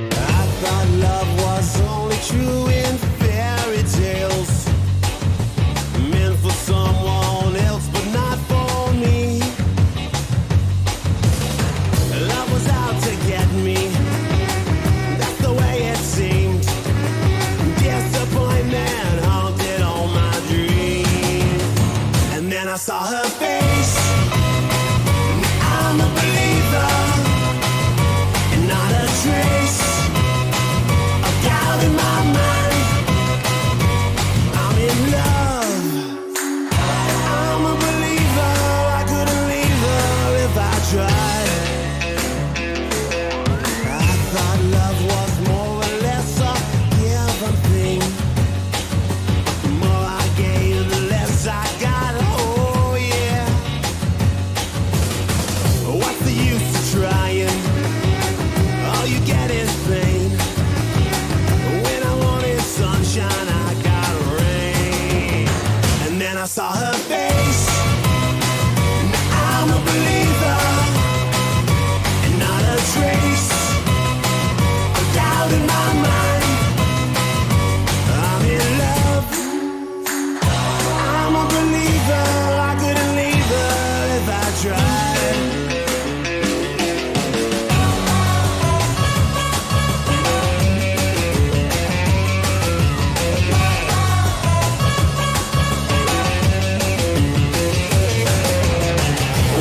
I thought love was only true in fairy tales, meant for someone else but not for me. Love was out to get me, that's the way it seemed. Disappointment haunted all my dreams. And then I saw her face. I'm a believer, and not a trace of doubt in my mind. I'm in love. I'm a believer. I couldn't leave her if I tried. I thought love was more or less a given thing. The more I gave, the less I got. Oh yeah. What's the use of trying? All you get is pain. When I wanted sunshine, I got rain. And then I saw her face. I'm a believer, and not a trace of doubt in my mind. I'm in love. I'm a believer. I couldn't leave her if I tried.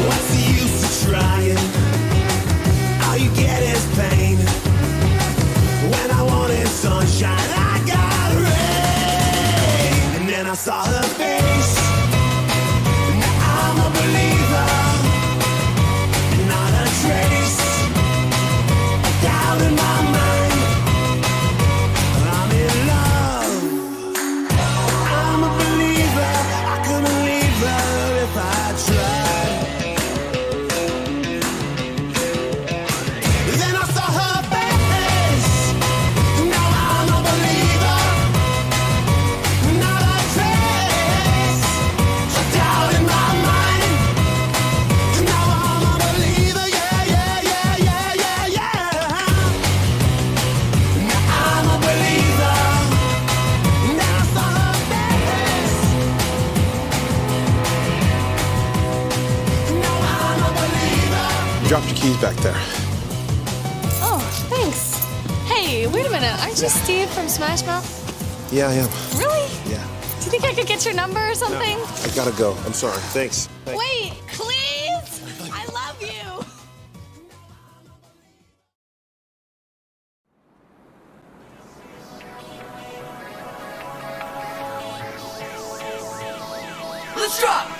What's the use of trying? All you get is pain. When I wanted sunshine, I got rain. And then I saw her face. Now I'm a believer, and not a trace of doubt in my mind. I'm in love. I'm a believer. I couldn't leave her if I tried. Then I saw her face. Now I'm a believer, not a trace of doubt in my mind. Now I'm a believer, yeah, yeah, yeah, yeah, yeah, yeah. Now I'm a believer. Now I saw her face. Now I'm a believer. Dropped your keys back there. Oh, thanks. Hey, wait a minute. Aren't you Steve from Smash Mouth? Yeah, I am. Really? Yeah. Do you think I could get your number or something? I gotta go. I'm sorry. Thanks. Wait, please? I love you. Let's drop.